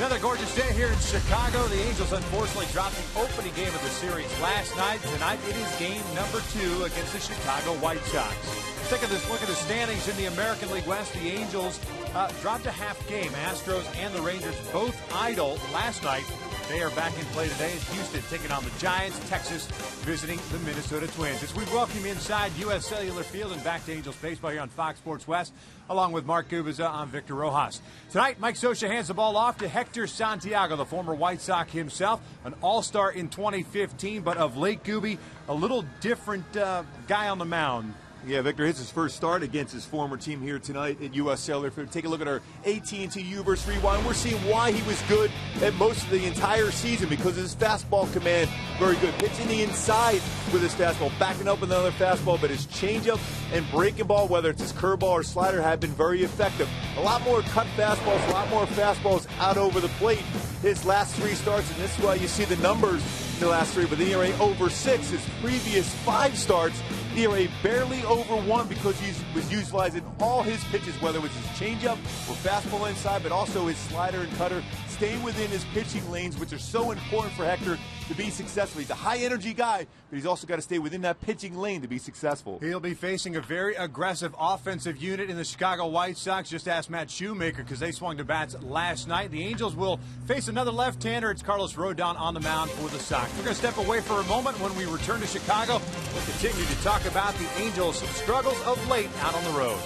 Another gorgeous day here in Chicago. The Angels unfortunately dropped the opening game of the series last night. Tonight it is game number 2 against the Chicago White Sox. Take this look at the standings in the American League West. The Angels dropped a half game. Astros and the Rangers both idle last night. They are back in play today as Houston taking on the Giants, Texas visiting the Minnesota Twins. As we welcome you inside U.S. Cellular Field and back to Angels Baseball here on Fox Sports West, along with Mark Gubiza, I'm Victor Rojas. Tonight, Mike Scioscia hands the ball off to Hector Santiago, the former White Sox himself, an all-star in 2015, but of late, Gubi, a little different guy on the mound. Yeah, Victor, it's his first start against his former team here tonight at U.S. Cellular Field. Take a look at our AT&T U-verse rewind. We're seeing why he was good at most of the entire season because of his fastball command. Very good. Pitching the inside with his fastball, backing up with another fastball, but his changeup and breaking ball, whether it's his curveball or slider, have been very effective. A lot more cut fastballs, a lot more fastballs out over the plate his last 3 starts, and this is why you see the numbers in the last 3, but the ERA over 6. His previous 5 starts, ERA barely over 1 because he was utilizing all his pitches, whether it was his changeup or fastball inside, but also his slider and cutter, staying within his pitching lanes, which are so important for Hector to be successful. He's a high-energy guy, but he's also got to stay within that pitching lane to be successful. He'll be facing a very aggressive offensive unit in the Chicago White Sox. Just ask Matt Shoemaker because they swung to bats last night. The Angels will face another left-hander. It's Carlos Rodon on the mound for the Sox. We're going to step away for a moment. When we return to Chicago, we'll continue to talk about the Angels' struggles of late out on the road.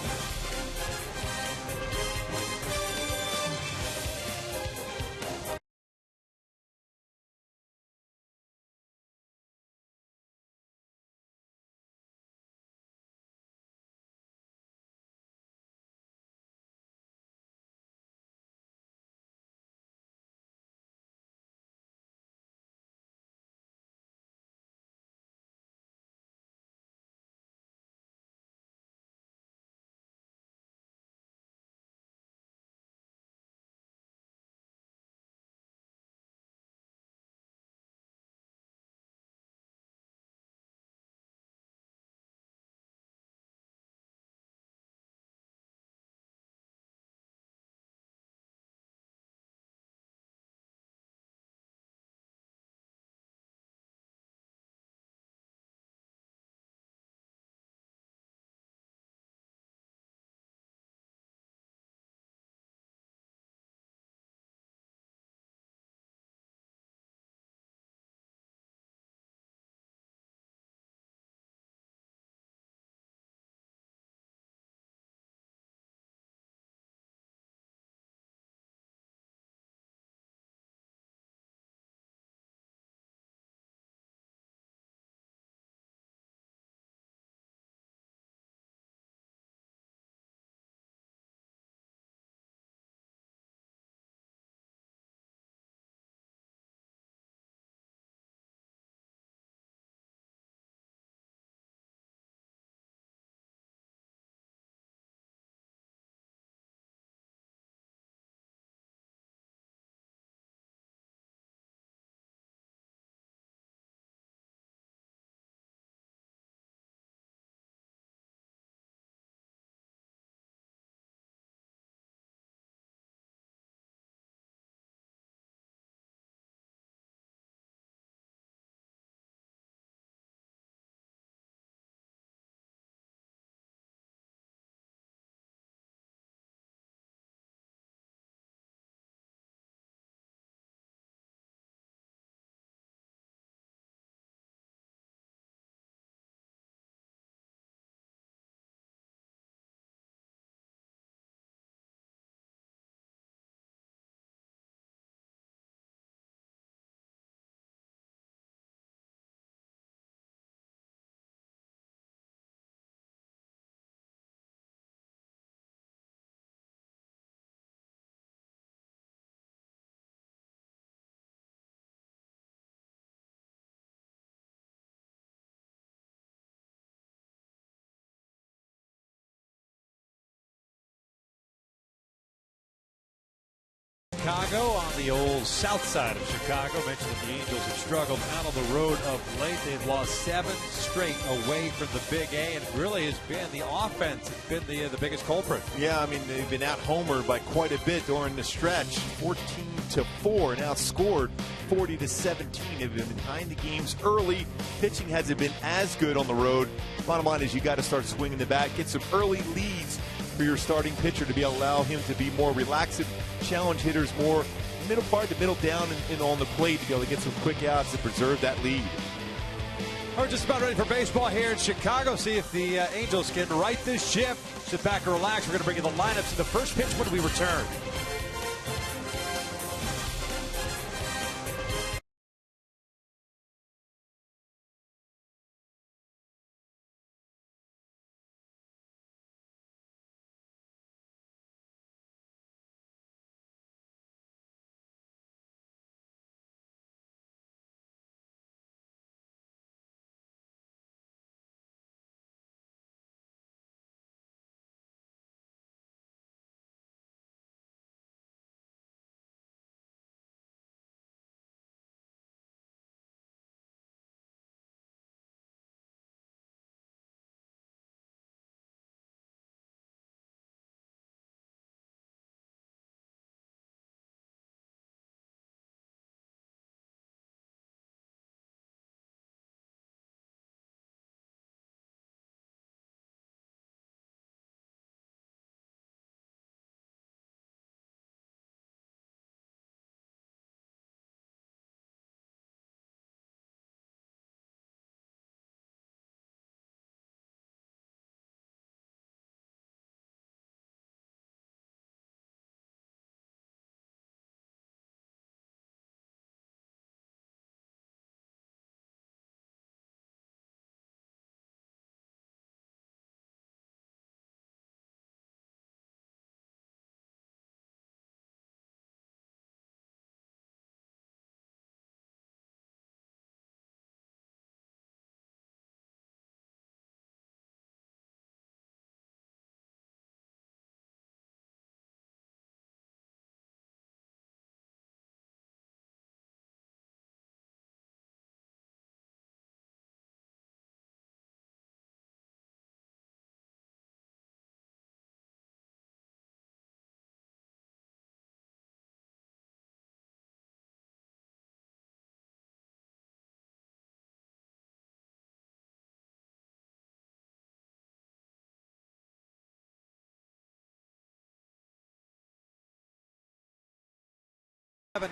Chicago on the old south side of Chicago. Mentioned that the Angels have struggled out on the road of late. They've lost 7 straight away from the Big A, and it really has been the offense that's been the biggest culprit. Yeah, I mean, they've been out-homered by quite a bit during the stretch. 14-4 and outscored 40-17. They've been behind the games early. Pitching hasn't been as good on the road. Bottom line is you got to start swinging the bat, get some early leads for your starting pitcher to be allow him to be more relaxed, challenge hitters more middle part to middle down and on the plate to be able to get some quick outs and preserve that lead. We're just about ready for baseball here in Chicago. See if the Angels can right this ship. Sit back and relax. We're going to bring you the lineups in the first pitch when we return.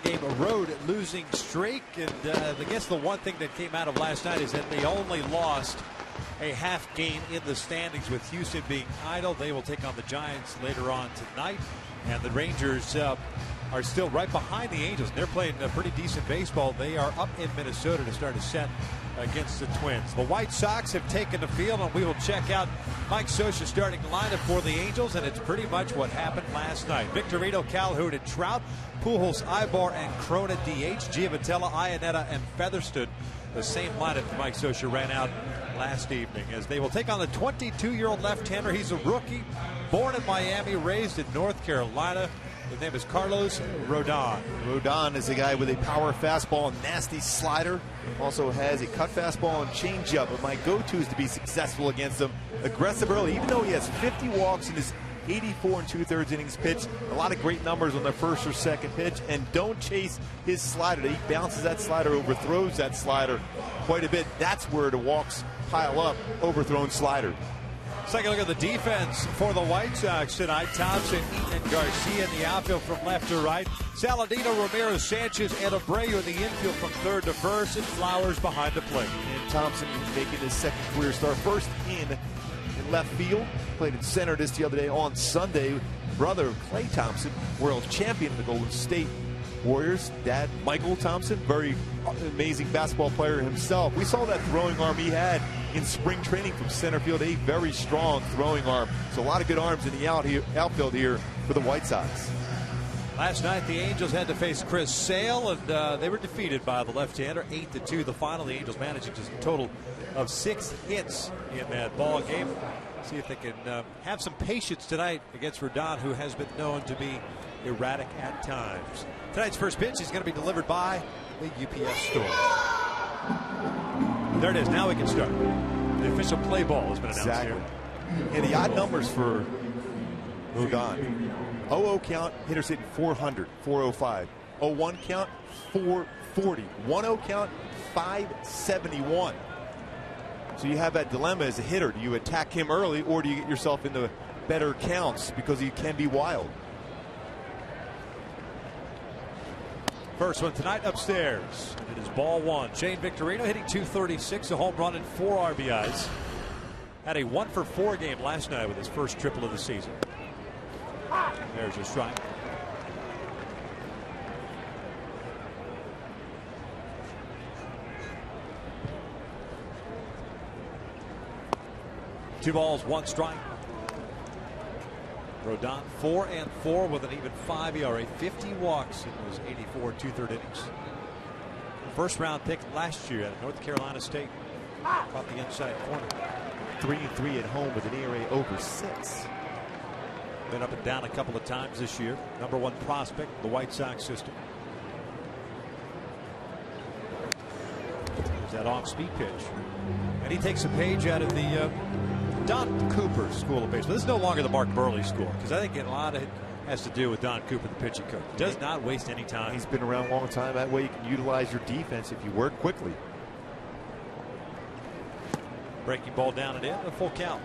Game a road losing streak, and I guess the one thing that came out of last night is that they only lost a half game in the standings, with Houston being idle. They will take on the Giants later on tonight, and the Rangers are still right behind the Angels. They're playing pretty decent baseball. They are up in Minnesota to start a set against the Twins. The White Sox have taken the field, and we will check out Mike Scioscia's starting lineup for the Angels, and it's pretty much what happened last night. Victorino, Calhoun, and Trout. Pujols, Ibar, and Crona DH. Giavotella, Iannetta, and Featherston. The same lineup that Mike Scioscia ran out last evening, as they will take on the 22-year-old left-hander. He's a rookie, born in Miami, raised in North Carolina. His name is Carlos Rodon. Rodon is a guy with a power fastball and nasty slider. Also has a cut fastball and changeup. But my go-to is to be successful against him. Aggressive early, even though he has 50 walks in his 84 2/3 innings pitched. A lot of great numbers on the first or second pitch. And don't chase his slider. He bounces that slider, overthrows that slider quite a bit. That's where the walks pile up, overthrown slider. Let's take a look at the defense for the White Sox tonight. Thompson, Eaton, and Garcia in the outfield from left to right. Saladino, Ramirez, Sanchez, and Abreu in the infield from third to first, and Flowers behind the plate. And Thompson making his second career start, first in left field. Played in center the other day on Sunday. Brother of Clay Thompson, world champion of the Golden State Warriors. Dad, Michael Thompson, very amazing basketball player himself. We saw that throwing arm he had in spring training from center field, a very strong throwing arm. So a lot of good arms in the outfield here for the White Sox. Last night, the Angels had to face Chris Sale, and they were defeated by the left-hander, 8-2. The final, the Angels managing just a total of 6 hits in that ball game. See if they can have some patience tonight against Rodon, who has been known to be erratic at times. Tonight's first pitch is going to be delivered by the UPS store. There it is. Now we can start. The official play ball has been announced here. And the odd numbers for Rodon. 0-0 count, hitters hitting 400, 405. 0-1 count, 440. 1-0 count, 571. So you have that dilemma as a hitter. Do you attack him early, or do you get yourself into better counts because he can be wild? First one tonight upstairs. It is ball one. Shane Victorino hitting .236, a home run and 4 RBIs. Had a 1-for-4 game last night with his first triple of the season. There's your strike. Two balls, one strike. Rodon 4-4 with an even 5 ERA, 50 walks in those 84 2/3 innings. First round pick last year at North Carolina State. Caught the inside corner. 3-3 at home with an ERA over 6. Been up and down a couple of times this year. Number one prospect, the White Sox system. There's that off-speed pitch. And he takes a page out of the Don Cooper School of Baseball. This is no longer the Mark Burley School, because I think a lot of it has to do with Don Cooper, the pitching coach. Does not waste any time. He's been around a long time. That way you can utilize your defense if you work quickly. Breaking ball down and in, a full count.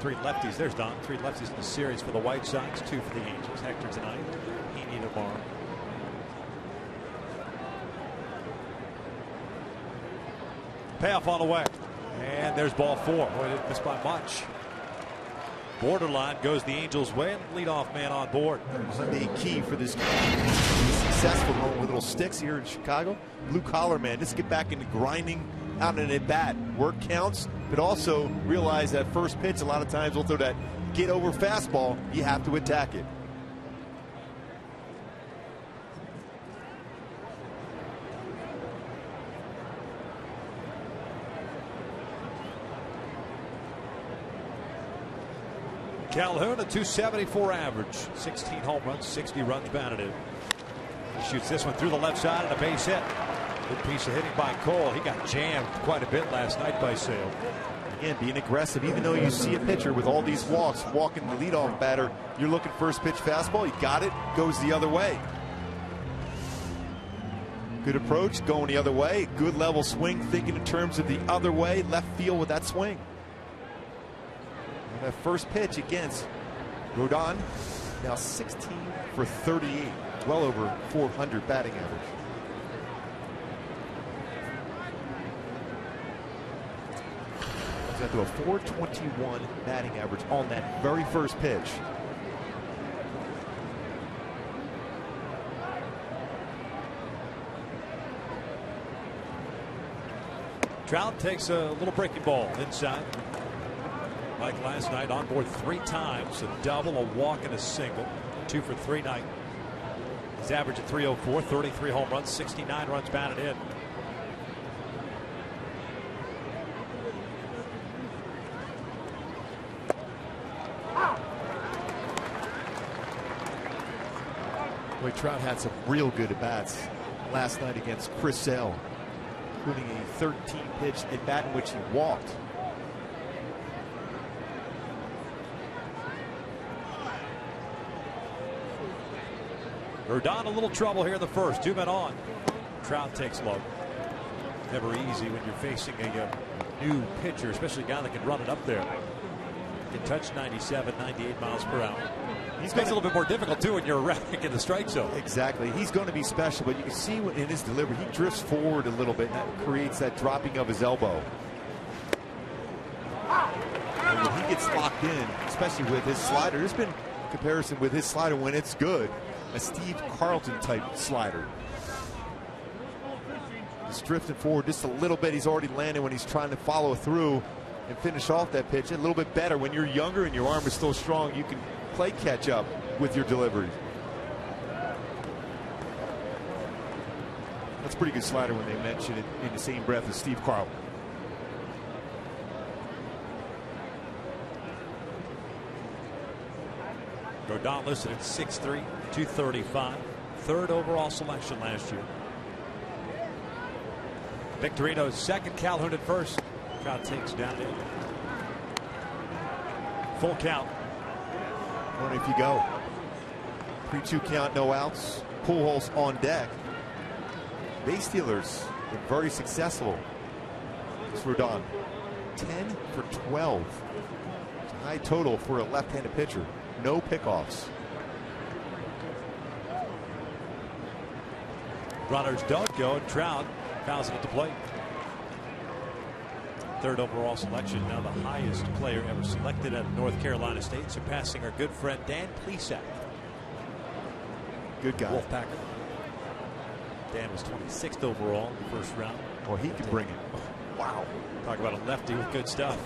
3 lefties. There's Don. 3 lefties in the series for the White Sox, 2 for the Angels. Hector tonight, Heaney tomorrow. Payoff on the way. And there's ball 4. Boy, didn't miss by much. Borderline goes the Angels' way, and leadoff man on board. The key for this successful going with little sticks here in Chicago. Blue collar man, just get back into grinding out in at bat. Work counts, but also realize that first pitch a lot of times will throw that get over fastball. You have to attack it. Calhoun, a .274 average, 16 home runs, 60 runs batted in. He shoots this one through the left side and a base hit. Good piece of hitting by Cole. He got jammed quite a bit last night by Sale. Again, being aggressive, even though you see a pitcher with all these walks walking the leadoff batter, you're looking first pitch fastball. You got it, goes the other way. Good approach, going the other way. Good level swing, thinking in terms of the other way, left field with that swing. That first pitch against Rodon, now 16 for 38, well over 400 batting average. He's got to a 421 batting average on that very first pitch. Trout takes a little breaking ball inside. Like last night, on board 3 times, a double, a walk, and a single. 2 for 3 night. His average at .304, 33 home runs, 69 runs batted in. Boy, Trout had some real good at-bats last night against Chris Sale, including a 13-pitch at-bat in which he walked. Rodon a little trouble here in the first. 2 men on. Trout takes low. Never easy when you're facing a new pitcher, especially a guy that can run it up there. Can touch 97, 98 miles per hour. Makes it a little bit more difficult too when you're erratic in the strike zone. Exactly. He's going to be special, but you can see in his delivery, he drifts forward a little bit, and that creates that dropping of his elbow. And when he gets locked in, especially with his slider, there's been comparison with his slider when it's good, a Steve Carlton type slider. Just drifting forward just a little bit. He's already landed when he's trying to follow through and finish off that pitch. A little bit better when you're younger and your arm is still strong. You can play catch up with your delivery. That's a pretty good slider when they mention it in the same breath as Steve Carlton. Rodon listed at 6'3", 235. Third overall selection last year. Victorino's second, Calhoun at first. Trout takes down in. Full count. Where if you go. 3-2 count, no outs. Pujols on deck. Base stealers been very successful. It's Rodon. 10 for 12. It's a high total for a left-handed pitcher. No pickoffs. Runners don't go, and Trout fouls it at the plate. Third overall selection, now the highest player ever selected at North Carolina State, surpassing our good friend Dan Plesac. Good guy. Wolfpacker. Dan was 26th overall in the first round. Well, he can bring it. Wow. Talk about a lefty with good stuff.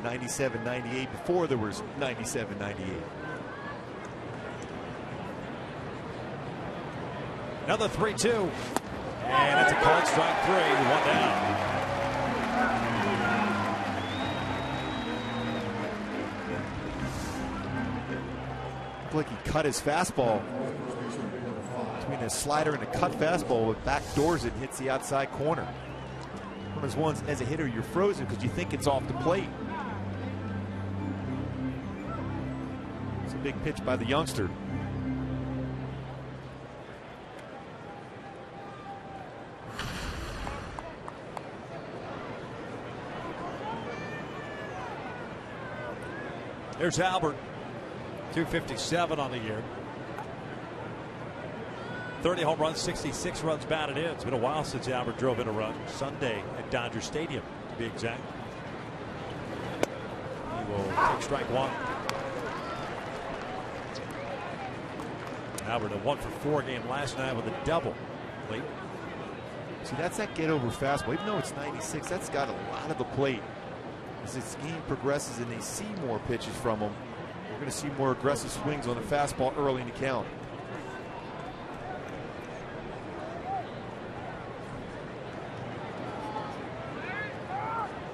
97-98 before there was 97-98. Another 3-2. And it's a called strike 3. 1 down. Looked like he cut his fastball. Between a slider and a cut fastball, it backdoors it and hits the outside corner. One of those ones, as a hitter, you're frozen because you think it's off the plate. It's a big pitch by the youngster. There's Albert. 257 on the year. 30 home runs, 66 runs batted in. It's been a while since Albert drove in a run. Sunday at Dodger Stadium, to be exact. He will take strike 1. Albert a 1-for-4 game last night with a double late. See, that's that get over fastball. Even though it's 96, that's got a lot of the plate. As this game progresses and they see more pitches from him, we're going to see more aggressive swings on the fastball early in the count.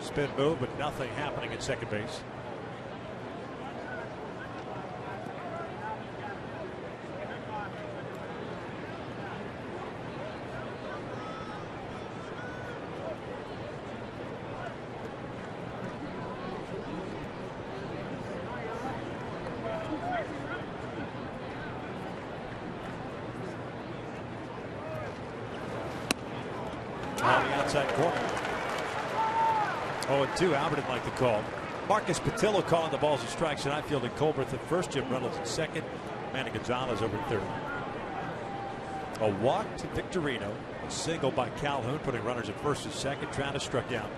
Spin move, but nothing happening at second base. On the outside corner. 0-2. Albert didn't like the call. Marcus Patillo calling the balls and strikes, and I fielded Colbert at first, Jim Reynolds at second, Manny Gonzalez over at third. A walk to Victorino, a single by Calhoun, putting runners at first and second. Trout struck out.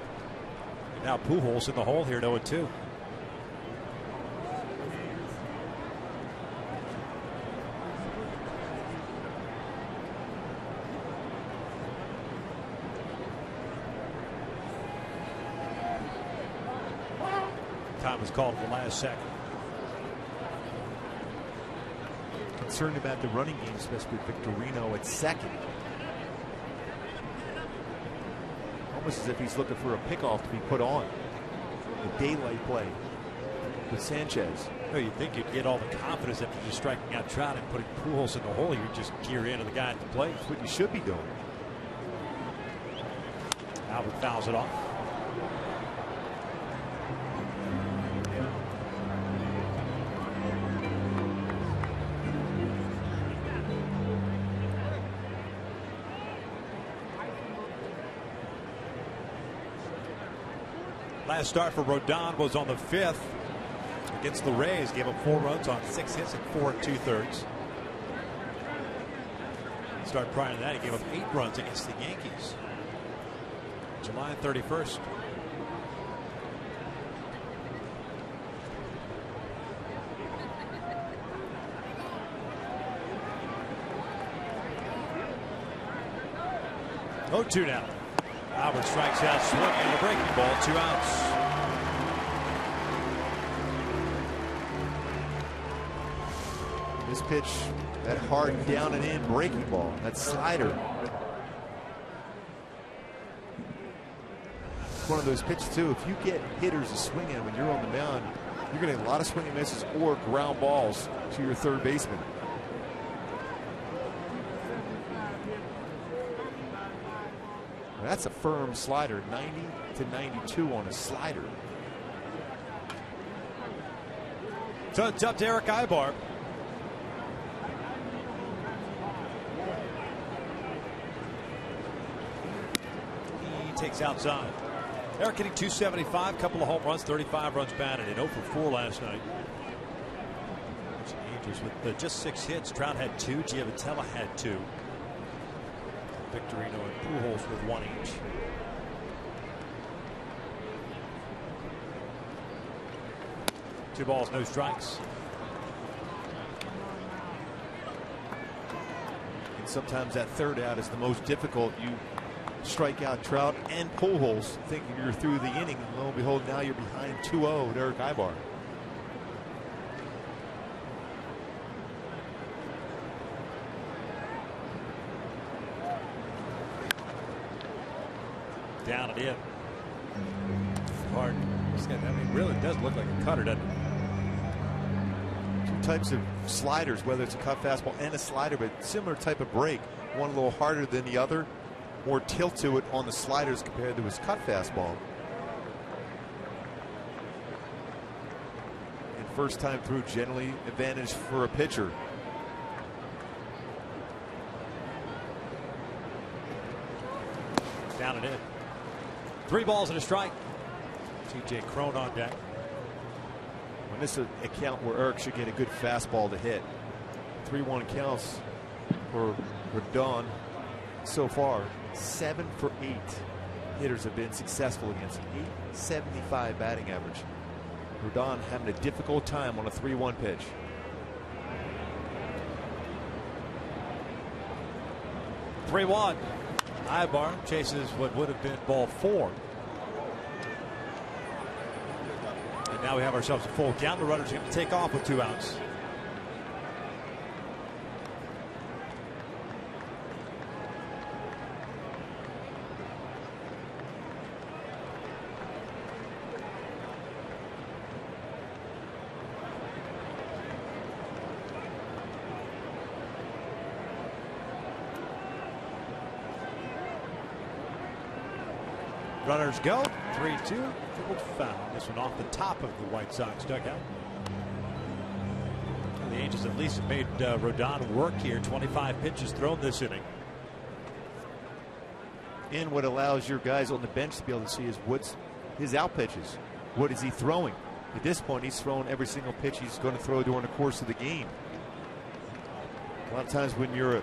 And now Pujols in the hole here at 0-2. Time was called at the last second. Concerned about the running game, especially with Victorino at second. Almost as if he's looking for a pickoff to be put on. The daylight play with Sanchez. No, you'd think you'd get all the confidence after just striking out Trout and putting Pujols in the hole. You just gear into the guy at the plate. That's what you should be doing. Albert fouls it off. Last start for Rodon was on the 5th against the Rays. Gave up 4 runs on 6 hits and 4 2/3. Start prior to that, he gave up 8 runs against the Yankees. July 31st. Oh, 2 now. Albert strikes out, swinging and a breaking ball, 2 outs. This pitch, that hard down and in breaking ball, that slider. It's one of those pitches too. If you get hitters to swing at when you're on the mound, you're getting a lot of swing and misses or ground balls to your third baseman. That's a firm slider, 90 to 92 on a slider. So it's up to Eric Ibar. He takes outside. Eric hitting .275, couple of home runs, 35 runs batted, and 0 for 4 last night. Angels with just 6 hits. Trout had 2. Giavotella had 2. Victorino and Pujols with 1 each. Two balls, no strikes. And sometimes that third out is the most difficult. You strike out Trout and Pujols thinking you're through the inning, and lo and behold, now you're behind 2-0 with Eric Ibar. Down and in. Hard. I mean, really does look like a cutter, doesn't it? Two types of sliders, whether it's a cut fastball and a slider, but similar type of break. One a little harder than the other. More tilt to it on the sliders compared to his cut fastball. And first time through, generally advantage for a pitcher. Down and in. 3 balls and a strike. TJ Crone on deck. When this is a count where Eric should get a good fastball to hit. 3-1 counts for Rodon so far. 7 for 8 hitters have been successful against him. 875 batting average. Rodon having a difficult time on a 3-1 pitch. (3-1). Ibar chases what would have been ball 4. And now we have ourselves a full count. The runners are going to take off with 2 outs. Runners go. 3-2. Dribbled foul. This one off the top of the White Sox dugout. The Angels at least have made Rodon work here. 25 pitches thrown this inning. And what allows your guys on the bench to be able to see is what's his out pitches. What is he throwing? At this point, he's throwing every single pitch he's going to throw during the course of the game. A lot of times when you're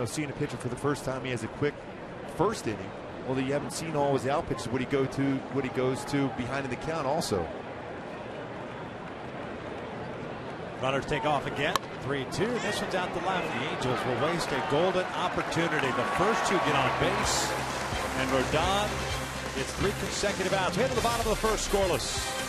seeing a pitcher for the first time, he has a quick first inning. Well, you haven't seen all his out pitches, what he goes to behind in the count also. Runners take off again. 3-2. This one's out the left. The Angels will waste a golden opportunity. The first 2 get on base. And Rodon gets 3 consecutive outs. We head to the bottom of the first, scoreless.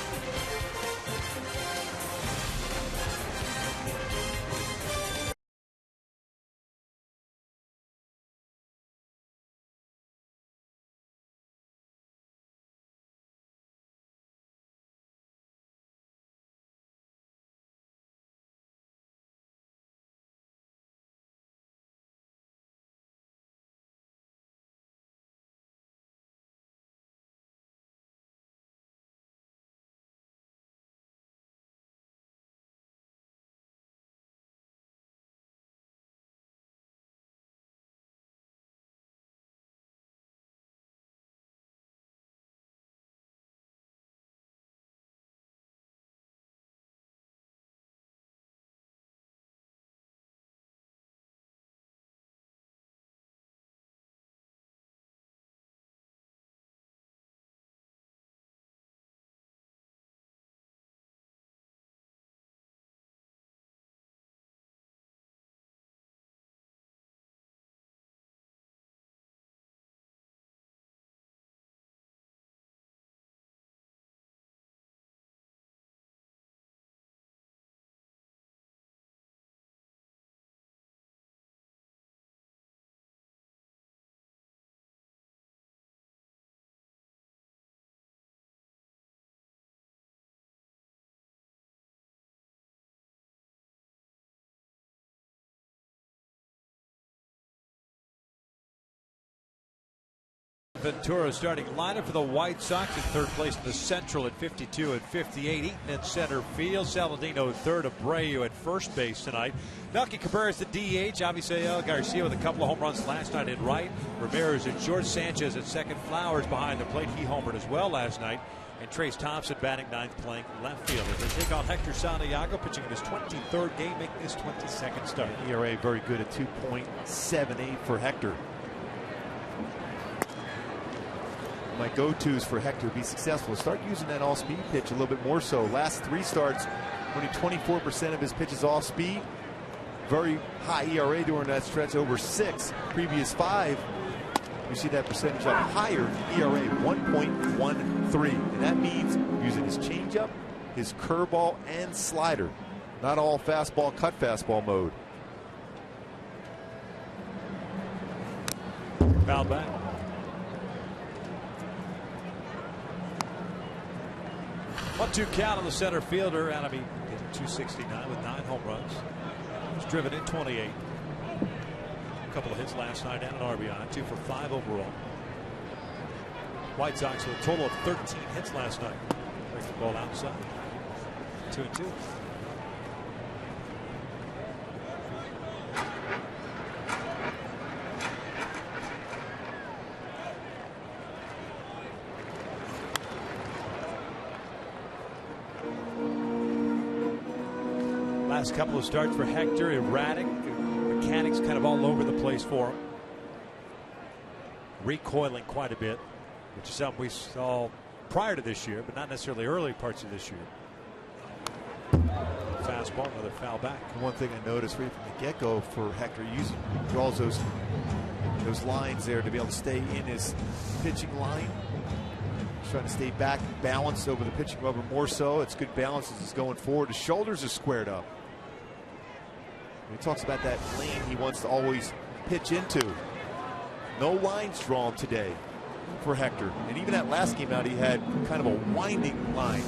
Ventura starting lineup for the White Sox in third place in the Central at 52 and 58. Eaton in center field. Saladino third. Abreu at first base tonight. Melky Cabrera's the DH. Avisail Garcia with a couple of home runs last night at right. Ramirez at short. Sanchez at second. Flowers behind the plate. He homered as well last night. And Trace Thompson batting ninth, playing left field. As they take on Hector Santiago, pitching in his 23rd game, making his 22nd start. ERA very good at 2.78 for Hector. My go-tos for Hector to be successful: start using that all-speed pitch a little bit more so. Last 3 starts, only 24% of his pitches off-speed. Very high ERA during that stretch, over 6. Previous 5, you see that percentage up higher. ERA 1.13, and that means using his changeup, his curveball, and slider. Not all fastball, cut fastball mode. Foul back. 1-2 count on the center fielder. Anaheim getting 269 with 9 home runs. He's driven in 28. A couple of hits last night and an RBI. 2 for 5 overall. White Sox with a total of 13 hits last night. Break the ball outside. 2-2. Last couple of starts for Hector, erratic. Mechanics kind of all over the place for him. Recoiling quite a bit, which is something we saw prior to this year, but not necessarily early parts of this year. Fastball, another foul back. One thing I noticed right from the get-go for Hector, he draws those lines there to be able to stay in his pitching line. He's trying to stay back and balanced over the pitching rubber more so. It's good balance as he's going forward. His shoulders are squared up. He talks about that lane he wants to always pitch into. No lines drawn today for Hector. And even that last game out, he had kind of a winding line.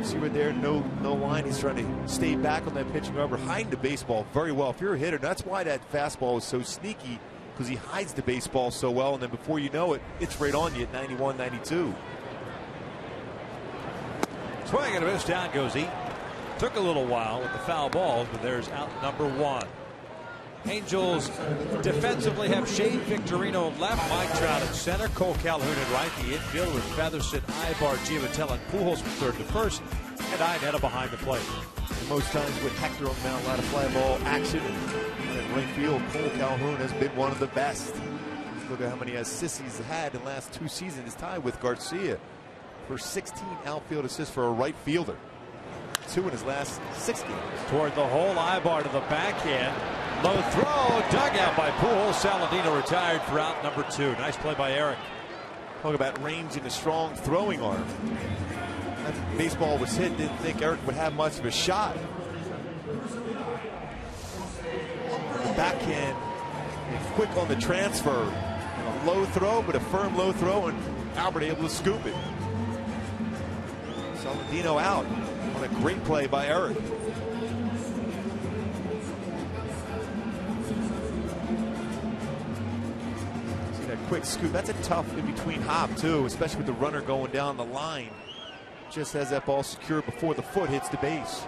See right there, no line. He's trying to stay back on that pitching rubber, hiding the baseball very well. If you're a hitter, that's why that fastball is so sneaky, because he hides the baseball so well, and then before you know it, it's right on you at 91, 92. Swing and a miss. Down goes Eaton. Took a little while with the foul balls, but there's out number 1. Angels defensively have Shane Victorino at left, Mike Trout at center, Cole Calhoun at right. The infield with Featherston, Ibar, Giamatella, and Pujols from third to first, and Iannetta behind the plate. And most times with Hector on the mound, a lot of fly ball action. And in right field, Cole Calhoun has been one of the best. Look at how many assists he's had in the last 2 seasons. He's tied with Garcia for 16 outfield assists for a right fielder. 2 in his last 6 games. Toward the hole, Ibar to the backhand. Low throw, dug out by Pujols. Saladino retired for out number 2. Nice play by Eric. Talk about range and a strong throwing arm. That baseball was hit, didn't think Eric would have much of a shot. The backhand, quick on the transfer. And a low throw, but a firm low throw, and Albert able to scoop it. Saladino out on a great play by Eric. See that quick scoop. That's a tough in-between hop, too, especially with the runner going down the line. Just has that ball secured before the foot hits the base.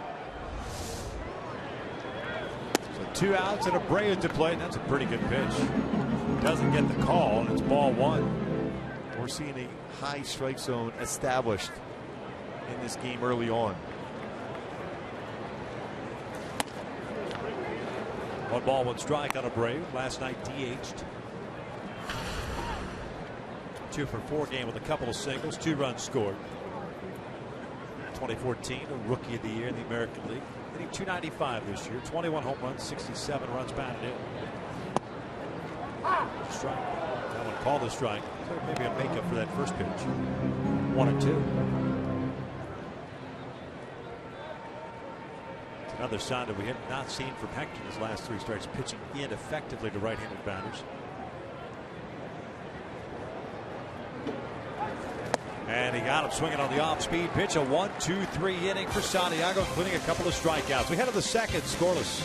So 2 outs and Abreu to play. That's a pretty good pitch. Doesn't get the call, and it's ball 1. We're seeing a high strike zone established in this game early on. 1 ball, 1 strike on Abreu. Last night DH'd. 2 for 4 game with a couple of singles, 2 runs scored. 2014, a Rookie of the Year in the American League. Hitting .295 this year. 21 home runs, 67 runs batted in. Strike. I want to call the strike. Maybe a makeup for that first pitch. 1-2. Another sign that we have not seen from Hector in his last 3 starts, pitching in effectively to right-handed batters. And he got him swinging on the off-speed pitch. A 1-2-3 inning for Santiago, including a couple of strikeouts. We head to the second, scoreless.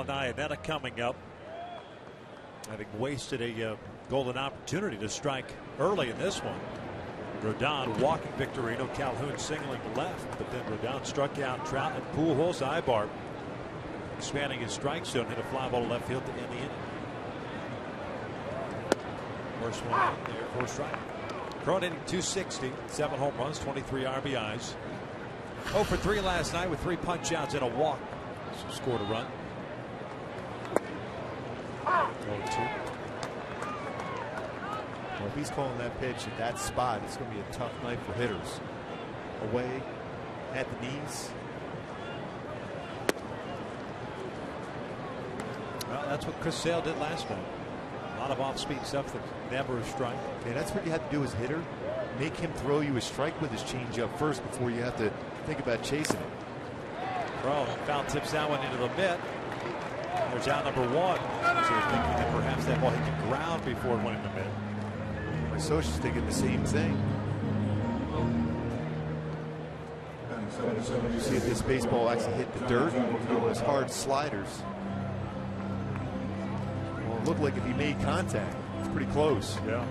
Iannetta coming up, having wasted a golden opportunity to strike early in this one. Rodon walking Victorino, Calhoun singling left, but then Rodon struck out Trout and Pujols. Ibarra expanding his strike zone, hit a fly ball to left field to end the inning. First one out there for a strike. Cronin hitting .260, 7 home runs, 23 RBIs. 0 for 3 last night with 3 punch outs and a walk. So scored a run. 0-2. Well, if he's calling that pitch at that spot, it's going to be a tough night for hitters. Away, at the knees. Well, that's what Chris Sale did last night. A lot of off-speed stuff that never a strike. And that's what you have to do as hitter. Make him throw you a strike with his changeup first before you have to think about chasing it. Crow foul tips that one into the mitt. There's out number 1. So you're thinking that perhaps that ball hit the ground before it went in the mitt. My Socha's thinking the same thing. You see if this baseball actually hit the dirt. Those hard sliders. Well, it looked like if he made contact, it's pretty close. Yeah.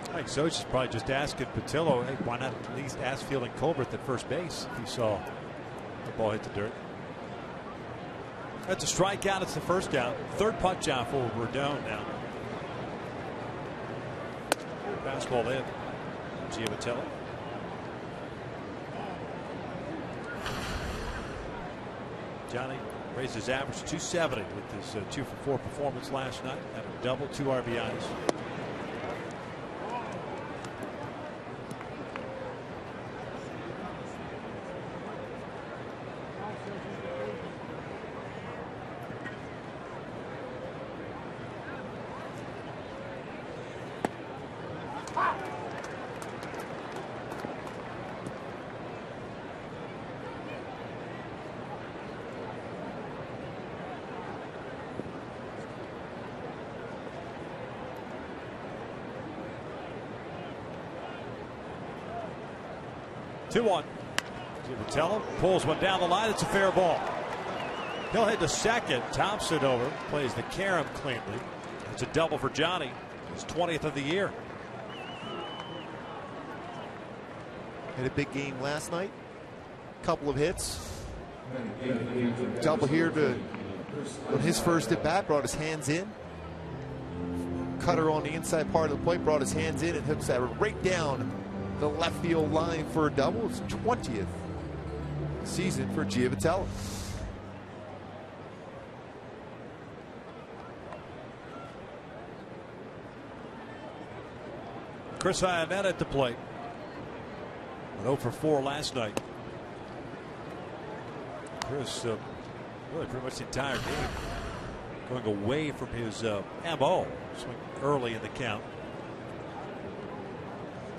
I think Socha's probably just asking Patillo, hey, why not at least ask Fielding Colbert at first base if he saw the ball hit the dirt. That's a strikeout. It's the first out. Third punch out for Rodon now. Fastball in. Giavitello. Johnny raised his average to 270 with his 2 for 4 performance last night. Had a double, 2 RBIs. Two-one. Giavitello pulls one down the line. It's a fair ball. He'll head to second. Thompson over. Plays the carom cleanly. It's a double for Johnny. His 20th of the year. Had a big game last night. Couple of hits. Double here on his first at bat. Brought his hands in. Cutter on the inside part of the plate. Brought his hands in and hooks that right down the left field line for a double. It's 20th season for Giavitello. Chris Iannetta at the plate. 0 for 4 last night. Chris really pretty much the entire game going away from his MO. Swing early in the count.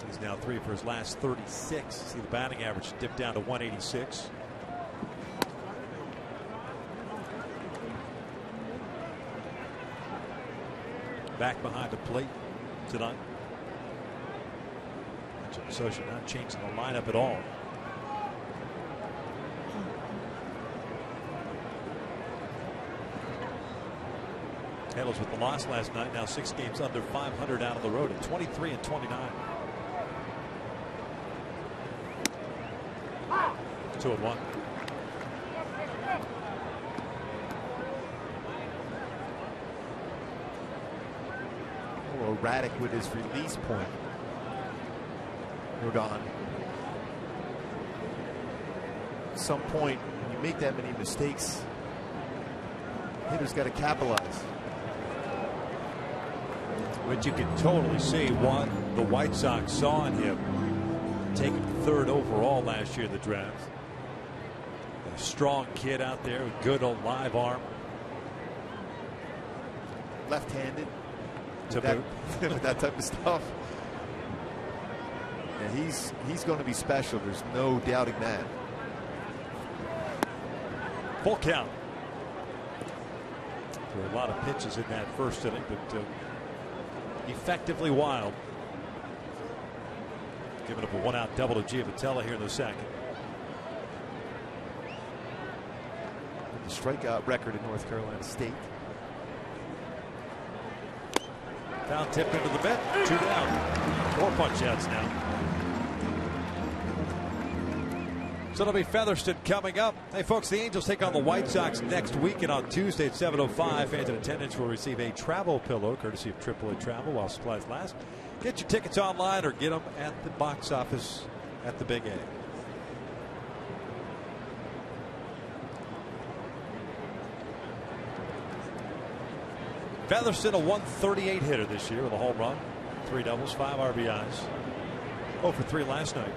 He's now 3 for his last 36. See the batting average dip down to 186. Back behind the plate tonight. Socha not changing the lineup at all. Handles with the loss last night. Now 6 games under 500 out on the road at 23 and 29. 2-1. A little erratic with his release point. Rodon. At some point, when you make that many mistakes, hitters got to capitalize. But you can totally see what the White Sox saw in him. Taking 3rd overall last year in the draft. A strong kid out there with good old live arm. Left-handed. To with that type of stuff. Yeah, he's going to be special. There's no doubting that. Full count. There were a lot of pitches in that first inning, but effectively wild. Giving up a 1-out double to Giavitello here in the second. strikeout record in North Carolina State. Foul tip into the mitt. 2 down. 4 punch outs now. So it'll be Featherston coming up. Hey, folks, the Angels take on the White Sox next weekend on Tuesday at 7:05. Fans in attendance will receive a travel pillow courtesy of AAA Travel while supplies last. Get your tickets online or get them at the box office at the Big A. Featherston, a 138 hitter this year with a home run, 3 doubles, 5 RBIs. 0 for 3 last night.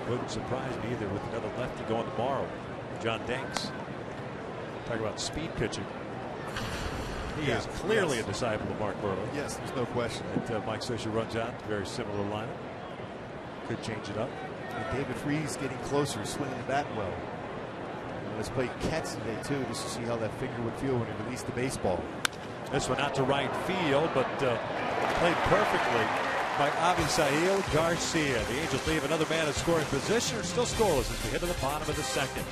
Wouldn't surprise me either with another lefty going tomorrow. John Danks. Talk about speed pitching. He is clearly a disciple of Mark Burley. Yes, there's no question. And Mike Scioscia runs out. Very similar lineup. Could change it up. And David Freese getting closer, swinging the bat well. And let's play catch today too, just to see how that finger would feel when he released the baseball. This one out to right field, but played perfectly by Avisail Garcia. The Angels leave another man in scoring position. Are still scoreless as we hit to the bottom of the second.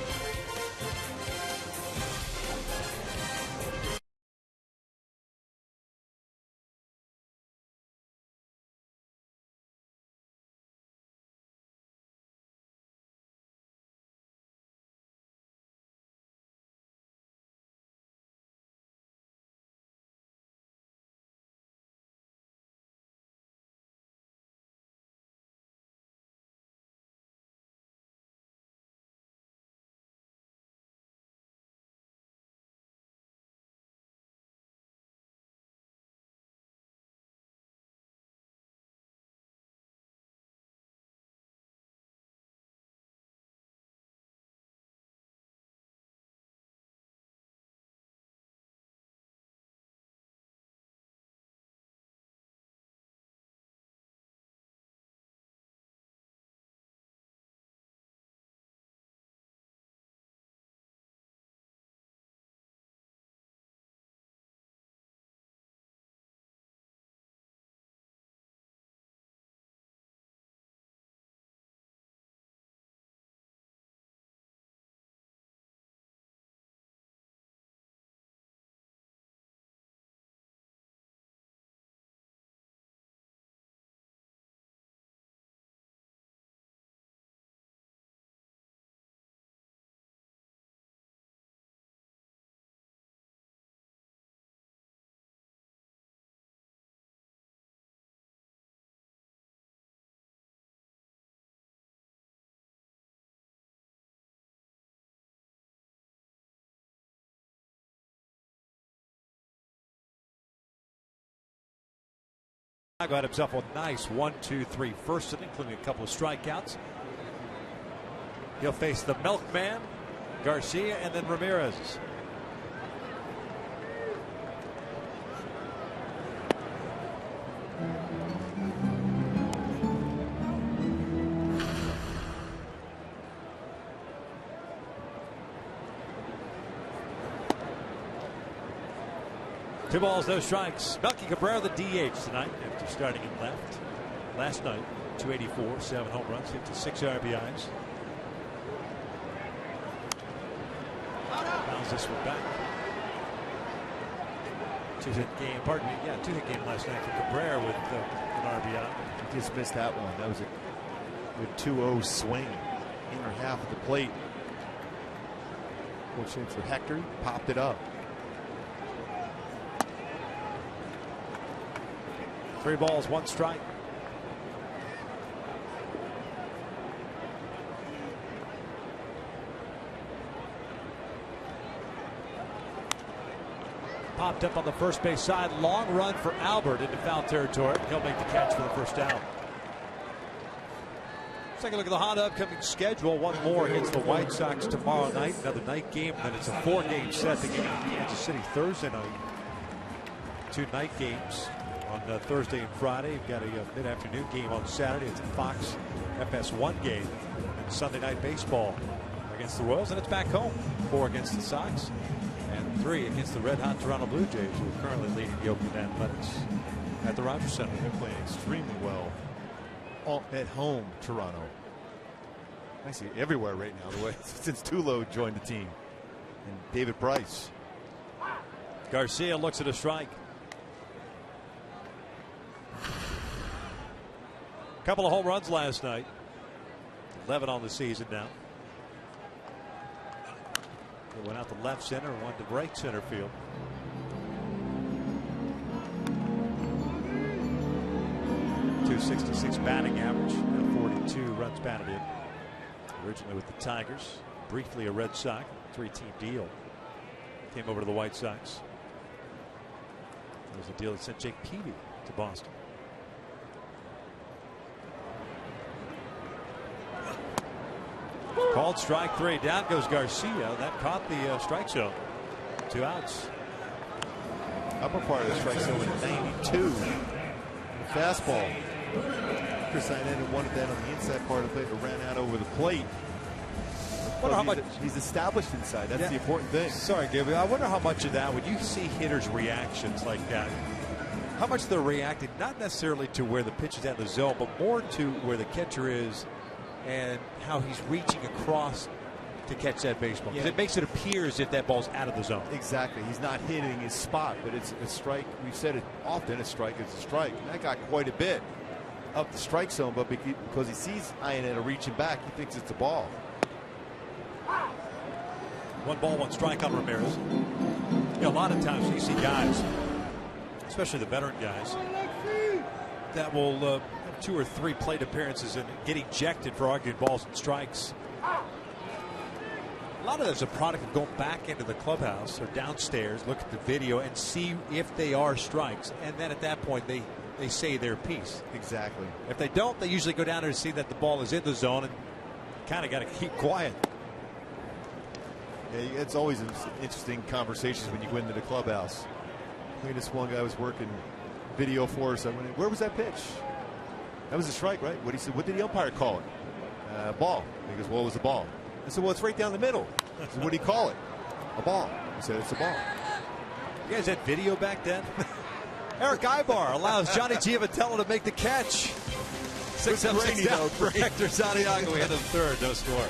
Got himself a nice 1-2-3 first inning, including a couple of strikeouts. He'll face the Milkman, Garcia, and then Ramirez. Two balls, no strikes. Melky Cabrera, the DH tonight after starting in left. Last night, 284, 7 home runs, 56 RBIs. Fouls this one back. Two-hit game, pardon me, yeah, two-hit game last night for Cabrera with an RBI. He just missed that one. That was a good 2-0 swing. Inner half of the plate. Fortunate for Hector, popped it up. 3 balls, 1 strike. Popped up on the first base side. Long run for Albert into foul territory. He'll make the catch for the first down. Let's take a look at the Honda upcoming schedule. One more against the White Sox tomorrow night. Another night game. Then it's a 4-game set. The game in Kansas City Thursday night. 2 night games on Thursday and Friday. You've got a mid-afternoon game on Saturday. It's a Fox FS1 game. And Sunday night baseball against the Royals. And it's back home. 4 against the Sox. And 3 against the red-hot Toronto Blue Jays, who are currently leading the Oakland Athletics at the Rogers Center. They're playing extremely well at home, Toronto. I see it everywhere right now, the way since Tulo joined the team. And David Price. Garcia looks at a strike. Couple of home runs last night. 11 on the season now. It went out to left center, one to right center field. .266 batting average, now 42 runs batted in. Originally with the Tigers, briefly a Red Sox, 3-team deal. Came over to the White Sox. It was a deal that sent Jake Peavy to Boston. Called strike 3. Down goes Garcia. That caught the strike zone. 2 outs. Upper part of the strike zone at 92. Fastball. Chris Iannetta wanted that on the inside part of the plate, but ran out over the plate. Wonder how much he's established inside. That's the important thing. Sorry, Gibby. I wonder how much of that, when you see hitters' reactions like that, how much they're reacting not necessarily to where the pitch is at the zone, but more to where the catcher is and how he's reaching across to catch that baseball. Because it makes it appear as if that ball's out of the zone. Exactly. He's not hitting his spot, but it's a strike. We've said it often, a strike is a strike. And that got quite a bit up the strike zone, but because he sees Iannetta reaching back, he thinks it's a ball. 1 ball, 1 strike on Ramirez. You know, a lot of times you see guys, especially the veteran guys, that will have 2 or 3 plate appearances and get ejected for arguing balls and strikes. A lot of that's a product of going back into the clubhouse or downstairs, look at the video and see if they are strikes, and then at that point they say their piece. Exactly. If they don't, they usually go down there to see that the ball is in the zone and kind of got to keep quiet. Yeah, it's always interesting conversations when you go into the clubhouse. I mean, this one guy was working video for us. I went, where was that pitch? That was a strike, right? What he said, what did the umpire call it? Ball. He goes, well, it was a ball. I said, well, it's right down the middle. I said, what do you call it? A ball. He said, it's a ball. You guys had video back then? Eric Ibar allows Johnny Giavatello to make the catch. 6-6 down for Hector Santiago. We had the third, no score.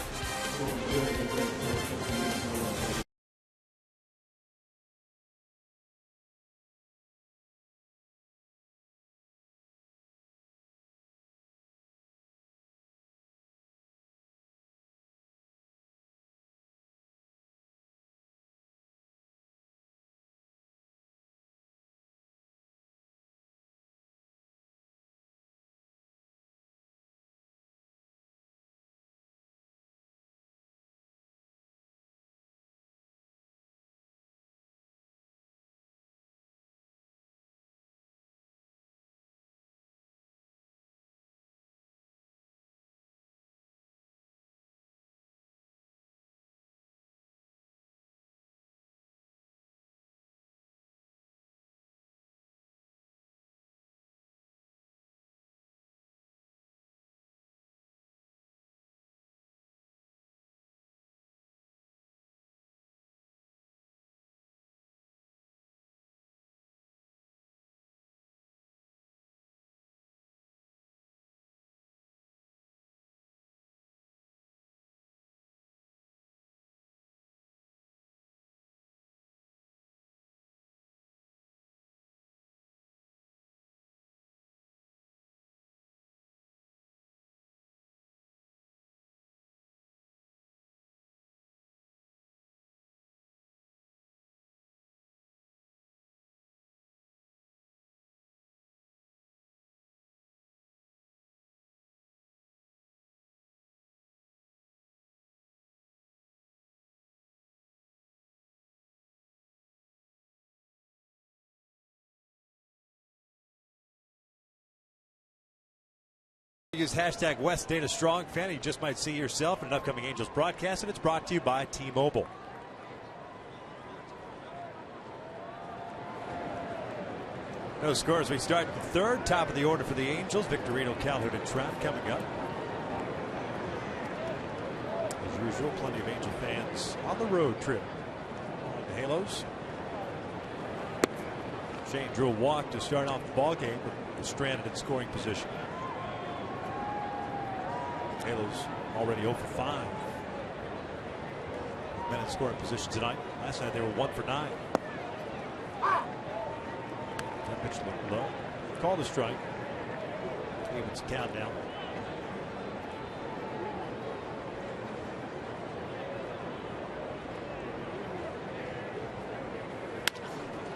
Use hashtag West Data Strong Fan. You just might see yourself in an upcoming Angels broadcast, and it's brought to you by T-Mobile. No scores. We start the third, top of the order for the Angels. Victorino, Calhoun, and Trout coming up. As usual, plenty of Angel fans on the road trip. The Halos. Shane drew a walk to start off the ball game, but was stranded in scoring position. Halos already 0 for 5. Men in scoring position tonight. Last night they were 1 for 9. That pitch looked low. Called a strike. Evens count now.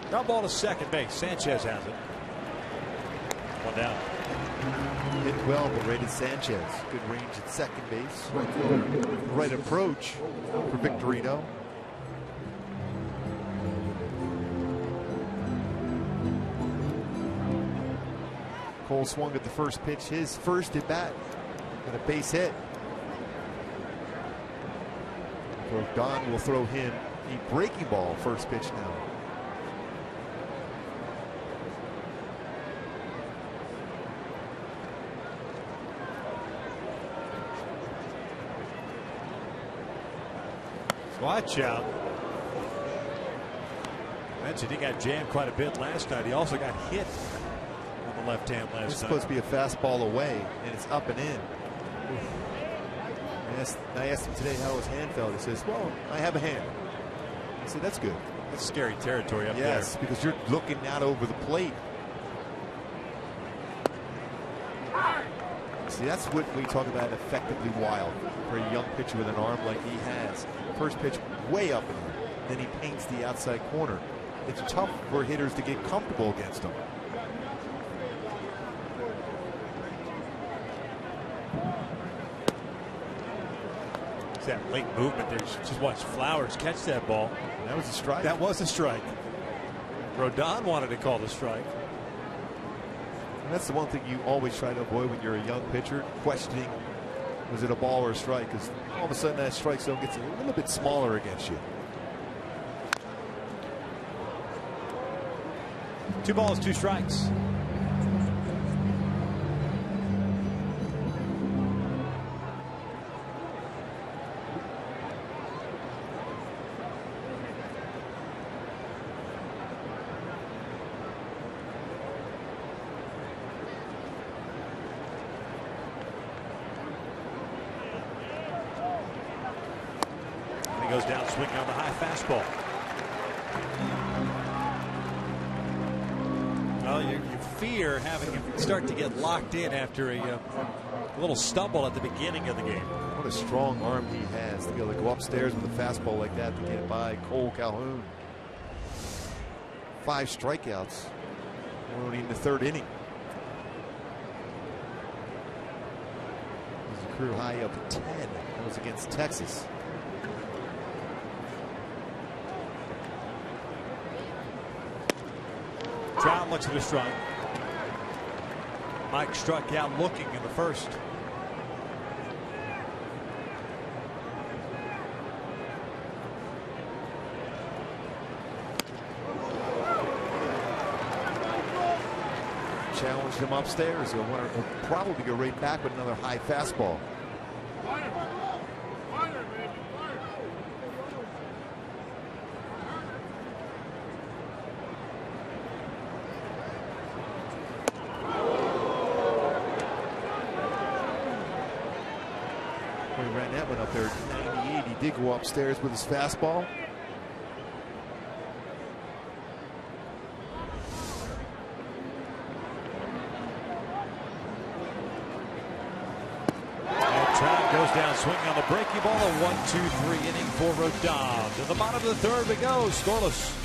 Ground ball to second base. Sanchez has it. One down. Hit well, but rated Sanchez. Good range at second base. Right approach for Victorino. Cole swung at the first pitch, his first at bat, and a base hit. Don will throw him a breaking ball first pitch now. Watch out. Mentioned he got jammed quite a bit last night. He also got hit on the left hand last night. It's supposed to be a fastball away, and it's up and in. I asked him today how his hand felt. He says, well, I have a hand. I said, that's good. That's scary territory up there. Yes, because you're looking out over the plate. See, that's what we talk about effectively wild for a young pitcher with an arm like he has. First pitch way up in there. Then he paints the outside corner. It's tough for hitters to get comfortable against him. It's that late movement there. Just watch Flowers catch that ball. That was a strike. That was a strike. Rodon wanted to call the strike. And that's the one thing you always try to avoid when you're a young pitcher, questioning was it a ball or a strike, because all of a sudden that strike zone gets a little bit smaller against you. 2 balls, 2 strikes. Goes down swinging on the high fastball. Well, you fear having him start to get locked in after a little stumble at the beginning of the game. What a strong arm he has to be able to go upstairs with a fastball like that to get by Cole Calhoun. 5 strikeouts. We're only in the 3rd inning. It was a career high of 10. That was against Texas. Trout looks at a strike. Mike struck out looking in the first. Challenged him upstairs. He'll probably go right back with another high fastball. He ran that one up there at 98. He did go upstairs with his fastball. And Trout goes down swinging on the breaking ball. A 1-2-3 inning for Rodon. To the bottom of the 3rd we go. Scoreless.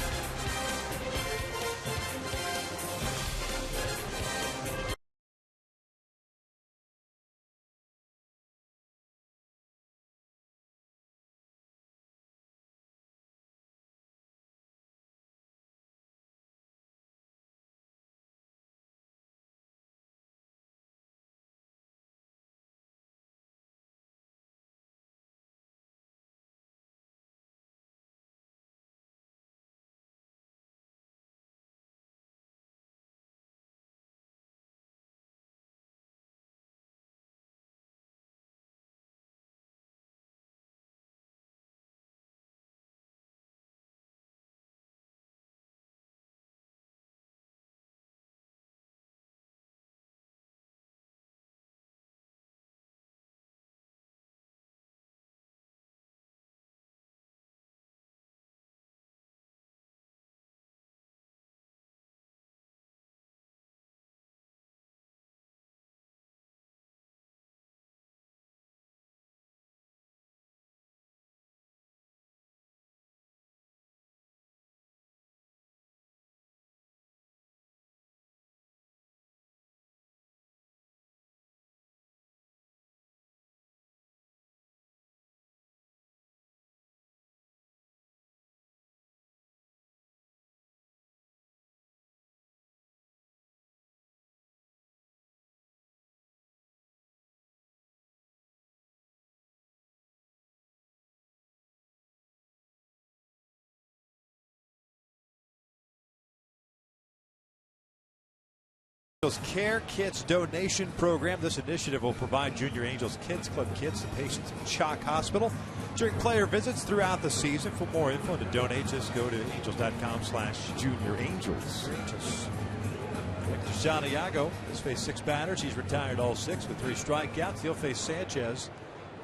Care Kits donation program. This initiative will provide Junior Angels Kids Club kits to patients in Chalk Hospital during player visits throughout the season. For more info and to donate, just go to angels.com/juniorangels. Victor Santiago has faced 6 batters. He's retired all 6 with 3 strikeouts. He'll face Sanchez,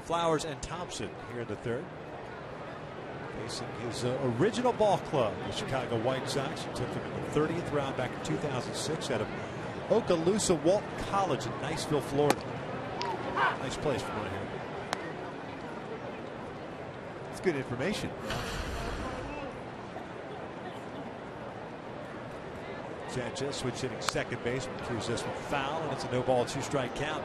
Flowers, and Thompson here in the 3rd. Facing his original ball club, the Chicago White Sox. He took him in the 30th round back in 2006 out of Okaloosa Walton College in Niceville, Florida. Nice place from right here. It's good information. Sanchez switch hitting second base. Cues this one foul, and it's a no ball, 2 strike count.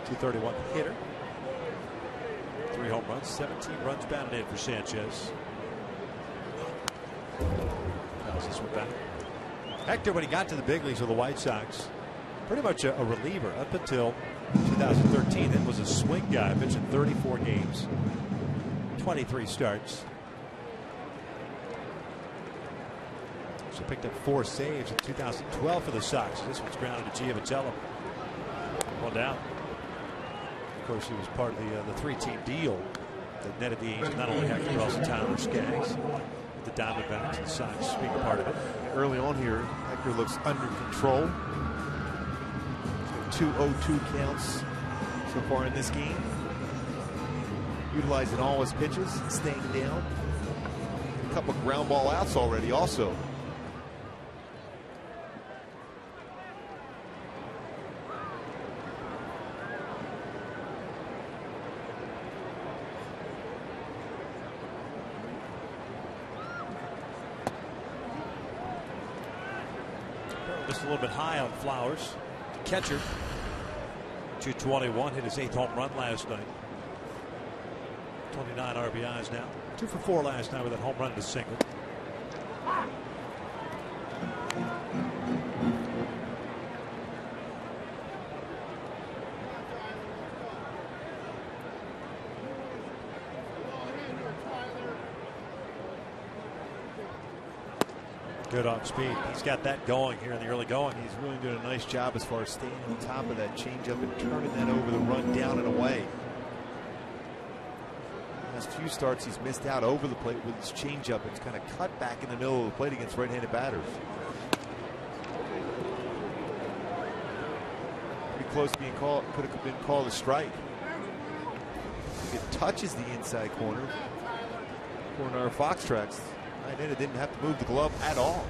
.231 hitter. 3 home runs, 17 runs batted in for Sanchez. Fouls this one back. Hector, when he got to the big leagues with the White Sox, pretty much a reliever up until 2013. Then was a swing guy, pitched in 34 games, 23 starts. So picked up 4 saves in 2012 for the Sox. This one's grounded to Giovitello. 1 down. Of course, he was part of the 3-team deal that netted the Angels not only Hector, but also Tyler Skaggs. The Diamondbacks and the Sox being a part of it. Early on here, Hector looks under control. 2-0-2 counts so far in this game. Utilizing all his pitches, staying down. A couple ground ball outs already also. Just a little bit high on Flowers. Catcher, 221, hit his 8th home run last night. 29 RBIs now. 2 for 4 last night with that home run to single. Good on speed. He's got that going here in the early going. He's really doing a nice job as far as staying on top of that changeup and turning that over the run down and away. Last few starts he's missed out over the plate with his changeup. It's kind of cut back in the middle of the plate against right-handed batters. Pretty close to being called. Could have been called a strike. If it touches the inside corner our Fox tracks. It didn't have to move the glove at all.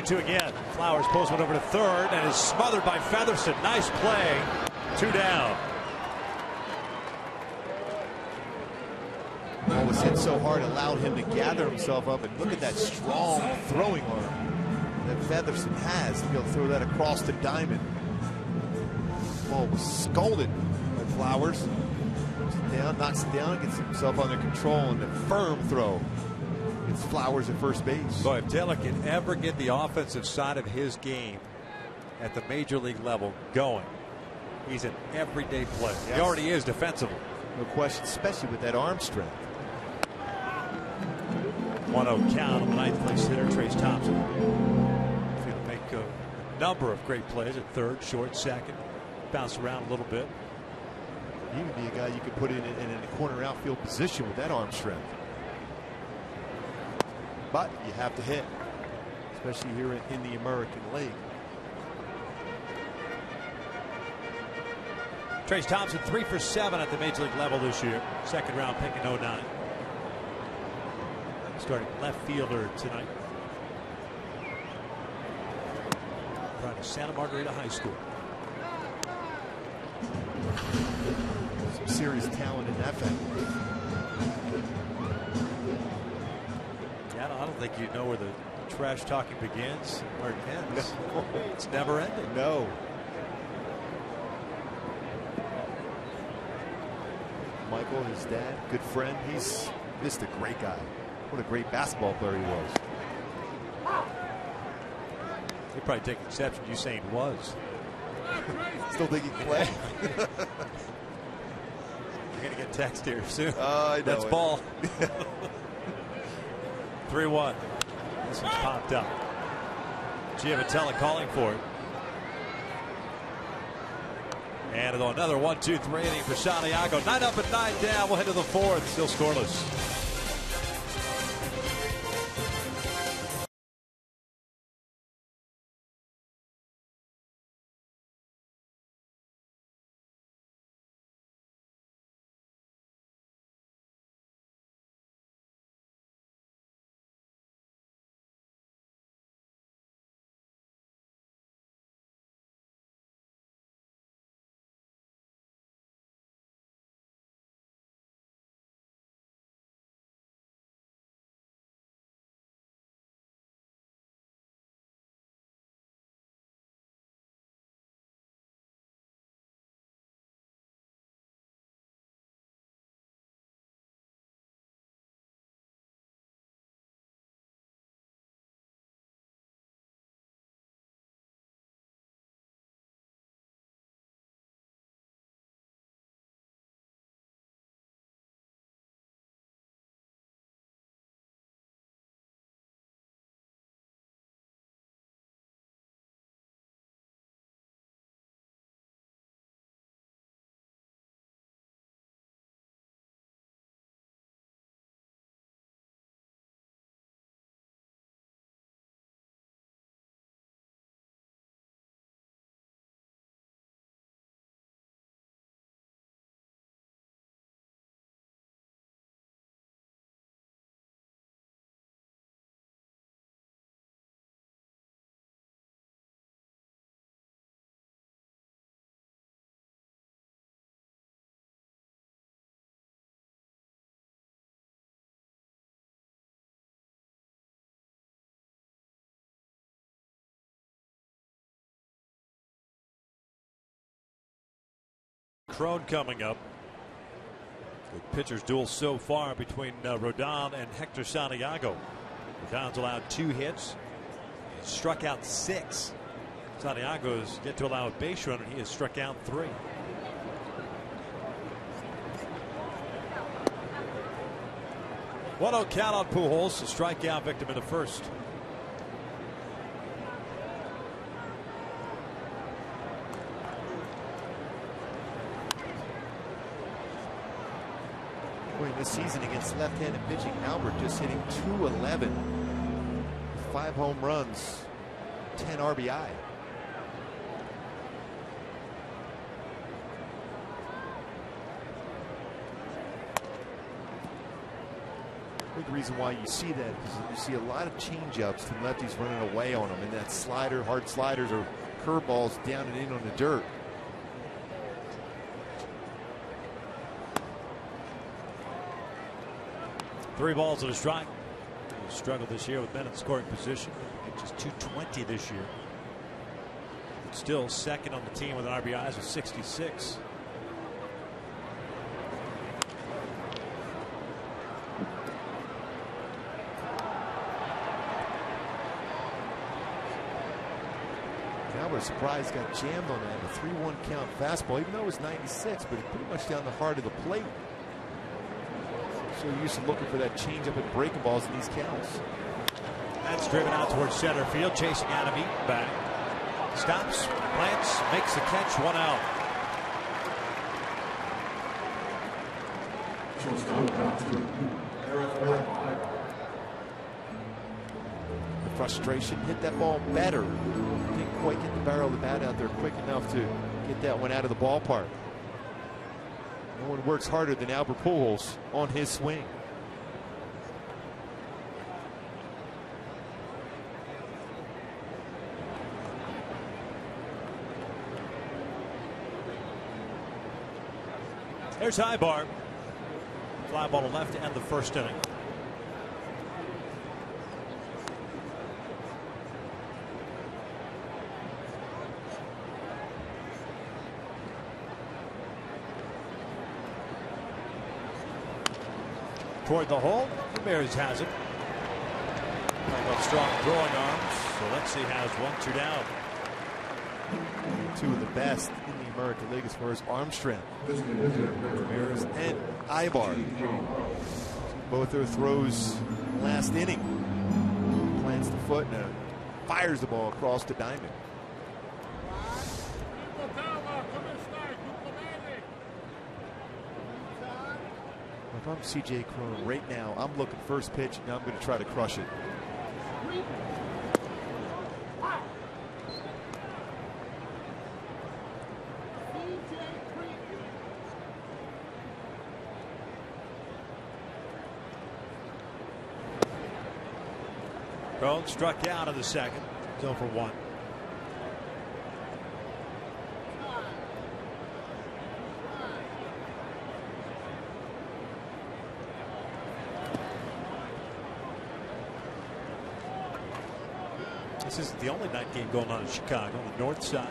Two again. Flowers pulls one over to 3rd and is smothered by Featherston. Nice play. 2 down. Ball was hit so hard, allowed him to gather himself up, and look at that strong throwing arm that Featherston has to be able to throw that across the diamond. Ball was scolded by Flowers. Knocks it down, gets himself under control, and a firm throw. It's Flowers at first base. Boy, if Taylor can ever get the offensive side of his game at the major league level going, he's an everyday player. Yes. He already is defensively. No question, especially with that arm strength. 1-0 count on the 9th place hitter, Trace Thompson. He's going to make a number of great plays at 3rd, short, 2nd, bounce around a little bit. He would be a guy you could put in a corner outfield position with that arm strength. But you have to hit, especially here in the American League. Trace Thompson 3 for 7 at the major league level this year. 2nd round pick in 09. Starting left fielder tonight. From Santa Margarita High School. Some serious talent in that family. I don't think you know where the trash talking begins or it ends. It's never ending. No. Michael, his dad, good friend. He's just a great guy. What a great basketball player he was. They probably take exception to you saying was. Still think he can play? You're going to get text here soon. I know That's it. ball. 3-1. This one's popped up. Giavotella calling for it. And another 1-2-3 inning for Santiago. 9 up and 9 down. We'll head to the fourth. Still scoreless. Crone coming up. Good pitchers duel so far between Rodon and Hector Santiago. Rodon's allowed 2 hits. He's struck out 6. Santiago's yet to allow a base runner. He has struck out 3. One-0 count on Pujols, a strikeout victim in the first. This season against left-handed pitching, Albert just hitting .211, 5 home runs, 10 RBI. Big reason why you see that is you see a lot of changeups from lefties running away on them, and that slider, hard sliders or curveballs down and in on the dirt. 3 balls and a strike. He struggled this year with men in scoring position. Just .220 this year. But still second on the team with RBIs of 66. Albert surprised, got jammed on that. A 3-1 count fastball, even though it was 96, but pretty much down the heart of the plate. So you're used to looking for that changeup and breaking balls in these counts. That's driven out towards center field, chasing Adam Eaton back. Stops, plants, makes the catch, 1 out. The frustration, hit that ball better. Didn't quite get the barrel of the bat out there quick enough to get that one out of the ballpark. No one works harder than Albert Pujols on his swing. There's Ibar. Fly ball to left to end the first inning. toward the hole. Ramirez has it. Talking about strong throwing arms. So Alexi has 1-2 down. Two of the best in the American League as far as arm strength. Ramirez and Ibar. Both their throws last inning. Plants the foot and fires the ball across the diamond. If I'm CJ Cron right now, I'm looking first pitch and I'm going to try to crush it. Cron struck out in the second. 0 for 1. This isn't the only night game going on in Chicago. On the north side,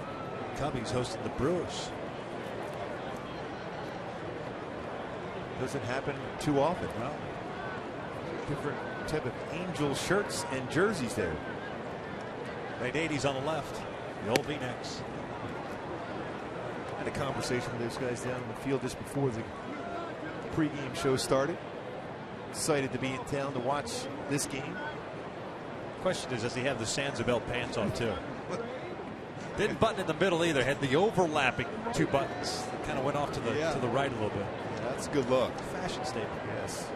Cubbies hosting the Brewers. Doesn't happen too often. Well, different type of Angel shirts and jerseys there. late 80s on the left. The old V-necks. Had a conversation with those guys down in the field just before the pregame show started. Excited to be in town to watch this game. Question is, does he have the Sanzabelt pants on too? Didn't button in the middle either. Had the overlapping 2 buttons. Kind of went off to the right a little bit. Yeah, that's a good look. Fashion statement. Yes.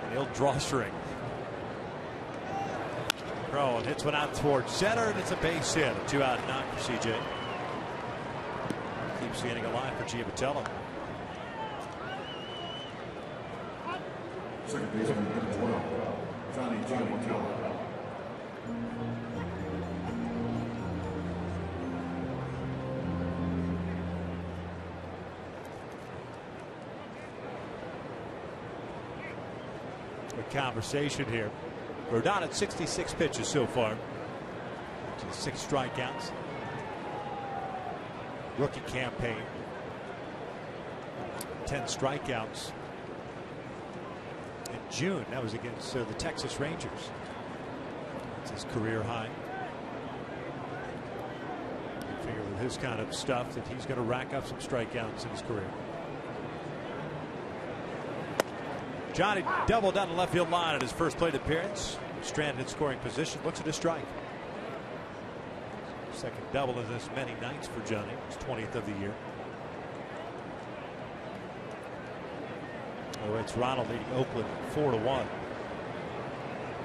And he'll drawstring. Cron hits one out towards center, and it's a base hit. A 2-out knock for CJ. Keeps the inning alive for Giavatello. Second baseman, number 12, Johnny Giavatello. Conversation here. We're down at 66 pitches so far. To 6 strikeouts. Rookie campaign. 10 strikeouts in June. That was against the Texas Rangers. It's his career high. You figure with his kind of stuff that he's going to rack up some strikeouts in his career. Johnny doubled down the left field line at his first plate appearance. Stranded in scoring position. Looks at a strike. Second double in this many nights for Johnny. His 20th of the year. Oh, it's Ronald leading Oakland 4-1.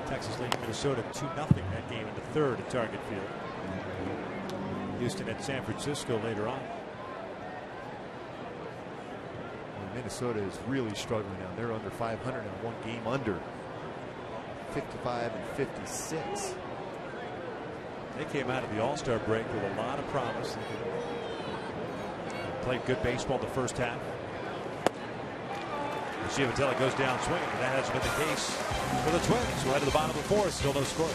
Texas leading Minnesota 2-0 that game in the third at Target Field. Houston at San Francisco later on. Minnesota is really struggling now. They're under 500 and 1 game under. 55 and 56. They came out of the All-Star break with a lot of promise. Played good baseball the first half. Giavatello goes down swinging, but that hasn't been the case for the Twins. We're at the bottom of the 4th, still no score.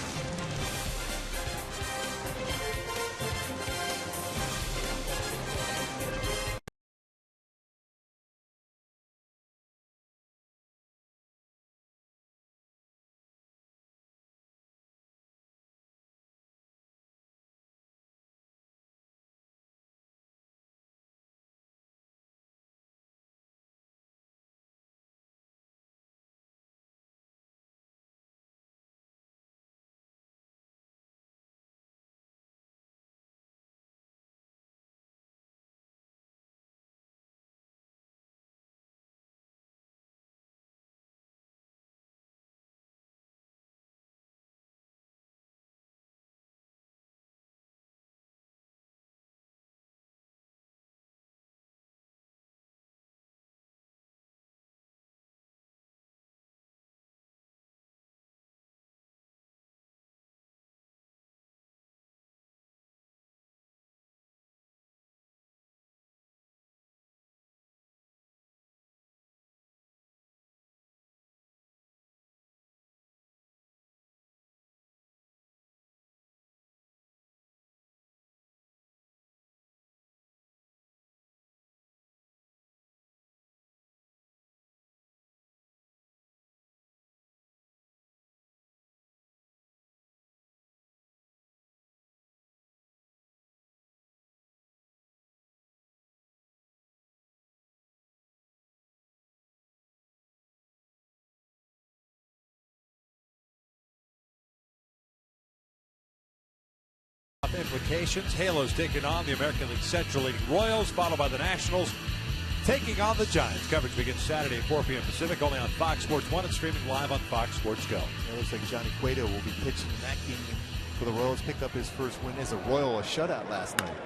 playoff implications. Halos taking on the American League Central leading Royals, followed by the Nationals taking on the Giants. Coverage begins Saturday at 4 p.m. Pacific, only on Fox Sports 1 and streaming live on Fox Sports Go. It looks like Johnny Cueto will be pitching in that game for the Royals. Picked up his first win as a Royal, a shutout last night.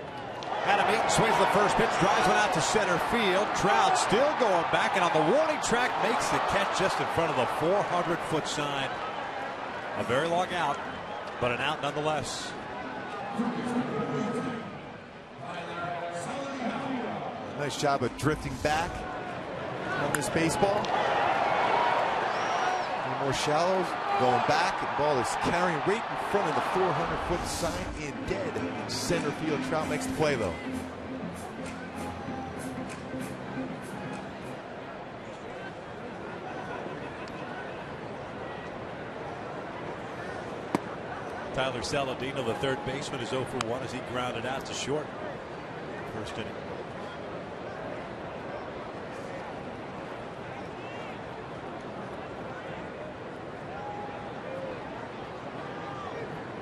Adam Eaton swings the first pitch, drives one out to center field. Trout still going back, and on the warning track makes the catch just in front of the 400-foot sign. A very long out, but an out nonetheless. Nice job of drifting back on this baseball. A little more shallow, going back. The ball is carrying right in front of the 400-foot sign in dead center field. Trout makes the play, though. Tyler Saladino, the third baseman, is 0 for 1 as he grounded out to short. First inning.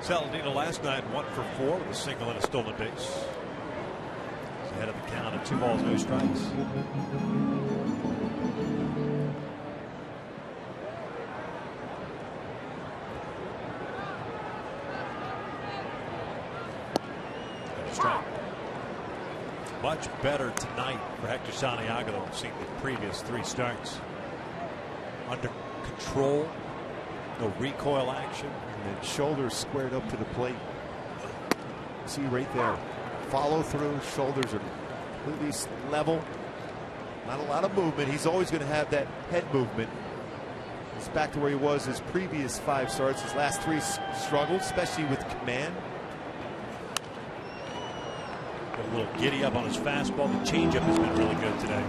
Saladino last night 1 for 4 with a single and a stolen base. He's ahead of the count of 2 balls, no strikes. Strike. Much better tonight for Hector Santiago than we've seen the previous 3 starts. Under control, no recoil action. And shoulders squared up to the plate. See right there. Follow through. Shoulders are completely level. Not a lot of movement. He's always going to have that head movement. He's back to where he was his previous 5 starts. His last 3 struggled, especially with command. Got a little giddy up on his fastball. The changeup has been really good today.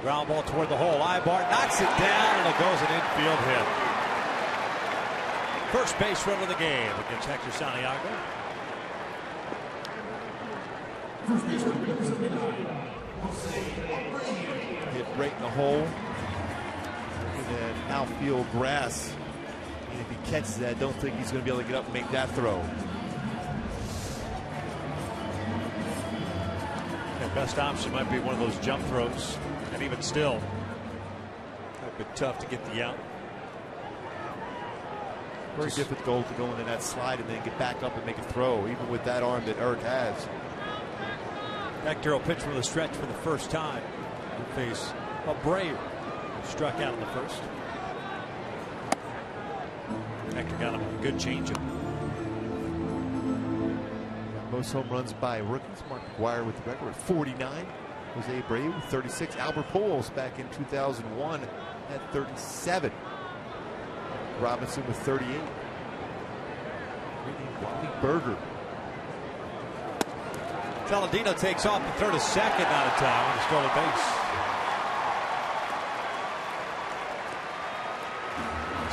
Ground ball toward the hole. Ibar knocks it down, and it goes an infield hit. First base run of the game against Hector Santiago. Hit right in the hole. Looking at outfield grass. And if he catches that, I don't think he's going to be able to get up and make that throw. Yeah, best option might be one of those jump throws. And even still, it's been tough to get the out. Very difficult to go into that slide and then get back up and make a throw, even with that arm that Eric has. Hector will pitch from the stretch for the first time. He'll face Abreu, who struck out in the first. Hector got him a good changeup. Most home runs by rookies. Mark McGwire with the record at 49. Jose Abreu with 36. Albert Pujols back in 2001 at 37. Robinson with 38. Wally Berger. Saladino takes off to throw to second out of time on a stolen base.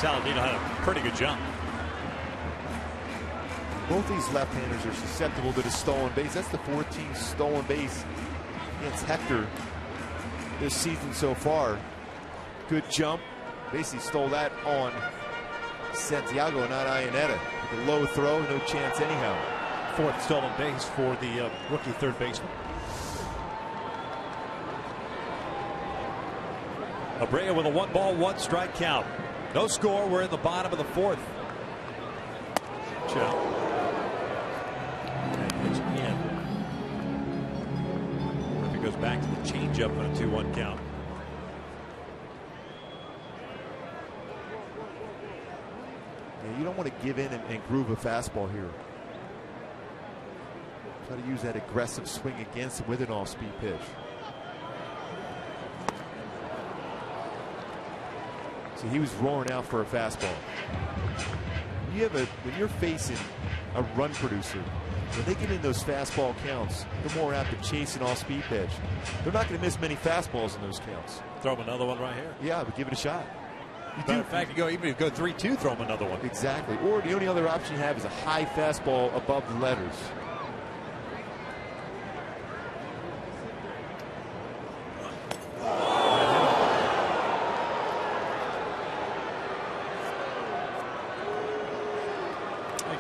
Saladino had a pretty good jump. Both these left-handers are susceptible to the stolen base. That's the 14th stolen base against Hector this season so far. Good jump. Basically stole that on Santiago, not Iannetta. With a low throw, no chance anyhow. 4th stolen base for the rookie third baseman. Abreu with a 1-ball, 1-strike count. No score. We're in the bottom of the 4th. Chow. Goes back to the changeup on a 2-1 count. Yeah, you don't want to give in and groove a fastball here. Try to use that aggressive swing against him with an off-speed pitch. See, he was roaring out for a fastball. When you're facing a run producer, when they get in those fastball counts, they're more apt to chase an off-speed pitch. They're not going to miss many fastballs in those counts. Throw him another one right here. Yeah, but give it a shot. In fact, even if you go 3-2, throw him another one. Exactly. Or the only other option you have is a high fastball above the letters.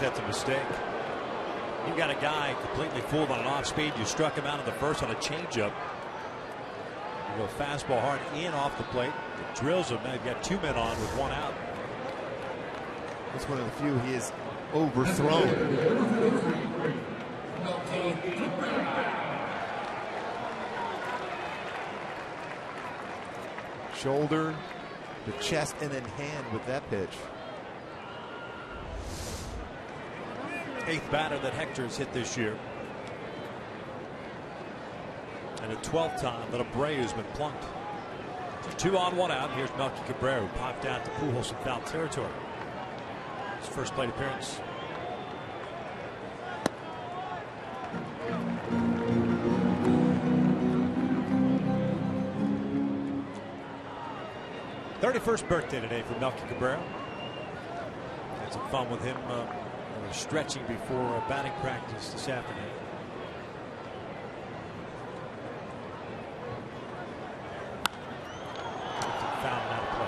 that's a mistake. You've got a guy completely fooled on an off speed. You struck him out in the first on a changeup. You go fastball hard in off the plate. It drills him. Now you've got 2 men on with 1 out. That's one of the few he is overthrown. Shoulder, the chest, and then hand with that pitch. 8th batter that Hector's hit this year. And the 12th time that Abreu's been plunked. So 2 on, 1 out. Here's Melky Cabrera, who popped out to Pujols in foul territory. His first plate appearance. "31st birthday today for Melky Cabrera." Had some fun with him stretching before batting practice this afternoon. Foul and out of play.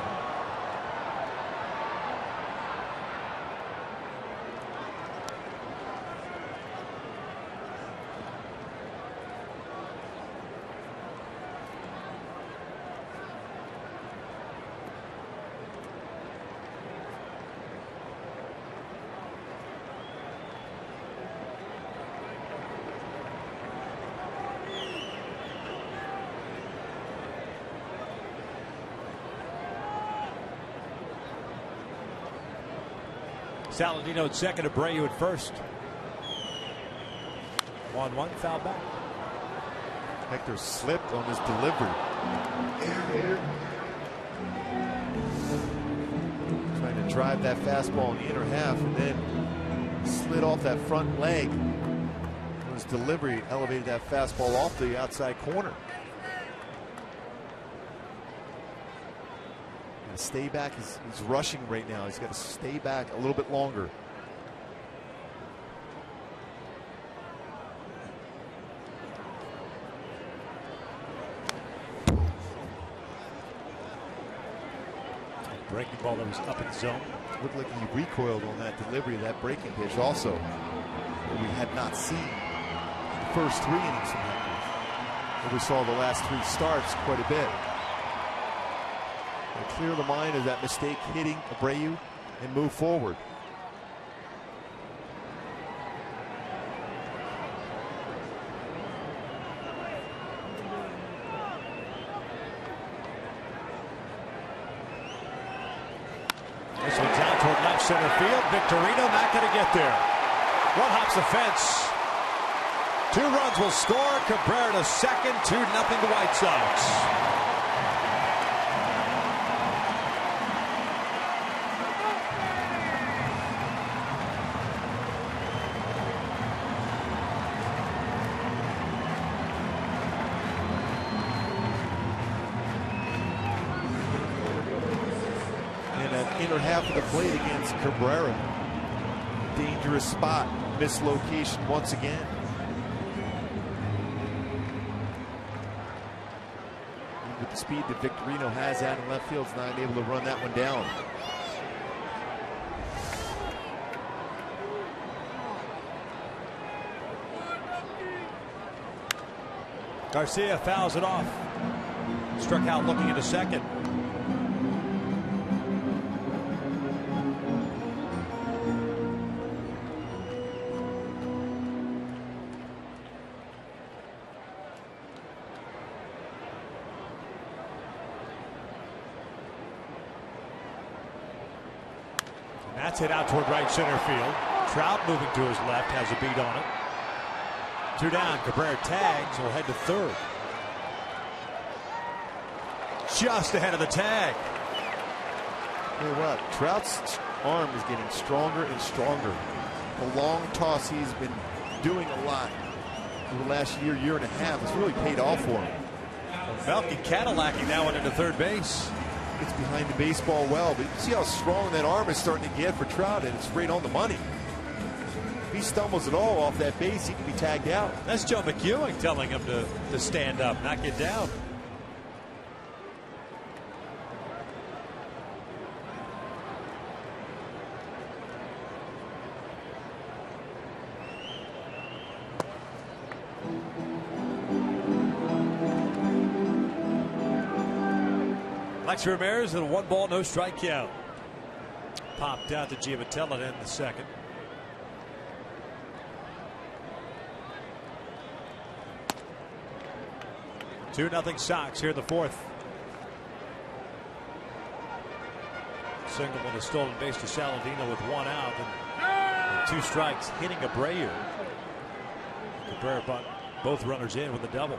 Saladino at second, Abreu at first. 1-1, foul back. Hector slipped on his delivery. Trying to drive that fastball in the inner half and then slid off that front leg. His delivery elevated that fastball off the outside corner. Stay back. He's rushing right now. He's got to stay back a little bit longer. Breaking ball that was up in zone. Looked like he recoiled on that delivery of that breaking pitch also. But we had not seen the first 3 innings from Hector. But we saw the last 3 starts quite a bit. Clear the mind of that mistake hitting Abreu and move forward. This one's out toward left center field. Victorino not going to get there. One hops the fence. 2 runs will score. Cabrera to second. 2-0 to White Sox. Inner half of the plate against Cabrera. Dangerous spot. Mislocation once again. With the speed that Victorino has out in left field, is not able to run that one down. Garcia fouls it off. Struck out looking into second. That's hit out toward right center field. Trout moving to his left, has a beat on it. 2 down. Cabrera tags, will head to third. Just ahead of the tag. Tell you what, Trout's arm is getting stronger and stronger. The long toss he's been doing a lot over the last year, year and a half has really paid off for him. Melky Cadillacing that one into third base. Gets behind the baseball well, but you see how strong that arm is starting to get for Trout, and it's right on the money. If he stumbles at all off that base, he can be tagged out. That's Joe McEwing telling him to stand up, not get down. Alex Ramirez and a 1-ball, no strike count. Popped out to Giavotella in the second. Two 2-0 Sox here in the fourth. Single with a stolen base to Saladino with 1 out and 2 strikes, hitting Abreu. Cabrera brought both runners in with a double.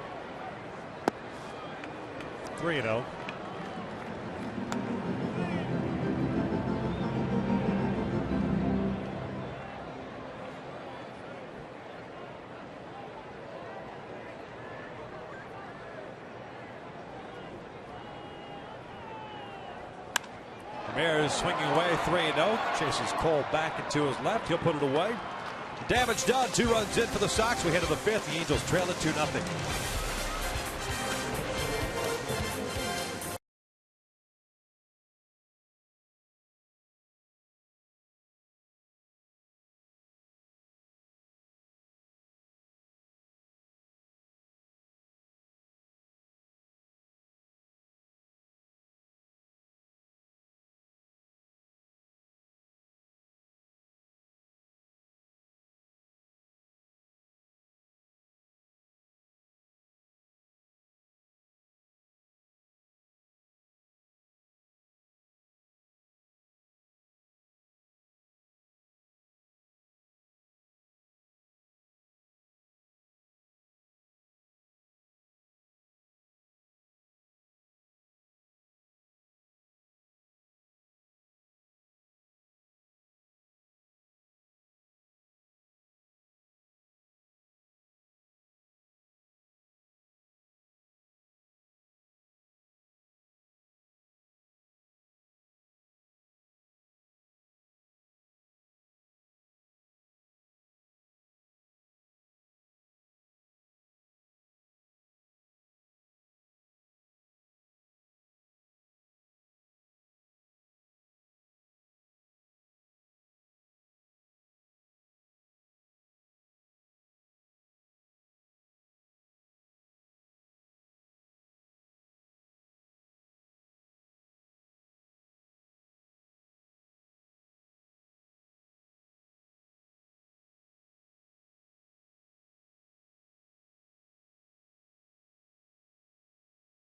3-0. Ramirez swinging away, 3-0. Chases Cole back into his left. He'll put it away. Damage done. 2 runs in for the Sox. We head to the 5th. The Angels trail it 2-0.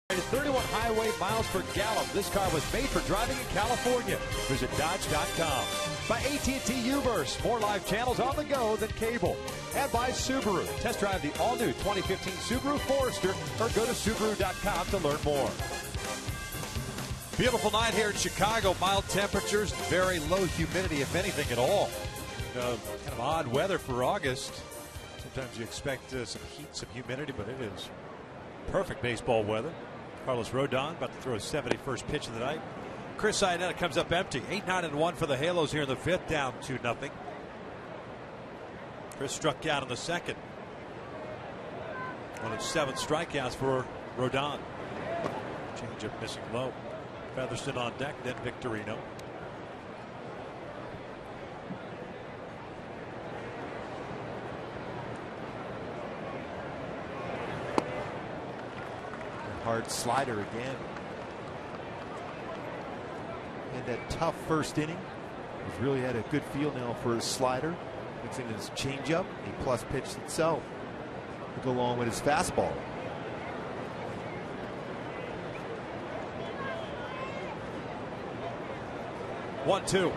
At 31 highway miles per gallon. This car was made for driving in California. Visit Dodge.com. By AT&T U-verse. More live channels on the go than cable. And by Subaru. Test drive the all-new 2015 Subaru Forester or go to Subaru.com to learn more. Beautiful night here in Chicago. Mild temperatures, very low humidity, if anything at all. Kind of odd weather for August. Sometimes you expect some heat, some humidity, but it is perfect baseball weather. Carlos Rodon about to throw his 71st pitch of the night. Chris Iannetta comes up empty. 8-9-1 for the Halos here in the 5th, down 2-0. Chris struck out in the second. One of 7 strikeouts for Rodon. Changeup missing low. Featherston on deck, then Victorino. Hard slider again. And that tough first inning. He's really had a good feel now for his slider. Mixing his changeup, a plus pitch itself to go along with his fastball. One-two.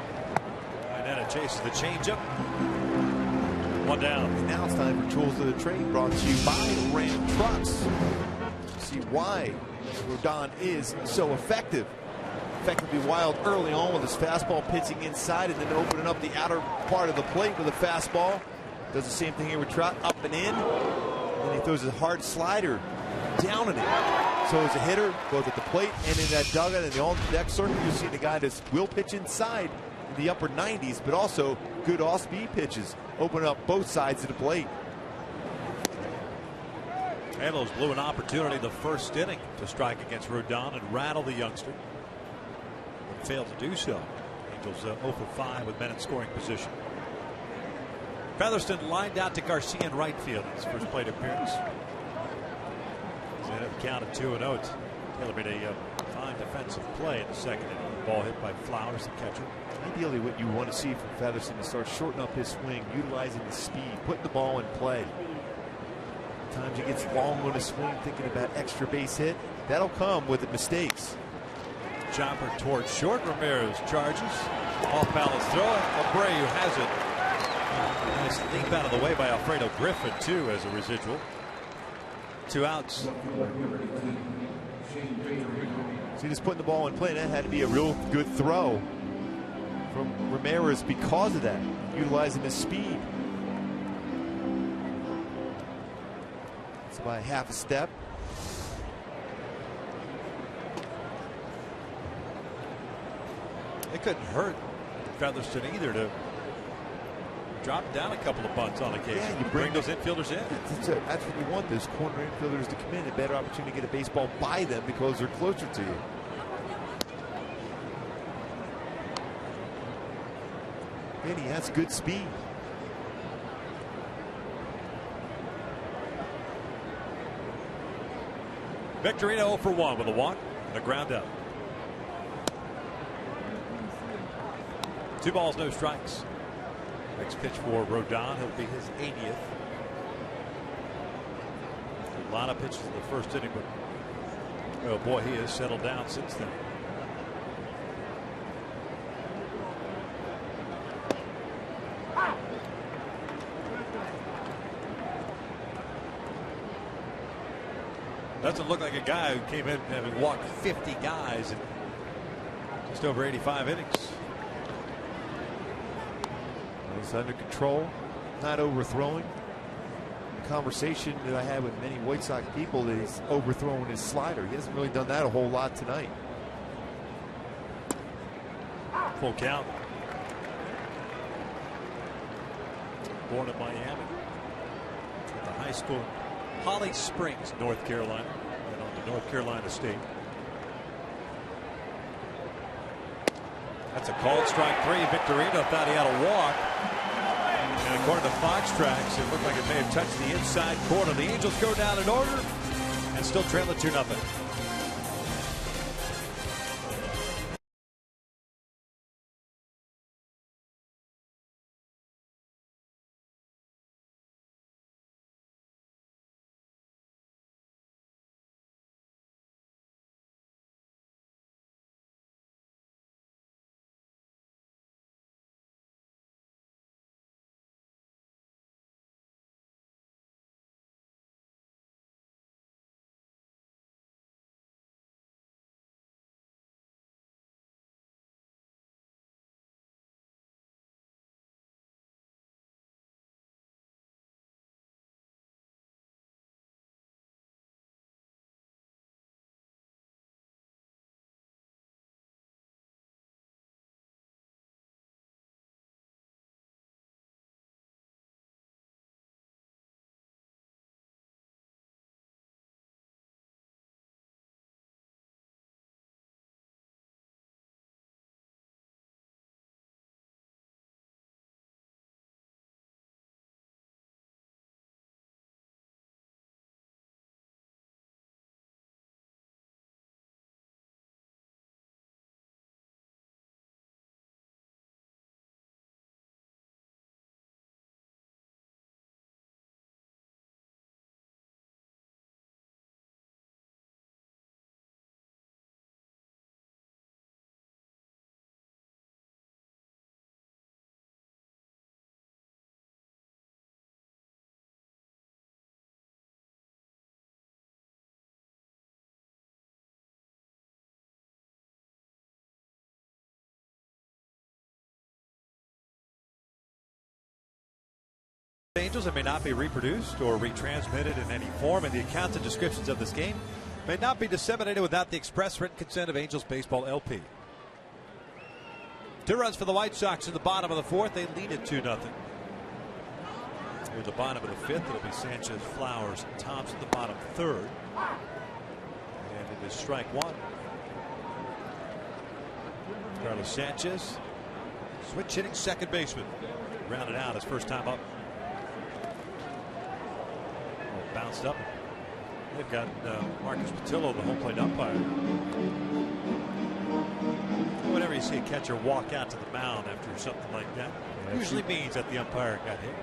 Iannetta chases the changeup. 1 down. And now it's time for Tools of the Trade, brought to you by Ram Trucks. See why Rodon is so effective. Effectively wild early on with his fastball pitching inside and then opening up the outer part of the plate with a fastball. Does the same thing here with Trout, up and in. And he throws a hard slider down in it. So as a hitter, both at the plate and in that dugout and the on-deck circle, you see the guy that will pitch inside in the upper 90s, but also good off-speed pitches, opening up both sides of the plate. Halos blew an opportunity the first inning to strike against Rodon and rattle the youngster, but failed to do so. Angels 0 for 5 with men in scoring position. Featherston lined out to Garcia in right field in his first plate appearance. He's in the count of 2-0. Taylor made a Fine defensive play in the second inning. Ball hit by Flowers, the catcher. Ideally, what you want to see from Featherston is start shortening up his swing, utilizing the speed, putting the ball in play. Times he gets long on his swing, thinking about extra base hit. That'll come with the mistakes. Chopper towards short. Ramirez charges. Off balance throw. Abreu has it. Nice leap out of the way by Alfredo Griffin, too, as a residual. 2 outs. See, just putting the ball in play, that had to be a real good throw from Ramirez because of that, utilizing his speed. It's by half a step. It couldn't hurt Featherston either to drop down a couple of bunts on occasion. Yeah, you bring those infielders in. That's what you want, those corner infielders to come in. A better opportunity to get a baseball by them because they're closer to you. And he has good speed. Victorino 0 for 1 with a walk and a ground out. 2 balls, no strikes. Next pitch for Rodon. He'll be his 80th. A lot of pitches in the first inning, but oh boy, he has settled down since then. Doesn't look like a guy who came in having walked 50 guys in just over 85 innings. He's under control, not overthrowing. The conversation that I had with many White Sox people is he's overthrowing his slider. He hasn't really done that a whole lot tonight. Full count. Born in Miami. At the high school Holly Springs, North Carolina, and on the North Carolina State. That's a called strike 3. Victorino thought he had a walk. And according to Fox Tracks, it looked like it may have touched the inside corner. The Angels go down in order and still trail it 2-0. Angels, it may not be reproduced or retransmitted in any form, and the accounts and descriptions of this game may not be disseminated without the express written consent of Angels Baseball LP. 2 runs for the White Sox in the bottom of the 4th. They lead it 2-0. Near the bottom of the 5th, it'll be Sanchez, Flowers, and Thompson. The bottom 3rd, and it is strike 1. Carlos Sanchez, switch hitting second baseman, rounded out his first time up. Bounced up. They've got Marcus Patillo, the home plate umpire. Whenever you see a catcher walk out to the mound after something like that, it usually means that the umpire got hit.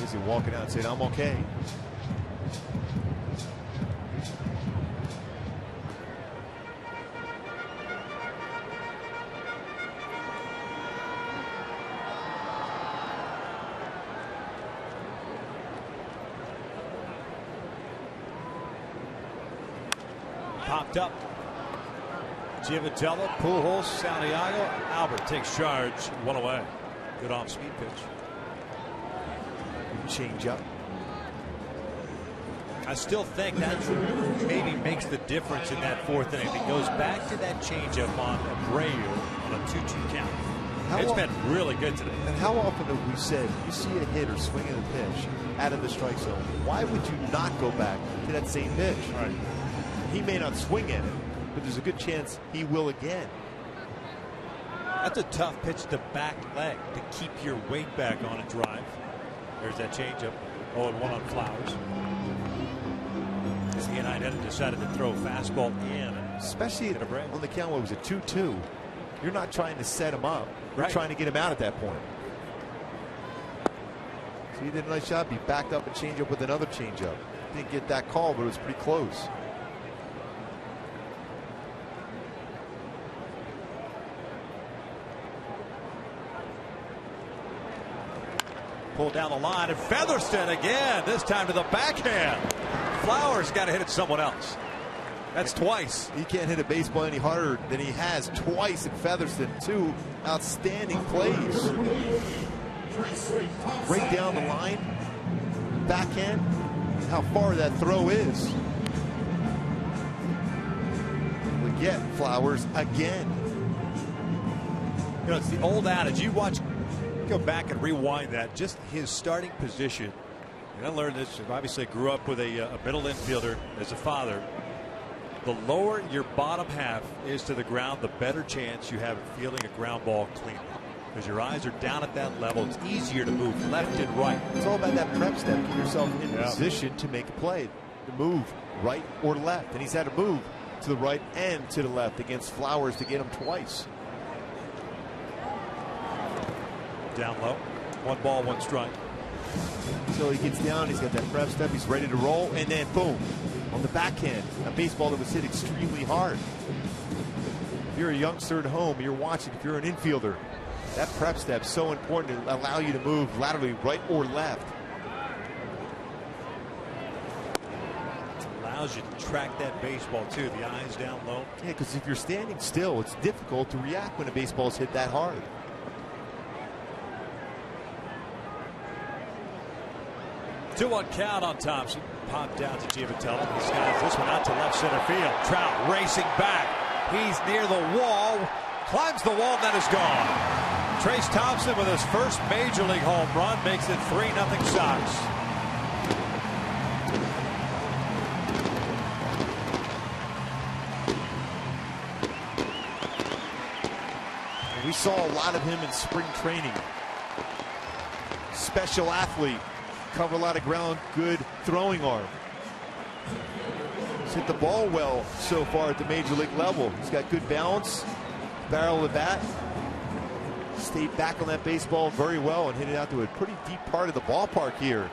Is he walking out and saying, "I'm okay"? Popped up. Giavatello, Pujols, Santiago. Albert takes charge. One away. Good off-speed pitch. Change up. I still think that maybe makes the difference in that fourth inning. If he goes back to that changeup on Abreu on a 2-2 count. It's been really good today. And how often have we said, you see a hitter swinging a pitch out of the strike zone, why would you not go back to that same pitch? Right. He may not swing at it, but there's a good chance he will again. That's a tough pitch to back leg to keep your weight back on a drive. There's that changeup. 0-1 on Flowers. The Anaheim had decided to throw a fastball in, especially on the count. What was it, 2-2? You're not trying to set him up. You're trying to get him out at that point. So he did a nice job. He backed up and changed up with another changeup. Didn't get that call, but it was pretty close. Pulled down the line, and Featherston again, this time to the backhand. Flowers got to hit it someone else. That's twice. He can't hit a baseball any harder than he has twice in Featherston. Two outstanding plays. Right down the line, backhand, how far that throw is. We get Flowers again. You know, it's the old adage. You watch. Go back and rewind that. Just his starting position. And I learned this. Obviously, grew up with a middle infielder as a father. The lower your bottom half is to the ground, the better chance you have of fielding a ground ball cleanly. Because your eyes are down at that level, it's easier to move left and right. It's all about that prep step. Get yourself in position to make a play, to move right or left. And he's had to move to the right and to the left against Flowers to get him twice. Down low. 1 ball, 1 strike. So he gets down, he's got that prep step, he's ready to roll, and then boom, on the backhand, a baseball that was hit extremely hard. If you're a youngster at home, you're watching, if you're an infielder, that prep step's so important to allow you to move laterally right or left. Allows you to track that baseball too, the eyes down low. Yeah, because if you're standing still, it's difficult to react when a baseball's hit that hard. Two-one count on Thompson. Popped out to Giavatello. He skies this one out to left center field. Trout racing back. He's near the wall. Climbs the wall, then is gone. Trace Thompson with his first major league home run makes it 3-0 Sox. We saw a lot of him in spring training. Special athlete. Cover a lot of ground, good throwing arm. He's hit the ball well so far at the major league level. He's got good balance, barrel of the bat. Stayed back on that baseball very well and hit it out to a pretty deep part of the ballpark here.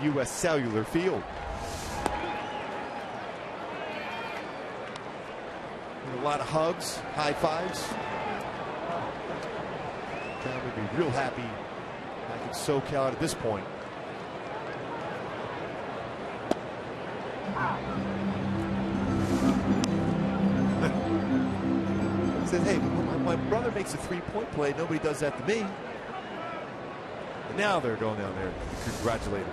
U.S. Cellular Field. And a lot of hugs, high fives. Town would be real happy back in SoCal at this point. Said, hey, when my brother makes a three-point play, nobody does that to me. And now they're going down there to congratulate him.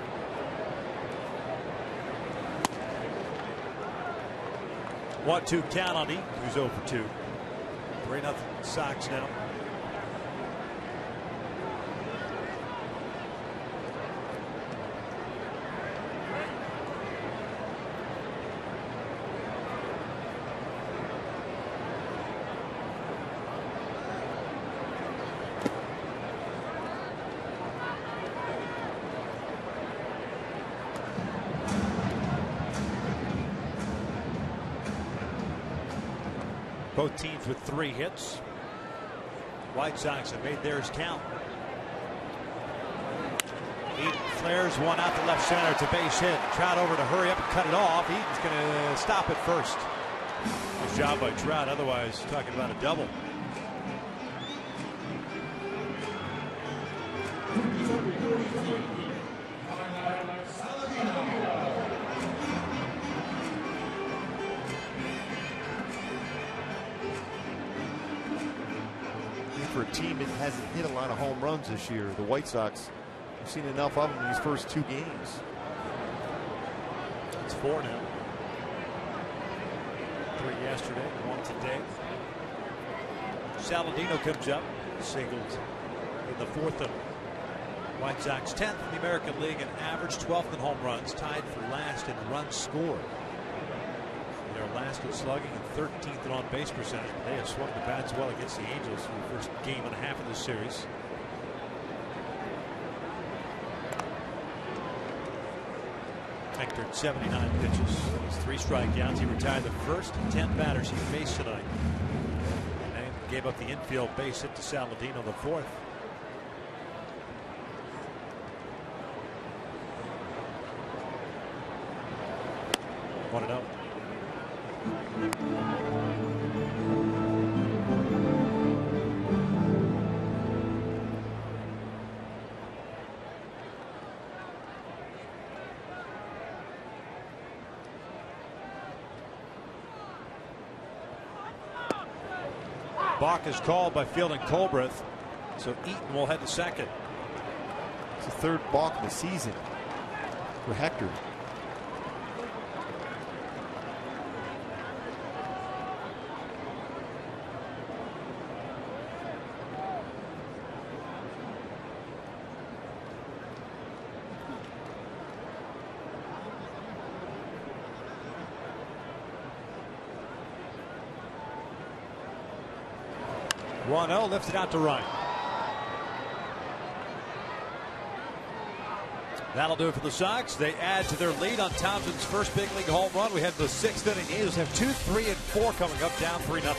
One-two count on Eaton, who's 0 for 2. 3-0 Sox now. Both teams with 3 hits. White Sox have made theirs count. Eaton flares one out to left center. It's a base hit. Trout over to hurry up and cut it off. Eaton's going to stop at first. Good job by Trout. Otherwise, talking about a double. For a team that hasn't hit a lot of home runs this year, the White Sox, we've seen enough of them in these first 2 games. It's 4 now. 3 yesterday, 1 today. Saladino comes up, singled in the 4th inning. White Sox 10th in the American League and average 12th in home runs, tied for last in runs scored. They're last in slugging and 13th in on-base percentage. But they have swung the bats well against the Angels for the first game and a half of this series. Hector 79 pitches. He's 3 strikeouts. He retired the first 10 batters he faced tonight. And gave up the infield base hit to Saladino the 4th. One and out. Balk is called by Fielding Colbreth, so Eaton will head to second. It's the 3rd balk of the season for Hector. One-0, lifted out to right. That'll do it for the Sox. They add to their lead on Townsend's first big league home run. We head to the 6th inning. The Angels have 2, 3, and 4 coming up, down 3-0.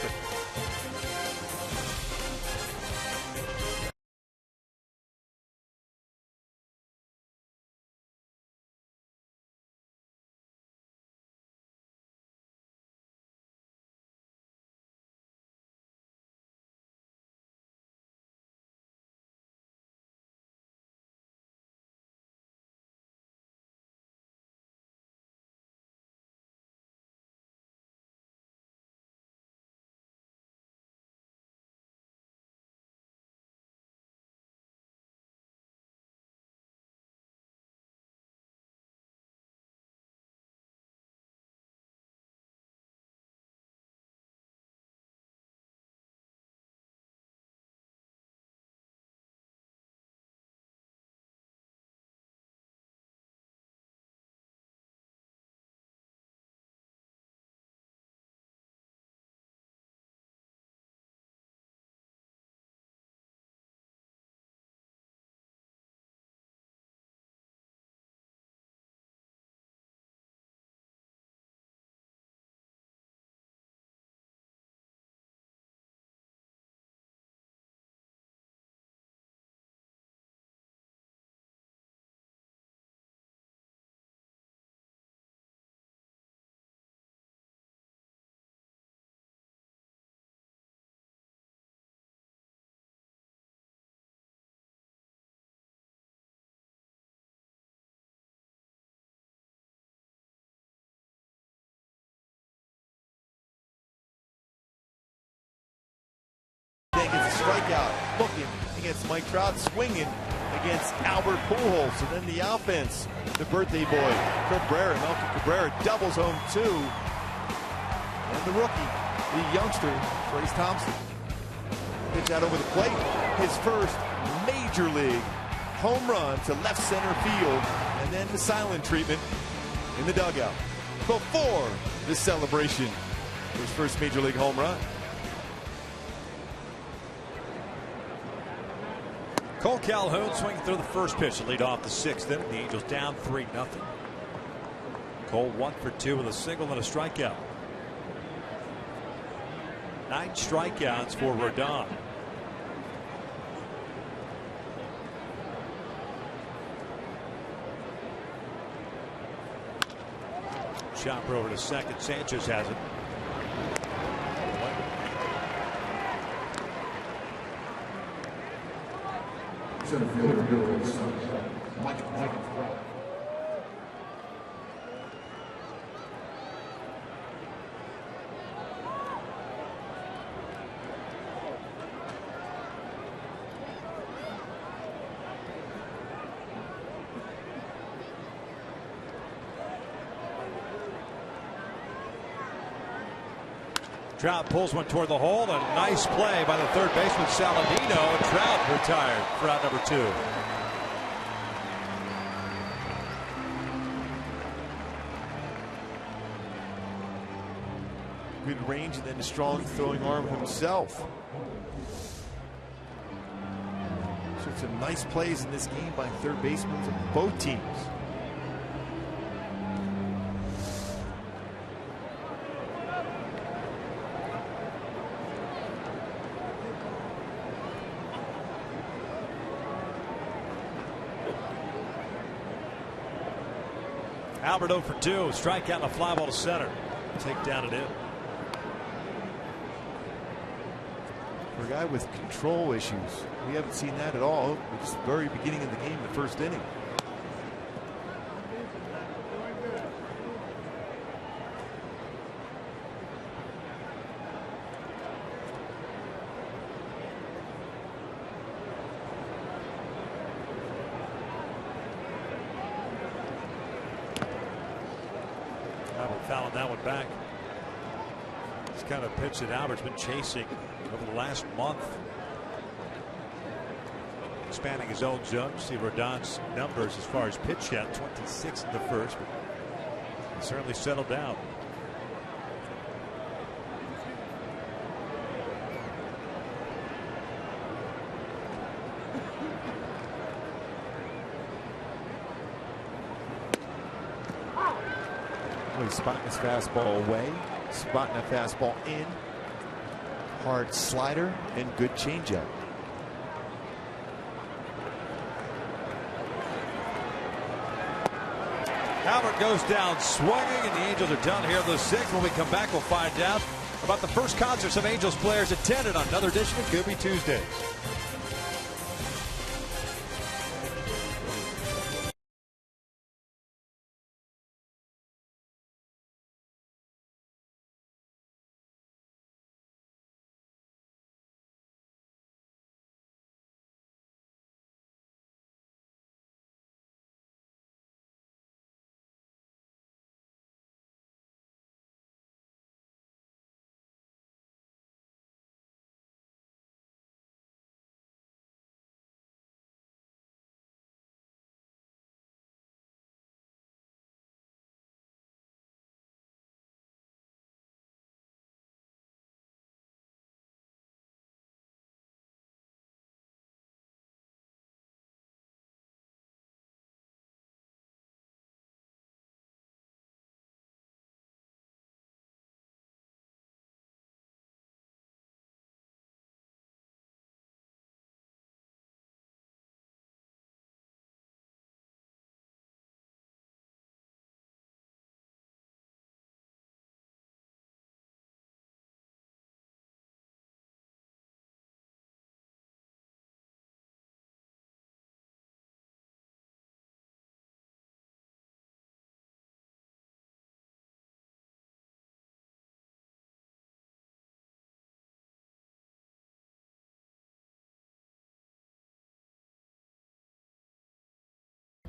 Gets a strikeout, looking against Mike Trout, swinging against Albert Pujols. And then the offense, the birthday boy, Cabrera, Melky Cabrera doubles home 2. And the rookie, the youngster, Trace Thompson. Pitch out over the plate, his first major league home run to left center field, and then the silent treatment in the dugout before the celebration for his first major league home run. Cole Calhoun swinging through the first pitch to lead off the 6th inning. The Angels down 3-0. Cole 1 for 2 with a single and a strikeout. 9 strikeouts for Rodon. Chopper over to second. Sanchez has it. Center fielder, Mike. Trout pulls one toward the hole. A nice play by the third baseman Saladino. Trout retired for out number 2. Good range and then a strong throwing arm himself. So some nice plays in this game by third basemen of both teams. Albert 0 for 2. Strikeout and a fly ball to center. Take down and in. For a guy with control issues, we haven't seen that at all. It's the very beginning of the game, the first inning. Fouling that one back. It's kind of a pitch that Albert's been chasing over the last month. Expanding his own zone. See Rodon's numbers as far as pitch count, 26 in the first, but he certainly settled down. He's spotting his fastball away, spotting a fastball in. Hard slider and good changeup. Albert goes down swinging, and the Angels are done here in the 6th. When we come back, we'll find out about the first concert some Angels players attended on another edition of Gooby Tuesdays.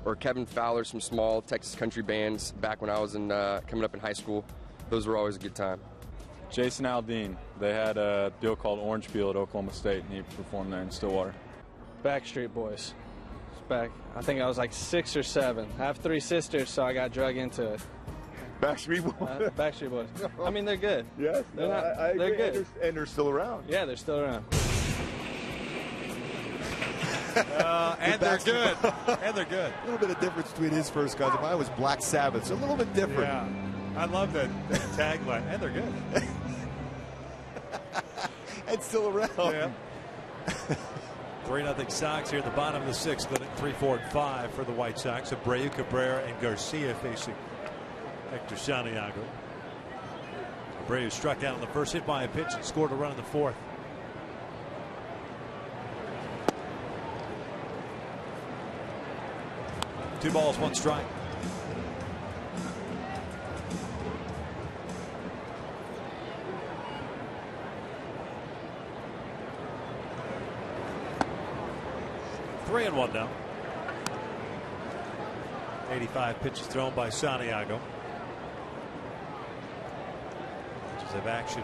Or Kevin Fowler, some small Texas country bands back when I was coming up in high school. Those were always a good time. Jason Aldean. They had a deal called Orange Peel at Oklahoma State, and he performed there in Stillwater. Backstreet Boys. Back, I think I was like 6 or 7. I have 3 sisters, so I got drug into it. Backstreet Boys. Backstreet Boys. I mean, they're good. Yes, they're good. And they're still around. Yeah, they're still around. And they're good. And they're good. A little bit of difference between his first cousin. Mine was Black Sabbath, so a little bit different. Yeah, I love that tagline. And they're good. guy's still around. Yeah. 3-0 Sox here at the bottom of the 6th inning. 3, 4, and 5 for the White Sox. Abreu, Cabrera, and Garcia facing Hector Santiago. Abreu struck out on the first, hit by a pitch, and scored a run in the 4th. Two balls, one strike. Three and one now. 85 pitches thrown by Santiago. Pitchers have action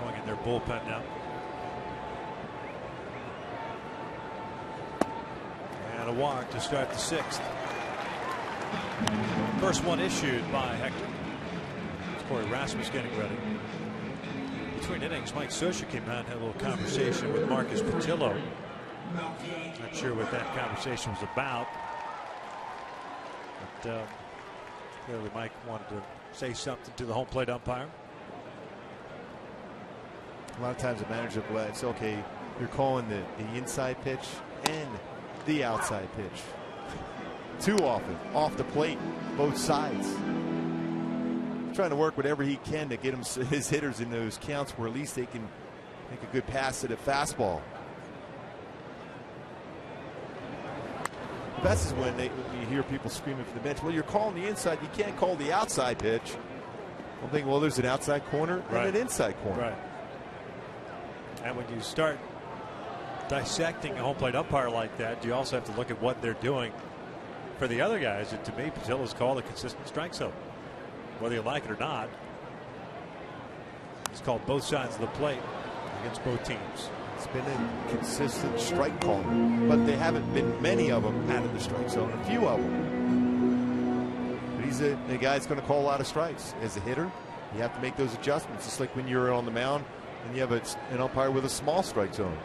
going in their bullpen now. And a walk to start the 6th. First one issued by Hector. It's Corey Rasmus getting ready. Between innings, Mike Scioscia came out and had a little conversation with Marcus Patillo. Not sure what that conversation was about. But clearly Mike wanted to say something to the home plate umpire. A lot of times the manager will say, okay, you're calling the inside pitch and the outside pitch. Too often off the plate, both sides. He's trying to work whatever he can to get his hitters in those counts where at least they can make a good pass at a fastball. The best is when you hear people screaming from the bench, well, you're calling the inside, you can't call the outside pitch. I'm thinking, well, there's an outside corner and an inside corner. Right. And when you start dissecting a home plate umpire like that, you also have to look at what they're doing for the other guys. And to me, Patillo's called a consistent strike zone, whether you like it or not. He's called both sides of the plate against both teams. It's been a consistent strike call, but there haven't been many of them out of the strike zone. A few of them. But he's the guy that's going to call a lot of strikes. As a hitter, you have to make those adjustments. Just like when you're on the mound and you have an umpire with a small strike zone.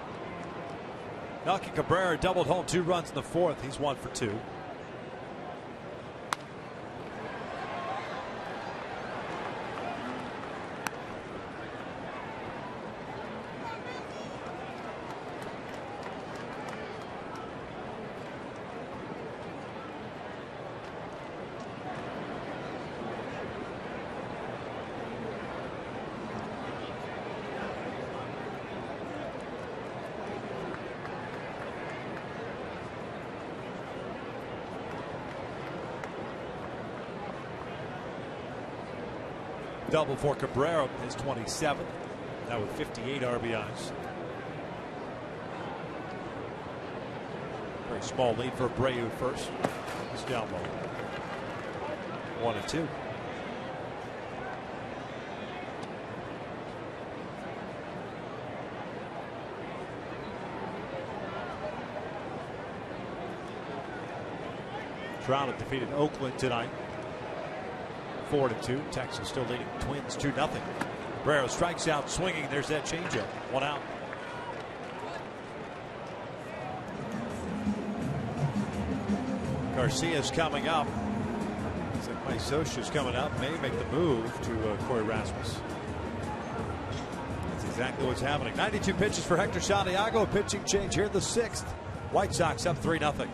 Melky Cabrera doubled home 2 runs in the 4th. He's 1 for 2. Double for Cabrera, his 27th. Now with 58 RBIs. Very small lead for Abreu first. He's down low. 1 and 2. Toronto defeated Oakland tonight. 4-2. Texas still leading Twins 2-0. Cabrera strikes out swinging. There's that changeup. 1 out. Garcia's coming up. Looks like Mike Scioscia's coming up. May make the move to Corey Rasmus. That's exactly what's happening. 92 pitches for Hector Santiago. A pitching change here in the 6th. White Sox up 3-0.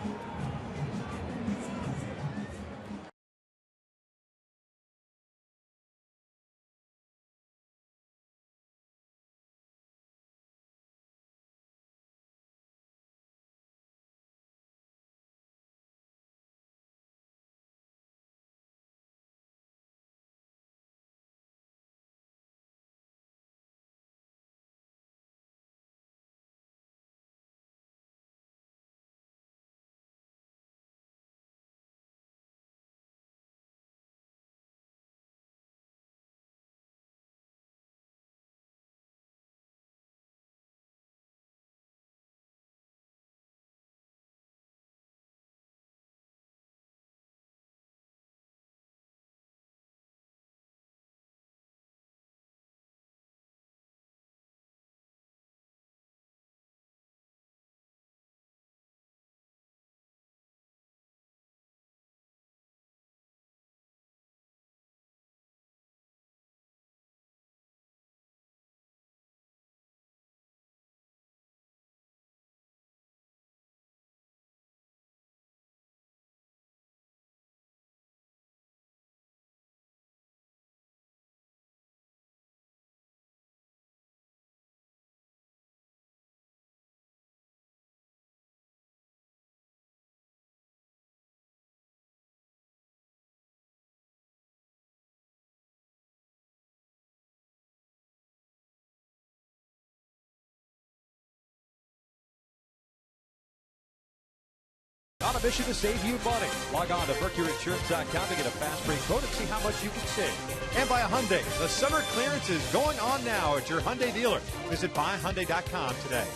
On a mission to save you money. Log on to mercuryinsurance.com to get a fast free quote and see how much you can save. And by Hyundai, the summer clearance is going on now at your Hyundai dealer. Visit buyhyundai.com today.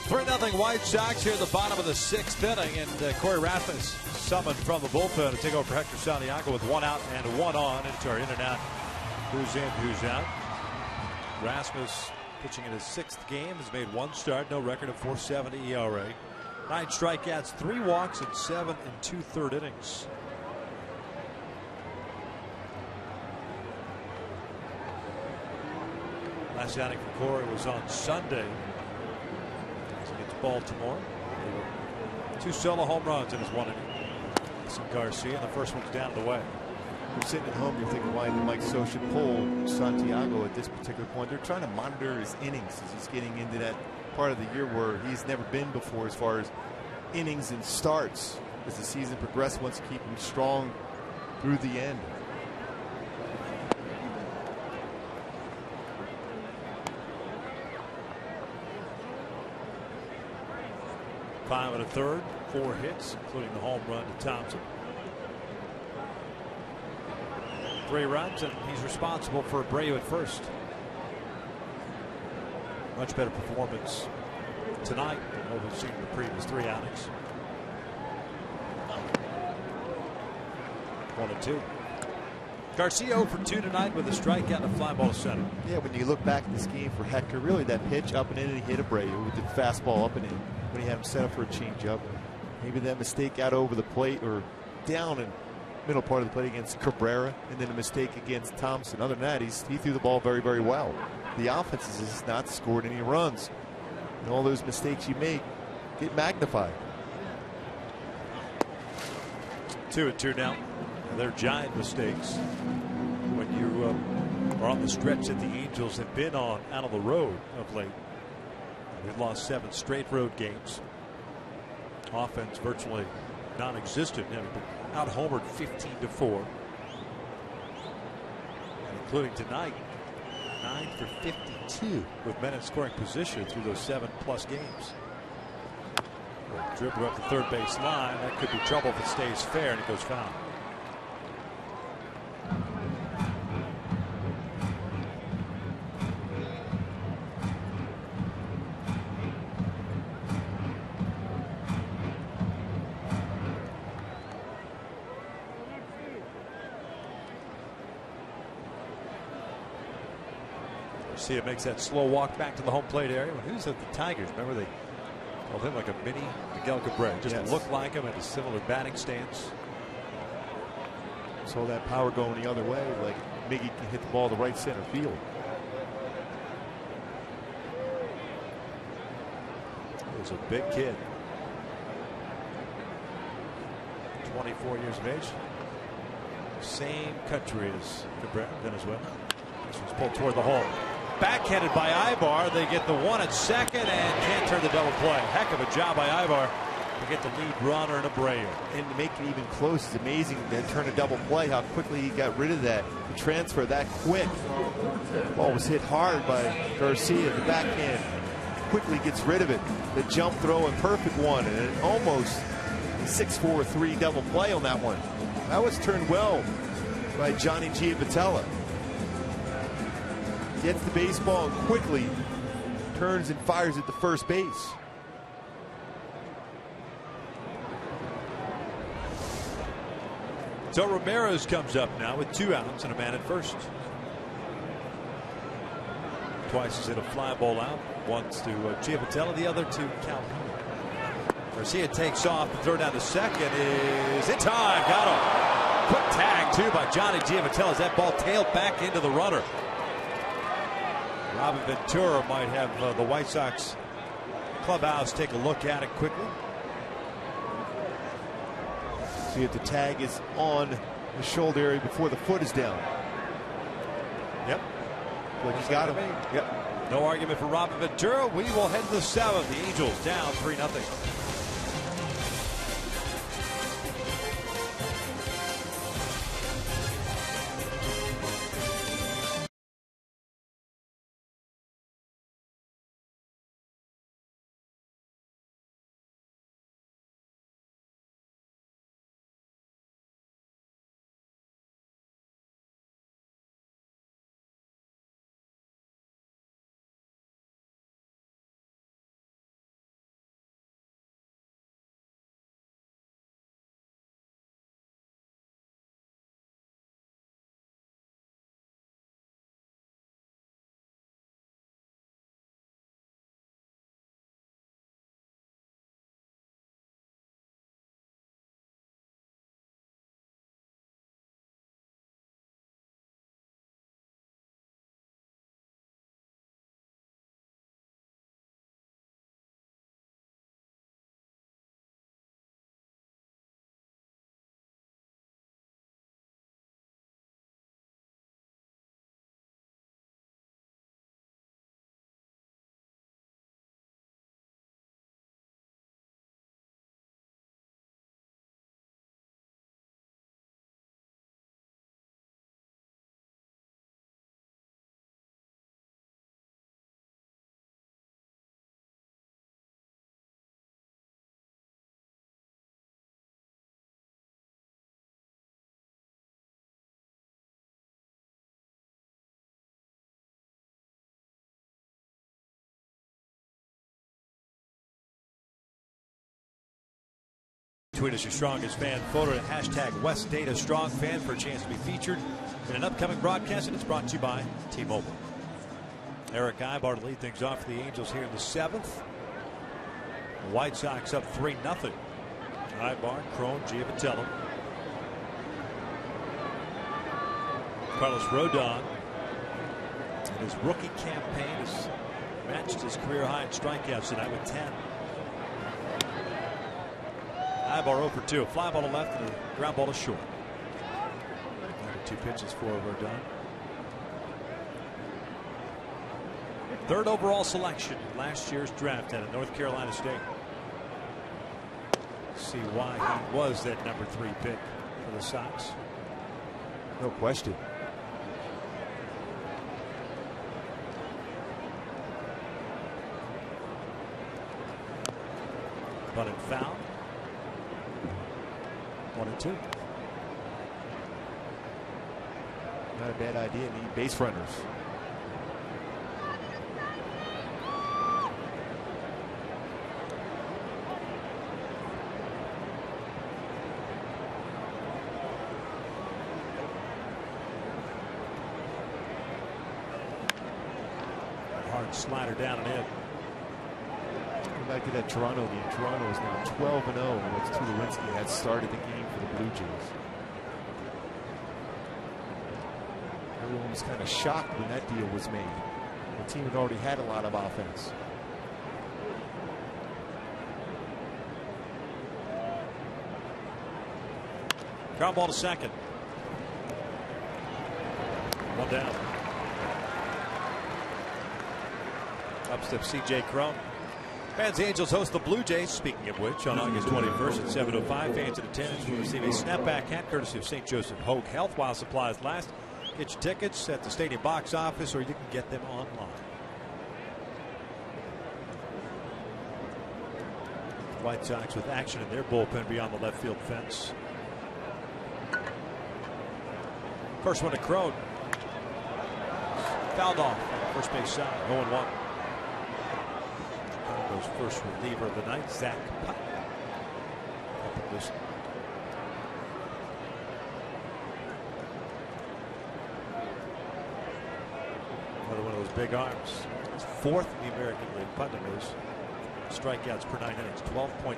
3-0 White Sox here at the bottom of the 6th inning, and Corey Rasmus summoned from the bullpen to take over for Hector Santiago with 1 out and 1 on. Into our in and out. Who's in, who's out. Rasmus pitching in his 6th game, has made 1 start, no record of .470 ERA. 9 strikeouts, 3 walks, and 7 2/3 innings. Last outing for Corey was on Sunday against Baltimore. 2 solo home runs in his 1 inning. Some Garcia, and the first one's down and away. You're sitting at home, you're thinking, why did Mike Scioscia pull Santiago at this particular point? They're trying to monitor his innings as he's getting into that part of the year where he's never been before as far as innings and starts. As the season progresses, wants to keep him strong through the end. Five and a third, 4 hits, including the home run to Thompson. 3 runs, and he's responsible for Abreu at first. Much better performance tonight than what we've seen in the previous 3 outings. 1-2. Garcia 0 for 2 tonight with a strikeout and a fly ball to center. Yeah, when you look back at this game for Hector, really that pitch up and in, and he hit Abreu with the fastball up and in when he had him set up for a changeup. Maybe that mistake out over the plate or down in middle part of the plate against Cabrera, and then a mistake against Thompson. Other than that, he threw the ball very, very well. The offense has just not scored any runs, and all those mistakes you make get magnified. 2-2 now. They're giant mistakes when you are on the stretch that the Angels have been on out on the road of late. They've lost 7 straight road games. Offense virtually non-existent. Out homered 15-4, including tonight 9 for 52 with men in scoring position through those 7+ games. Dribbler up the third base line, that could be trouble if it stays fair, and it goes foul. See, it makes that slow walk back to the home plate area. When he was at the Tigers, remember they called him like a mini Miguel Cabrera. Just looked like him, at a similar batting stance. Saw that power going the other way, like Miggy can hit the ball to right center field. He was a big kid. 24 years of age. Same country as Cabrera, Venezuela. This one's pulled toward the hole. Backhanded by Ibar. They get the 1 at second and can't turn the double play. Heck of a job by Ibar to get the lead runner in Abreu. And to make it even close, it's amazing that turn a double play, how quickly he got rid of that. The transfer that quick. Ball was hit hard by Garcia. The backhand quickly gets rid of it. The jump throw and perfect one, and an almost 6-4-3 double play on that one. That was turned well by Johnny Giavotella. Gets the baseball and quickly turns and fires at the first base. So Ramirez comes up now with 2 outs and a man at first. Twice he's hit a fly ball out. Once to Giavotella, the other to Calhoun. Garcia takes off. The throw down to second is in time. Got him. Quick tag too by Johnny Giavotella as that ball tailed back into the runner. Robin Ventura might have the White Sox clubhouse take a look at it quickly. See if the tag is on the shoulder area before the foot is down. Yep. Like he's got him. Yep. No argument for Robin Ventura. We will head to the 7th. The Angels down 3-0. Tweet us your strongest fan photo at #WestDataStrongFan for a chance to be featured in an upcoming broadcast, and it's brought to you by T-Mobile. Eric Ibar to lead things off for the Angels here in the 7th. The White Sox up 3-0. Ibar, Cron, Giavitello. Carlos Rodon, in his rookie campaign, has matched his career high in strikeouts tonight with 10. Ibar 0 for 2. Fly ball to left and a ground ball to short. 2 pitches for Rodon. 3rd overall selection in last year's draft out of North Carolina State. See why he was that number 3 pick for the Sox. No question. But in foul. 1-2. Not a bad idea. Need base runners. Hard slider down and in. Back to that Toronto game. Toronto is now 12-0. That's Tulowitzki had started the game for the Blue Jays. Everyone was kind of shocked when that deal was made. The team had already had a lot of offense. Ground ball to second. 1 down. Up steps C.J. Cron. Fans, the Angels host the Blue Jays, speaking of which, on August 21st at 7:05. Fans in attendance will receive a snapback hat courtesy of St. Joseph Hogue Health while supplies last. Get your tickets at the stadium box office, or you can get them online. White Sox with action in their bullpen beyond the left field fence. First one to Cron. Fouled off. First base side. 0-1. First reliever of the night, Zach Putt. Another one of those big arms. It's 4th in the American League. Putnam is strikeouts per 9 innings, 12.89.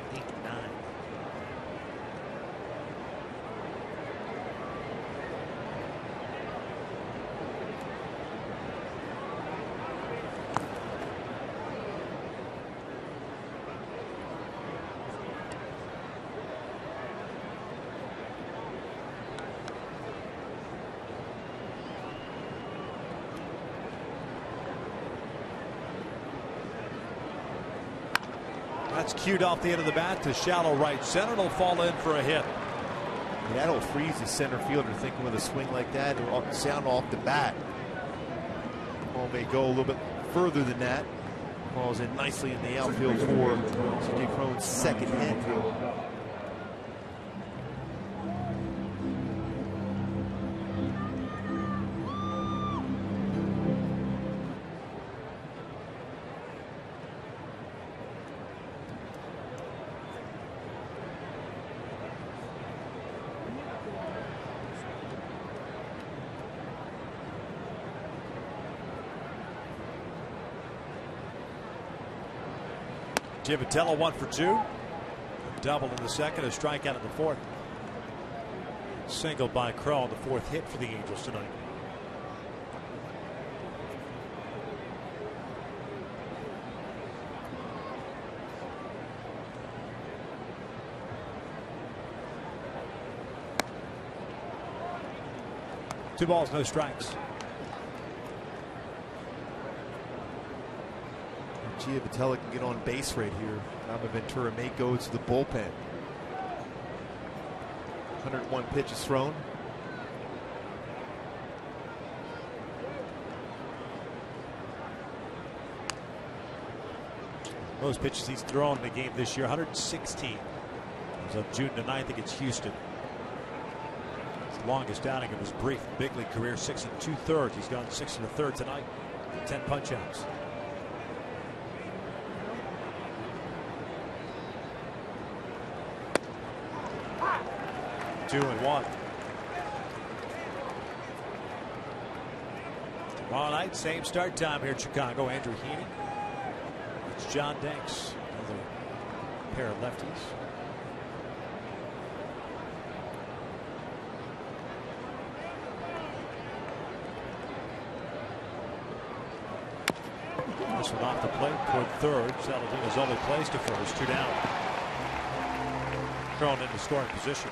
That's cued off the end of the bat to shallow right center. It'll fall in for a hit. That'll freeze the center fielder thinking with a swing like that. It'll sound off the bat. Ball may go a little bit further than that. Falls in nicely in the outfield for C.J. Cron's second hit. Giavitello 1 for 2. A double in the second, a strikeout in the 4th. Single by Cron, the 4th hit for the Angels tonight. Two balls, no strikes. Giavitello can get on base right here. Ventura may go to the bullpen. 101 pitches thrown. Most pitches he's thrown in the game this year, 116. It was on June the 9th against Houston. His longest outing of his brief big league career, 6 2/3. He's gone 6 1/3 tonight. 10 punch outs. 2-1. Tomorrow night, same start time here in Chicago. Andrew Heaney. It's John Danks, another pair of lefties. This one off the plate toward third. Saladino's only placed to first. 2 down. Thrown into scoring position.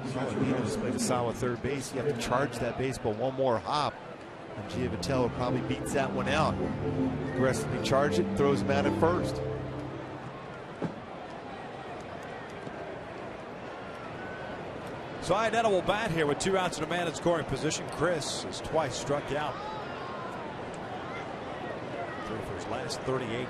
Saladino's played a solid third base. You have to charge that baseball one more hop. And Giavitello probably beats that one out. Aggressively charge it, throws him out at first. So Iannetta will bat here with 2 outs and a man in scoring position. Chris has twice struck out. Through for his last 38.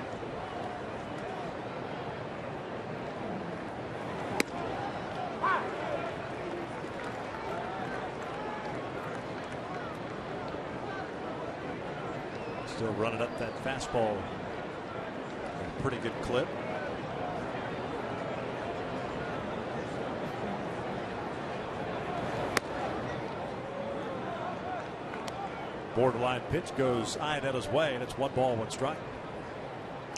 Still running up that fastball at a pretty good clip. Borderline pitch goes Iannetta's way, and it's 1 ball, 1 strike.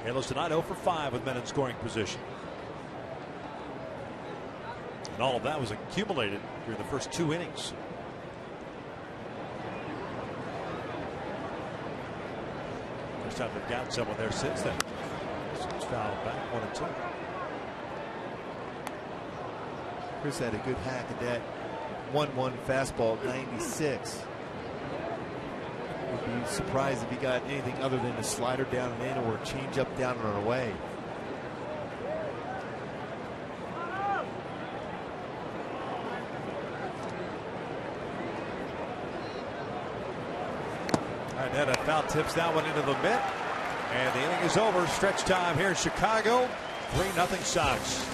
Halos tonight 0 for 5 with men in scoring position. And all of that was accumulated during the first 2 innings. First time they've gotten someone there since then. It's fouled back 1-2. Chris had a good hack at that 1-1 fastball, 96. Would be surprised if he got anything other than a slider down and in or a change up down and away. Iannetta foul tips that one into the mitt, and the inning is over. Stretch time here in Chicago. 3-0 Sox.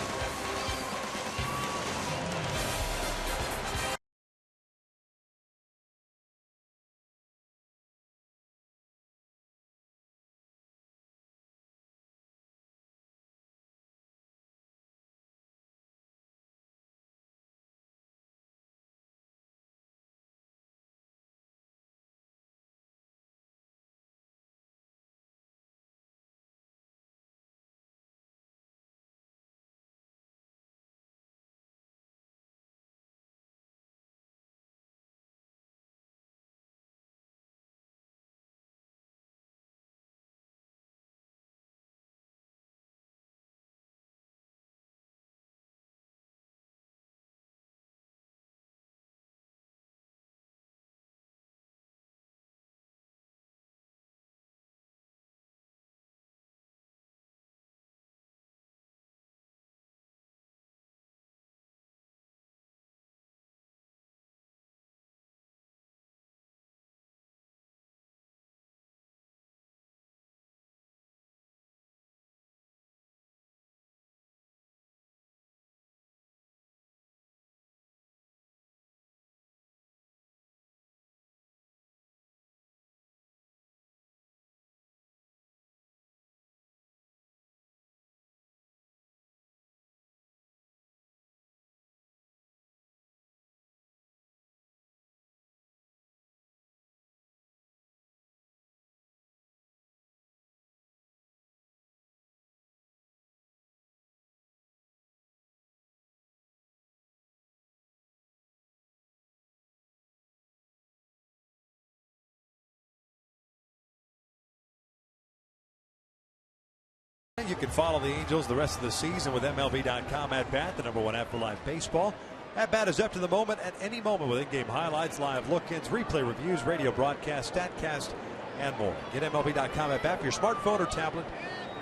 You can follow the Angels the rest of the season with MLB.com at bat, the #1 app for live baseball. At bat is up to the moment at any moment with in-game highlights, live look-ins, replay reviews, radio broadcasts, StatCast, and more. Get MLB.com at bat for your smartphone or tablet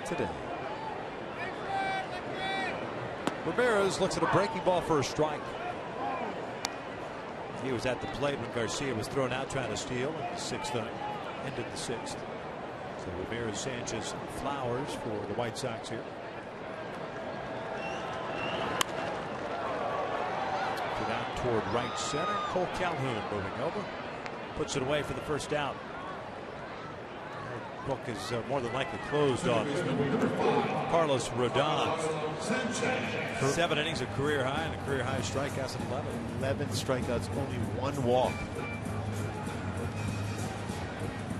today. Ramirez looks at a breaking ball for a strike. He was at the plate when Garcia was thrown out trying to steal in the 6th inning. Ended the 6th. So Ramirez, Sanchez, Flowers for the White Sox here. Out toward right center. Cole Calhoun moving over. Puts it away for the first out. book is more than likely closed on Carlos Rodon. 7 innings, a career high, and a career high strikeouts at 11. 11 strikeouts, only 1 walk.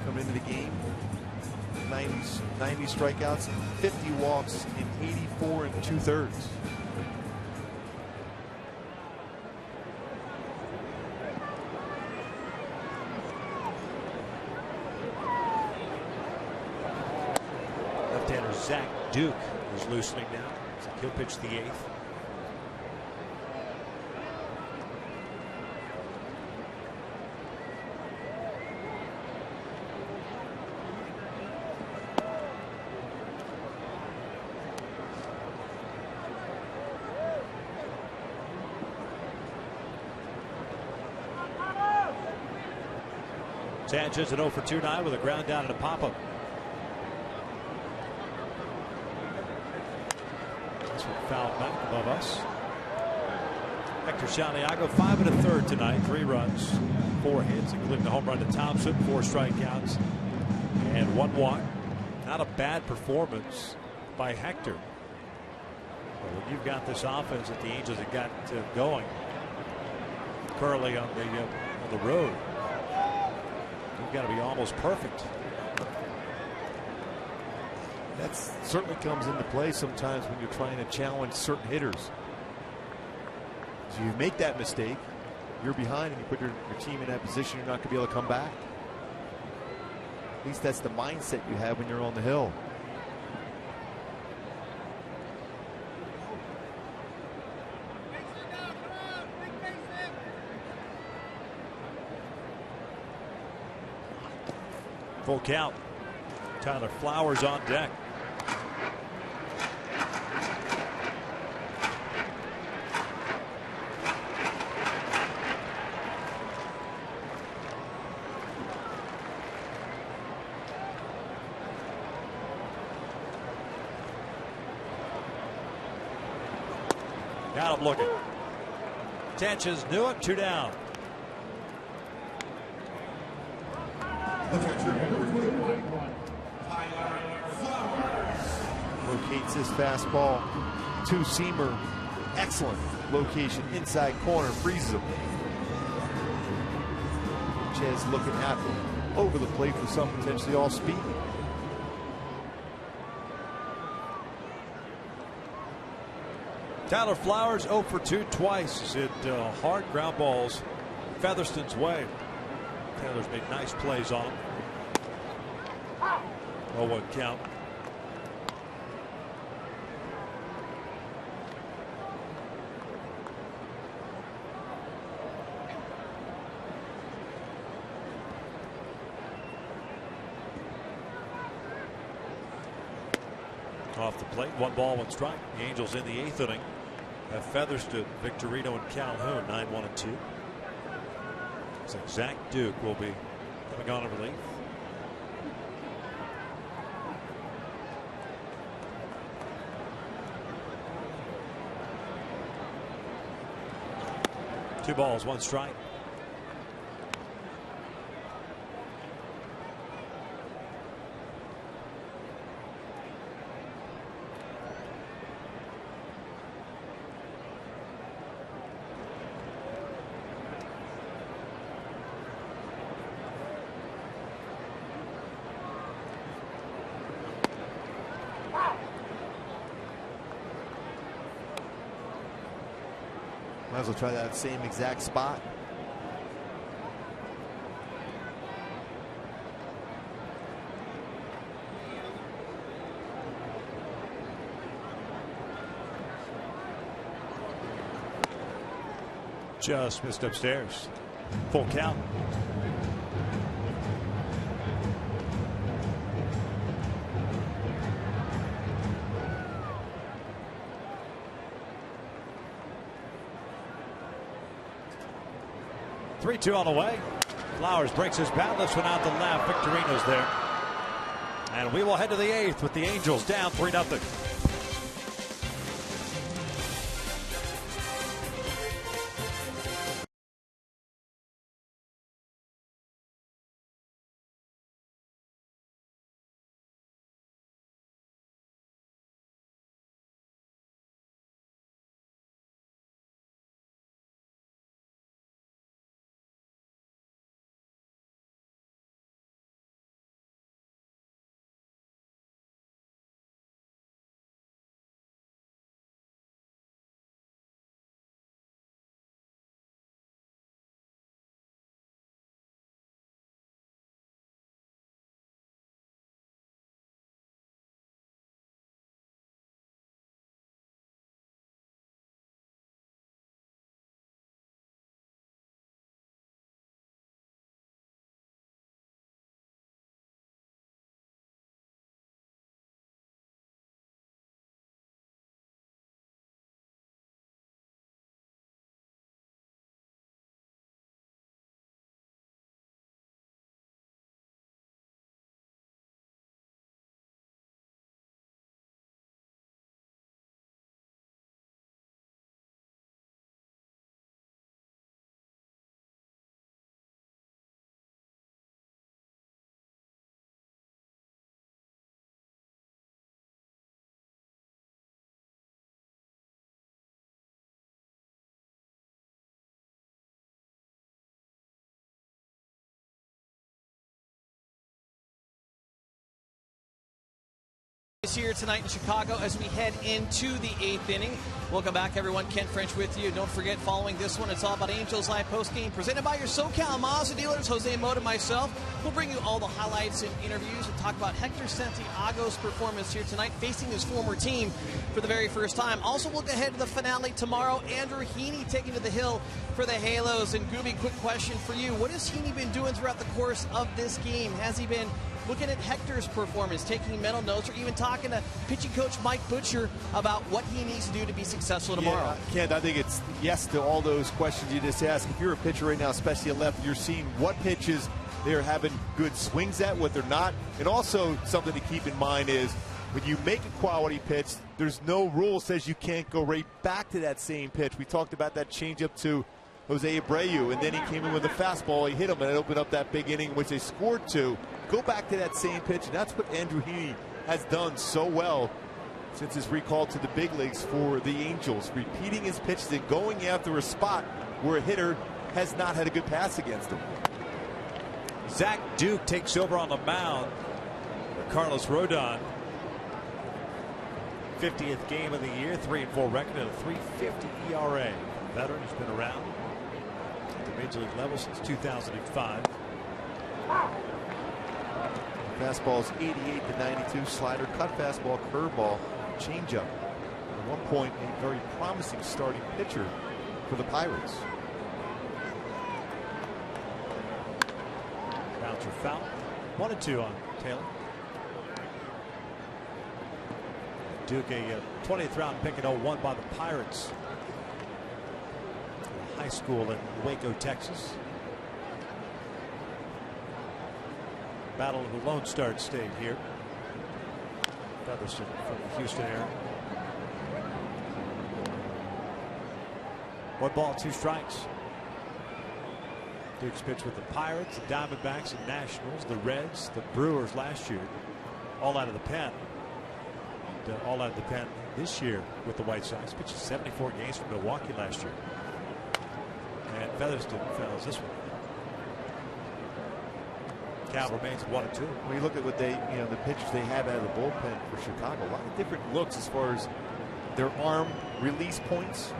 Coming into the game, 90 strikeouts, 50 walks in 84 2/3. Left-hander Zach Duke is loosening now. So he'll pitch the 8th. Sanchez at 0 for 2 now with a ground down and a pop-up. This one fouled back above us. Hector Santiago 5 1/3 tonight, 3 runs, 4 hits, including the home run to Thompson, 4 strikeouts, and 1 walk. Not a bad performance by Hector. But when you've got this offense that the Angels have got going currently on the road, you've got to be almost perfect. That certainly comes into play sometimes when you're trying to challenge certain hitters. So you make that mistake, you're behind, and you put your team in that position, you're not going to be able to come back. At least that's the mindset you have when you're on the hill. Full count. Tyler Flowers on deck. Got him looking. Sanchez knew it. 2 down. Locates his fastball, 2-seamer, excellent location, inside corner, freezes him. Sanchez looking at him over the plate for some potentially all speed. Tyler Flowers 0 for 2 twice. Hit hard ground balls Featherston's way. Taylor's made nice plays on him. 0-1 count. Off the plate, 1 ball, 1 strike. The Angels in the 8th inning have Featherston, Victorino, and Calhoun 9-1 and 2. Looks like Zach Duke will be coming on in relief. Two balls, 1 strike. Might as well try that same exact spot. Just missed upstairs. Full count. Three-two on the way. Flowers breaks his bat, lifts one out the left. Victorino's there. And we will head to the 8th with the Angels down 3-0. Here tonight in Chicago as we head into the 8th inning. Welcome back, everyone. Ken French with you. Don't forget, following this one, it's all about Angels Live postgame presented by your SoCal Mazda dealers, Jose Mota and myself. We'll bring you all the highlights and interviews and talk about Hector Santiago's performance here tonight, facing his former team for the very first time. Also, look ahead to the finale tomorrow. Andrew Heaney taking to the hill for the Halos. And Gooby, quick question for you. What has Heaney been doing throughout the course of this game? Has he been looking at Hector's performance, taking mental notes, or even talking to pitching coach Mike Butcher about what he needs to do to be successful tomorrow? Yeah, Ken, I think it's yes to all those questions you just asked. If you're a pitcher right now, especially at left, you're seeing what pitches they're having good swings at, what they're not. And also something to keep in mind is when you make a quality pitch, there's no rule says you can't go right back to that same pitch. We talked about that changeup to Jose Abreu, and then he came in with a fastball. He hit him, and it opened up that big inning, which they scored to. Go back to that same pitch, and that's what Andrew Heaney has done so well since his recall to the big leagues for the Angels, repeating his pitches and going after a spot where a hitter has not had a good pass against him. Zach Duke takes over on the mound for Carlos Rodon. 50th game of the year, 3-4 record and a 3.50 ERA. Veteran has been around at the major league level since 2005. Fastballs 88 to 92, slider, cut fastball, curveball, changeup. At one point, a very promising starting pitcher for the Pirates. Bouncer foul. 1-2 on Taylor. Duke, a 20th round pick in 01 by the Pirates. High school in Waco, Texas. Battle of the Lone Star State here. Featherston from the Houston area. 1 ball, 2 strikes. Duke's pitched with the Pirates, the Diamondbacks, and Nationals, the Reds, the Brewers last year. All out of the pen. And, all out of the pen this year with the White Sox. Pitched 74 games for Milwaukee last year. And Featherston fouls this one. Count remains 1-2. When you look at what they, the pitchers they have out of the bullpen for Chicago, a lot of different looks as far as their arm release points.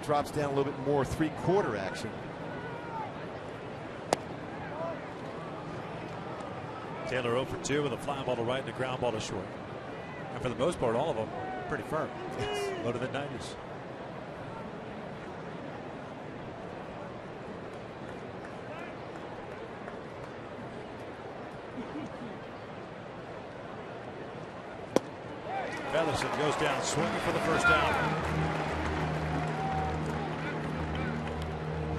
Drops down a little bit more 3/4 action. Taylor 0 for 2 with a fly ball to right and a ground ball to short. And for the most part, all of them pretty firm. Low to the 90s. Featherston goes down swinging for the first down.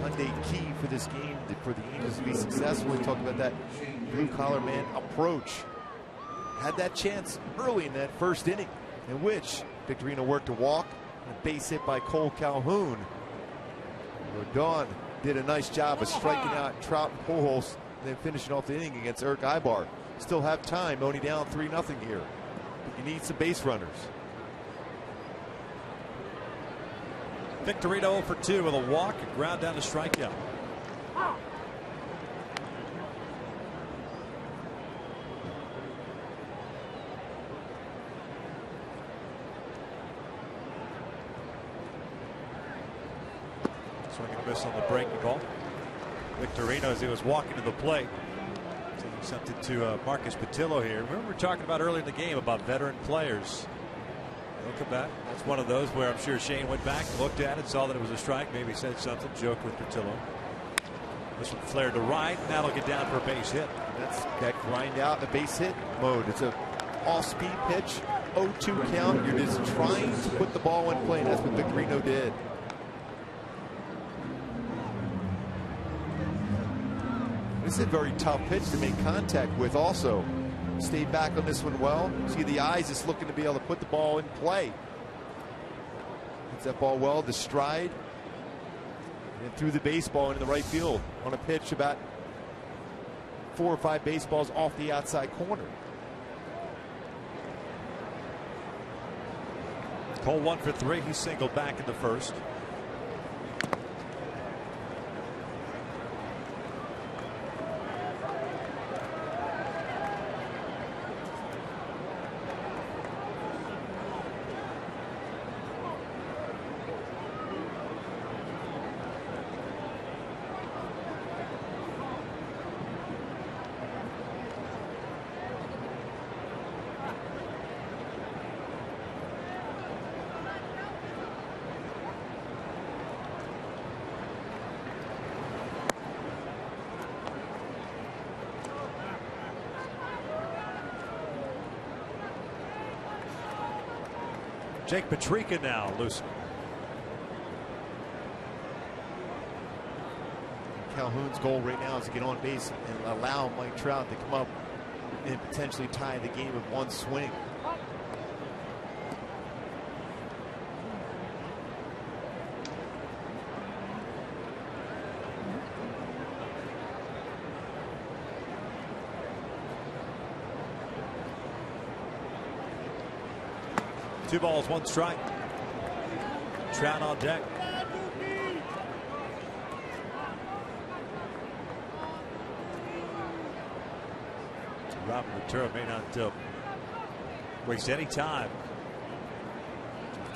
Monday key for this game for the Angels to be successful. We talked about that blue collar man approach. Had that chance early in that first inning in which Victorino worked a walk and a base hit by Cole Calhoun. Rodon did a nice job of striking out Trout and Pujols and then finishing off the inning against Eric Ibar. Still have time, only down 3-0 here. You need some base runners. Victorino 0 for 2 with a walk, a ground down to strikeout. Swing and a miss on the breaking ball. Victorino, as he was walking to the plate, taking something to Marcus Patillo here. Remember we were talking about earlier in the game about veteran players. They'll come back. That's one of those where I'm sure Shane went back, looked at it, saw that it was a strike, maybe said something, joked with Patillo. This one flared to right, and that'll get down for a base hit. That's that grind out the base hit mode. It's a off-speed pitch, 0-2 count. You're just trying to put the ball in play, and that's what Victorino did. This is a very tough pitch to make contact with also. Stayed back on this one well. See the eyes just looking to be able to put the ball in play. Hits that ball well, the stride. And threw the baseball into the right field on a pitch about 4 or 5 baseballs off the outside corner. Cole 1 for 3. He singled back in the first. Jake Petricka now loose. Calhoun's goal right now is to get on base and allow Mike Trout to come up and potentially tie the game with one swing. Two balls, one strike. Trout on deck. Robert Ventura may not waste any time.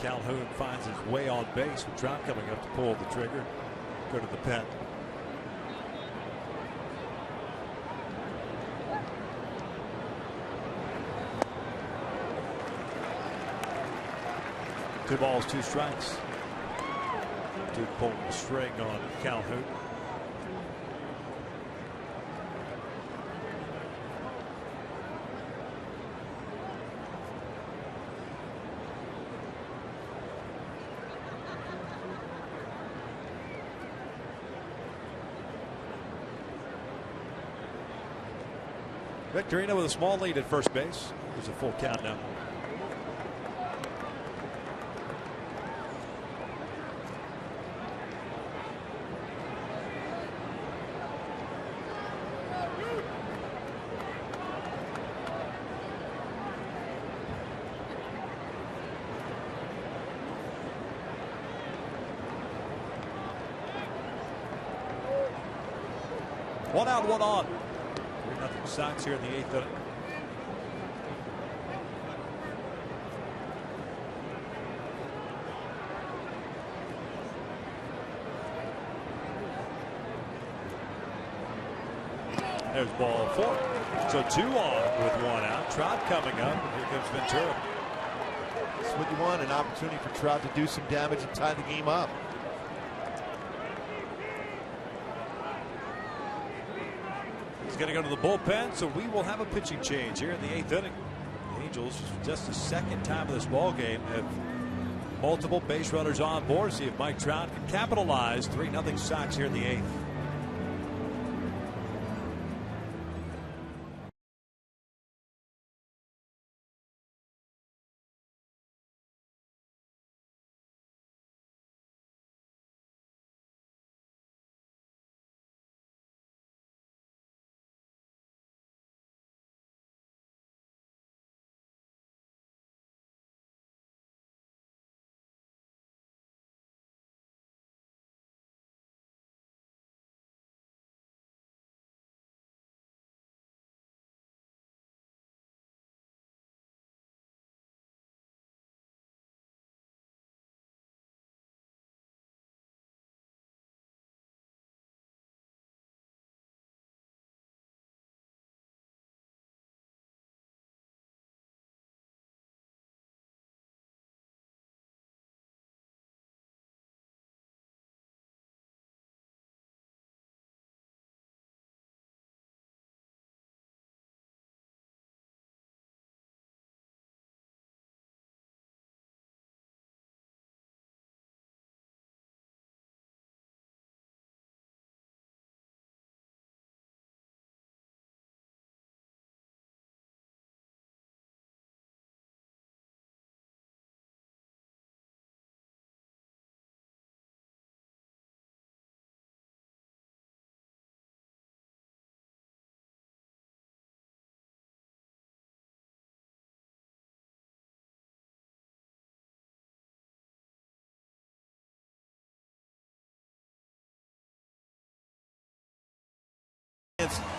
Calhoun finds his way on base with Trout coming up to pull the trigger, go to the pen. Two balls, two strikes. Duke pulling the string on Calhoun. Victorino with a small lead at first base. There's a full count now. One out, one on. 3-0 Sox here in the 8th inning. There's ball 4. So 2 on with 1 out. Trout coming up. Here comes Ventura. That's what you want, an opportunity for Trout to do some damage and tie the game up. He's going to go to the bullpen, so we will have a pitching change here in the 8th inning. The Angels, just the second time of this ball game, have multiple base runners on board. See if Mike Trout can capitalize. 3-0 Sox here in the 8th.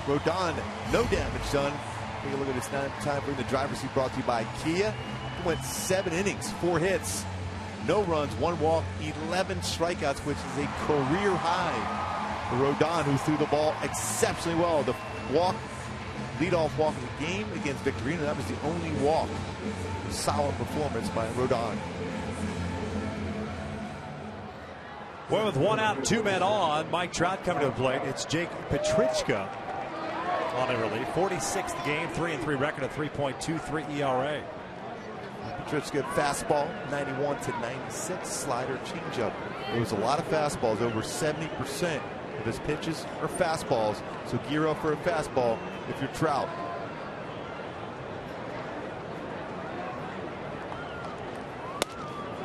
Rodon, no damage done. Take a look at this time for the driver's seat brought to you by Kia. He went 7 innings, 4 hits, no runs, 1 walk, 11 strikeouts, which is a career high for Rodon, who threw the ball exceptionally well. The leadoff walk of the game against Victorino, that was the only walk. Solid performance by Rodon. Well, with 1 out and 2 men on, Mike Trout coming to the plate. It's Jake Petricka on a relief. 46th game, 3-3 record, a 3.23 ERA. Petrichka fastball, 91 to 96, slider, changeup. There was a lot of fastballs. Over 70% of his pitches are fastballs. So gear up for a fastball if you're Trout.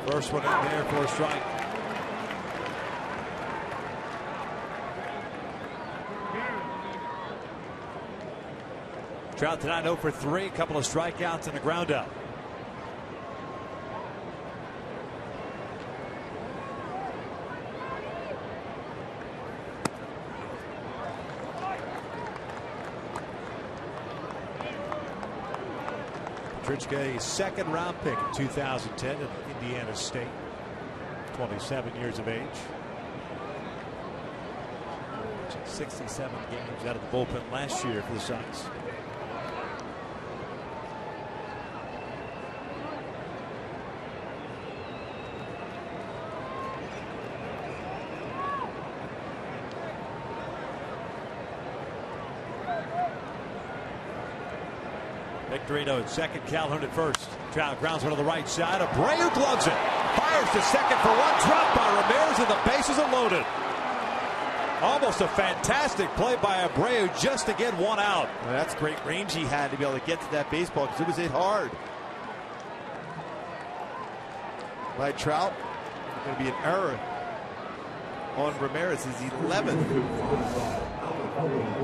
First one in there for a strike. Trout tonight 0 for 3, a couple of strikeouts and a ground out. Petrichka, a second-round pick in 2010 at Indiana State, 27 years of age. 67 games out of the bullpen last year for the Sox. Victorino at second, Calhoun at first. Trout grounds one to the right side. Abreu gloves it. Fires to second for one. Dropped by Ramirez, and the bases are loaded. Almost a fantastic play by Abreu just to get one out. Well, that's great range he had to be able to get to that baseball because it was hit hard. By Trout, going to be an error on Ramirez. His 11th.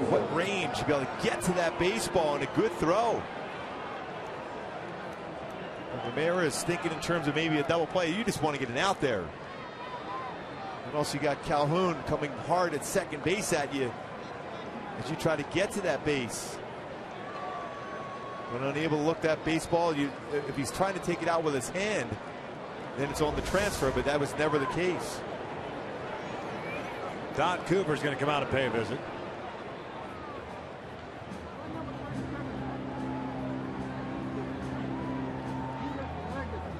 What range to be able to get to that baseball and a good throw. Ramirez thinking in terms of maybe a double play. You just want to get an out there. And also you got Calhoun coming hard at second base at you as you try to get to that base. When unable to look that baseball, if he's trying to take it out with his hand, then it's on the transfer, but that was never the case. Don Cooper's going to come out and pay a visit.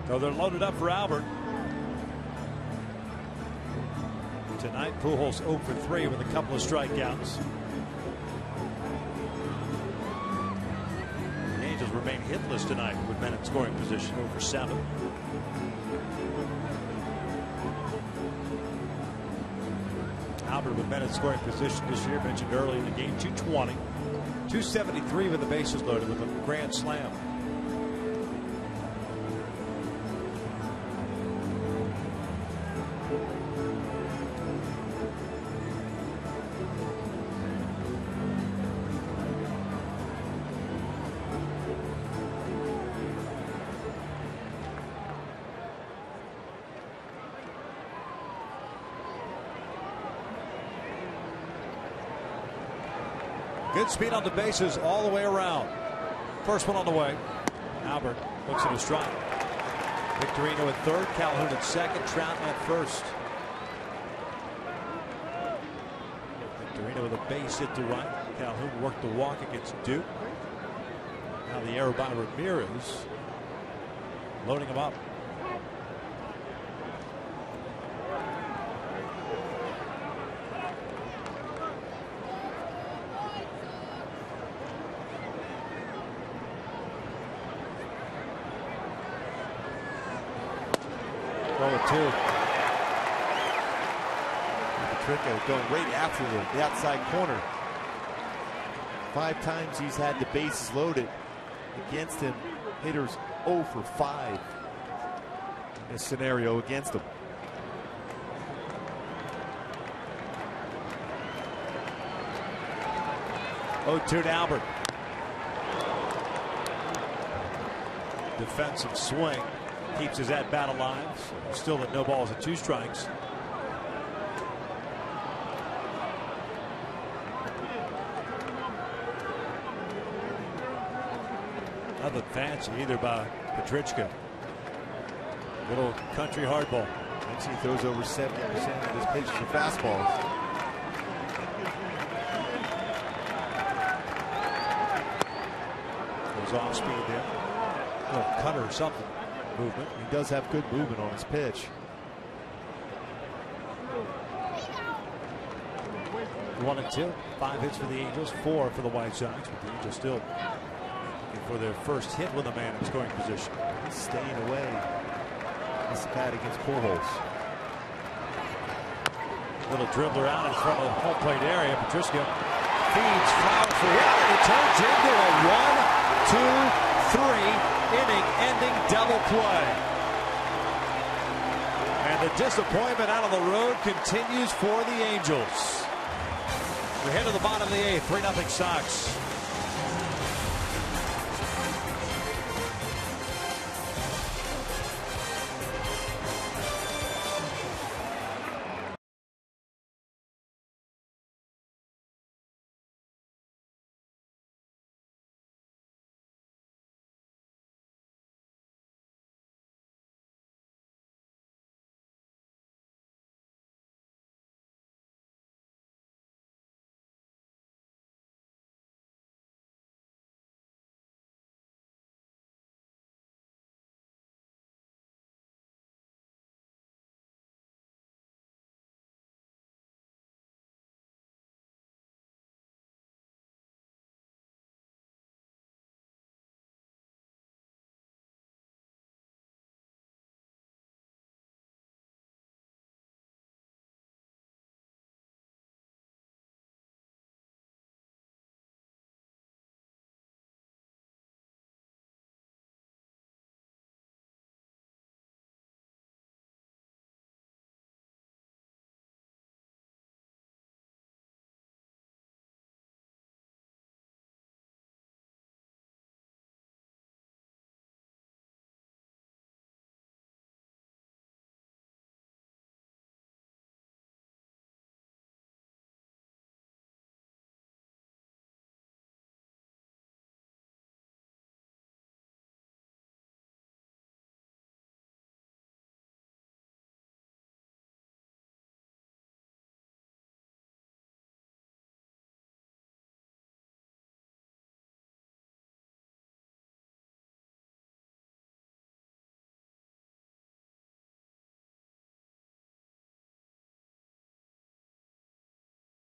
So they're loaded up for Albert. Tonight, Pujols 0 for 3 with a couple of strikeouts. The Angels remain hitless tonight with men in scoring position, 0 for 7. Albert with men in scoring position this year, mentioned early in the game, 220. 273 with the bases loaded with a grand slam. Good speed on the bases all the way around. First one on the way. Albert looks at a strike. Victorino at third, Calhoun at second, Trout at first. Victorino with a base hit to right. Calhoun worked the walk against Duke. Now the error by Ramirez, loading him up. Petrichka going right after the outside corner. 5 times he's had the bases loaded against him. Hitters 0 for 5 in this scenario against him. Oh, to Albert. Defensive swing keeps his at bat alive. Still at no balls and 2 strikes. Nothing fancy either by Petrichka. Little country hardball. Once he throws over 70% of his pitches are fastballs. Goes off speed there. Little cutter or something. Movement. He does have good movement on his pitch. 1 and 2. 5 hits for the Angels, 4 for the White Sox. But the Angels still looking for their first hit with a man in scoring position. He's staying away. This bat against Pujols. Little dribbler out in front of the home plate area. Patrisco feeds Flowers for one, and it turns into a 1-2-3 inning-ending double play. And the disappointment out on the road continues for the Angels. We're headed to the bottom of the 8th, 3-0 Sox.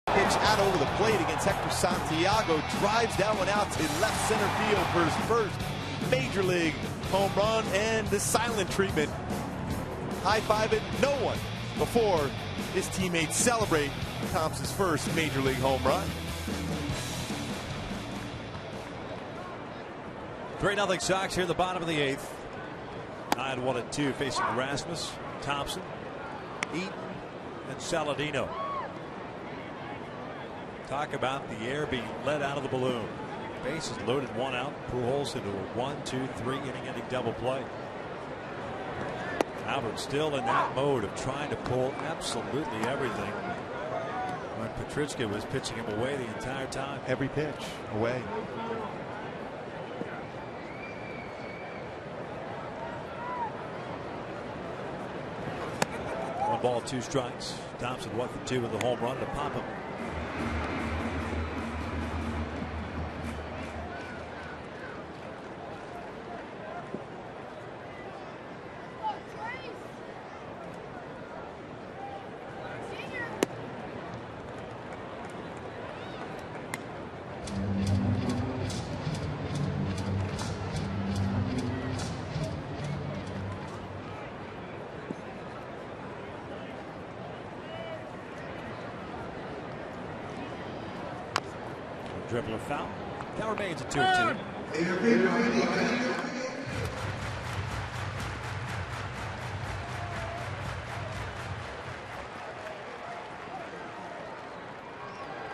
Pitch out over the plate against Hector Santiago. Drives that one out to left center field for his first major league home run, and the silent treatment. High-fiving no one before his teammates celebrate Thompson's first major league home run. 3-0 Sox here at the bottom of the 8th. 9-1-2 facing Rasmus, Thompson, Eaton, and Saladino. Talk about the air being let out of the balloon. Bases loaded, 1 out. Pujols into a 1-2-3 inning-ending double play. Albert still in that mode of trying to pull absolutely everything, when Patrisco was pitching him away the entire time. Every pitch away. One ball, 2 strikes. Thompson 1 for 2 with the home run to pop him. Dribbler foul. That remains a 2-2.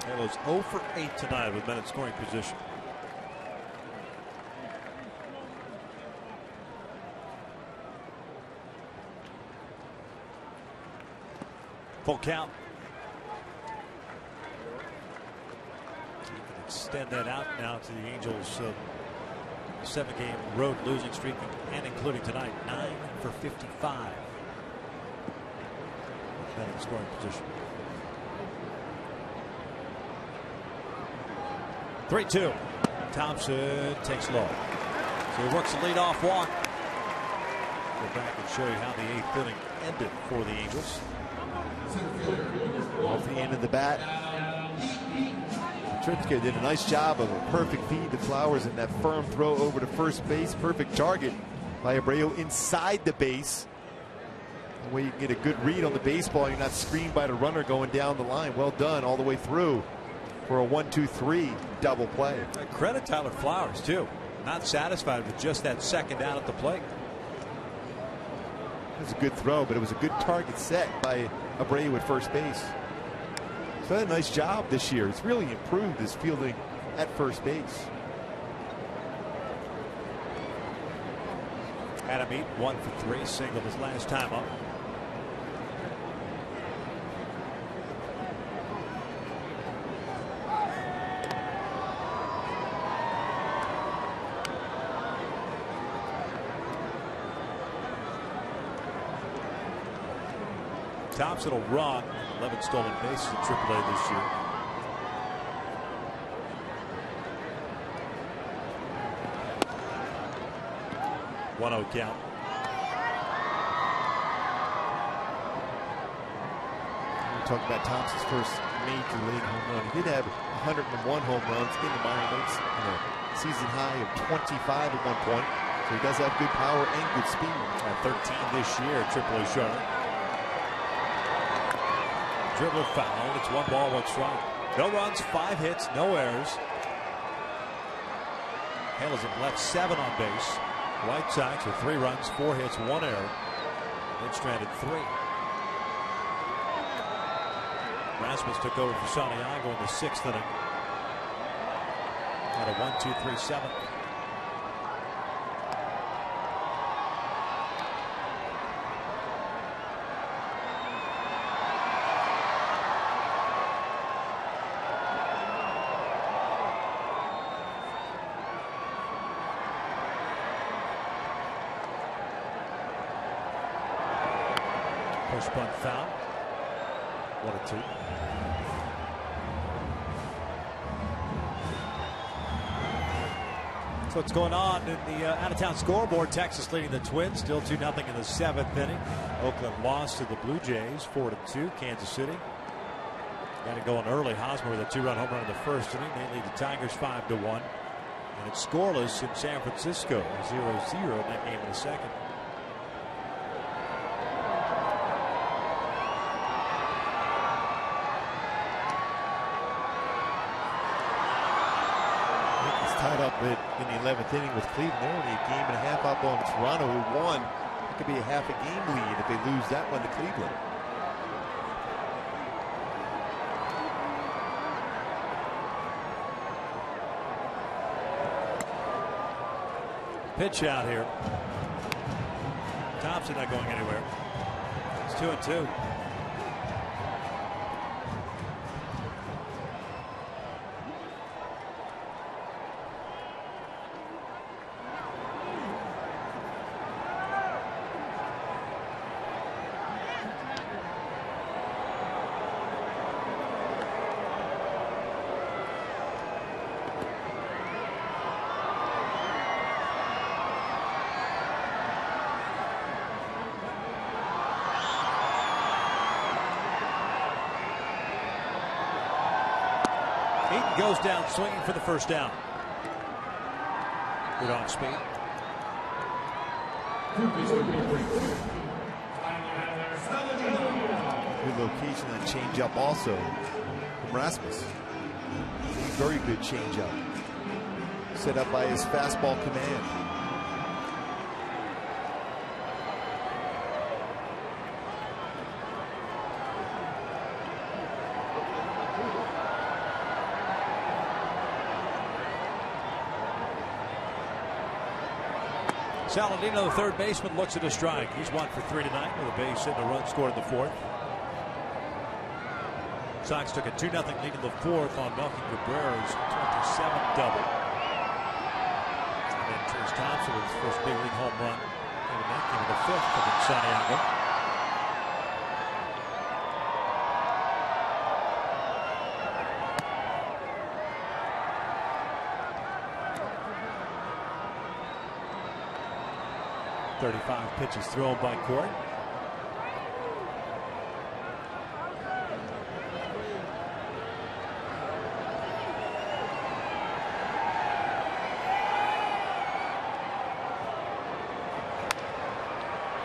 Halos 0 for 8 tonight with men in scoring position. Full count. Extend that out now to the Angels' 7-game road losing streak, and including tonight, 9 for 55. Men in scoring position. 3-2. Thompson takes low. So he works the leadoff walk. Go back and show you how the 8th inning ended for the Angels. Off the end of the bat. Patrisco did a nice job of a perfect feed to Flowers and that firm throw over to first base. Perfect target by Abreu inside the base. That way you can get a good read on the baseball. You're not screened by the runner going down the line. Well done all the way through for a 1-2-3 double play. Credit Tyler Flowers, too. Not satisfied with just that second down at the plate. It was a good throw, but it was a good target set by Abreu at first base. So he had a nice job this year. He's really improved his fielding at first base. Adam Eaton 1 for 3, singled his last time up. Thompson will run 11 stolen bases in AAA this year. One 0 count. We talked about Thompson's first major league home run. He did have 101 home runs in the minor leagues and a season high of 25 at one point. So he does have good power and good speed. 13 this year at AAA Charlotte. Dribbler foul. It's 1 ball, 1 strike. No runs, 5 hits, no errors. Hales have left 7 on base. White Sox with 3 runs, 4 hits, 1 error. Then stranded 3. Rasmus took over for Santiago in the 6th inning. At a 1-2-3-7. Push bunt foul. 1-2. So what's going on in the out-of-town scoreboard? Texas leading the Twins, still 2-0 in the 7th inning. Oakland lost to the Blue Jays 4-2. Kansas City got it going early. Hosmer with a 2-run home run in the 1st inning. They lead the Tigers 5-1. And it's scoreless in San Francisco, 0-0 in that game in the 2nd. Tied up in the 11th inning with Cleveland. They're only a game and a half up on Toronto, who won. It could be a half a game lead if they lose that one to Cleveland. Pitch out here. Thompson not going anywhere. It's 2-2. Eaton goes down swinging for the first down. Good on speed. Good location on changeup also from Rasmus. Very good changeup. Set up by his fastball command. Saladino, the third baseman, looks at a strike. He's 1 for 3 tonight with a base hit and a run scored in the 4th. Sox took a 2-0 lead in the 4th on Melky Cabrera's 27th double. And then Trace Thompson with his first big league home run. And that came in the 5th against Santiago. .35 pitches thrown by Court.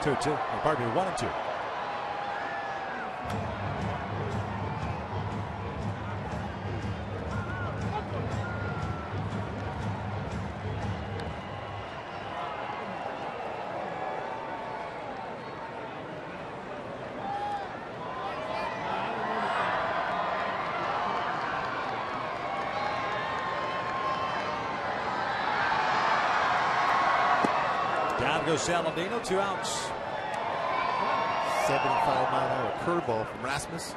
2-2. Pardon me, 1-2. Down goes Saladino, 2 outs. 75-mile-an-hour curveball from Rasmus.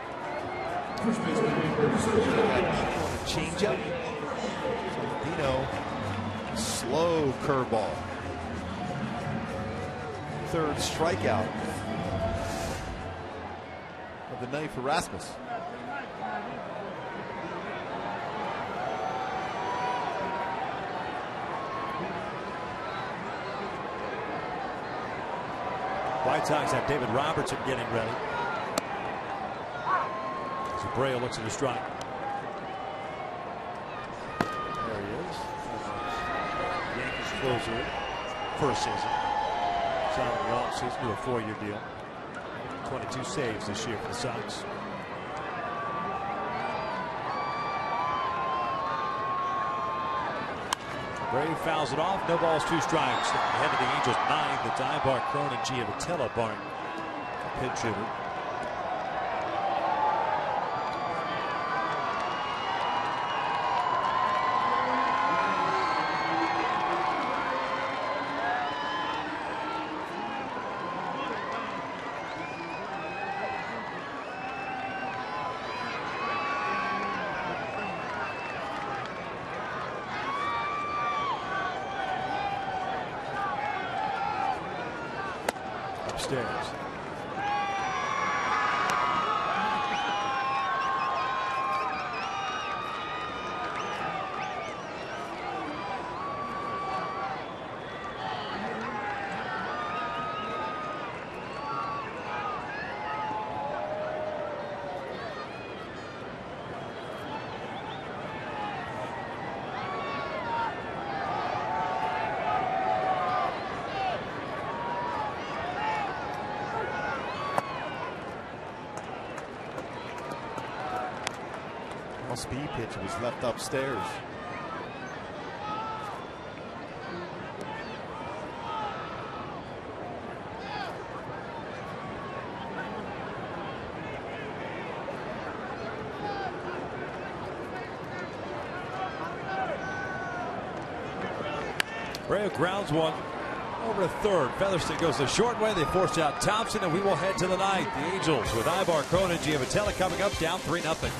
Changeup. Saladino, slow curveball. 3rd strikeout of the night for Rasmus. White Sox have David Robertson getting ready. Zabreo looks at the strike. There he is. Yankees closer first season. Signed in the offseason to a 4-year deal. 22 saves this year for the Sox. Brave fouls it off. No balls, 2 strikes. Ahead of the Angels, 9. The Diamondback, Cronin, Giavotella barring a pinch hitter. Upstairs. Speed pitch was left upstairs. Brave grounds one over to 3rd. Featherston goes the short way. They force out Thompson, and we will head to the 9th. The Angels with Ibar, Cronin, Giavotella coming up, down 3-0.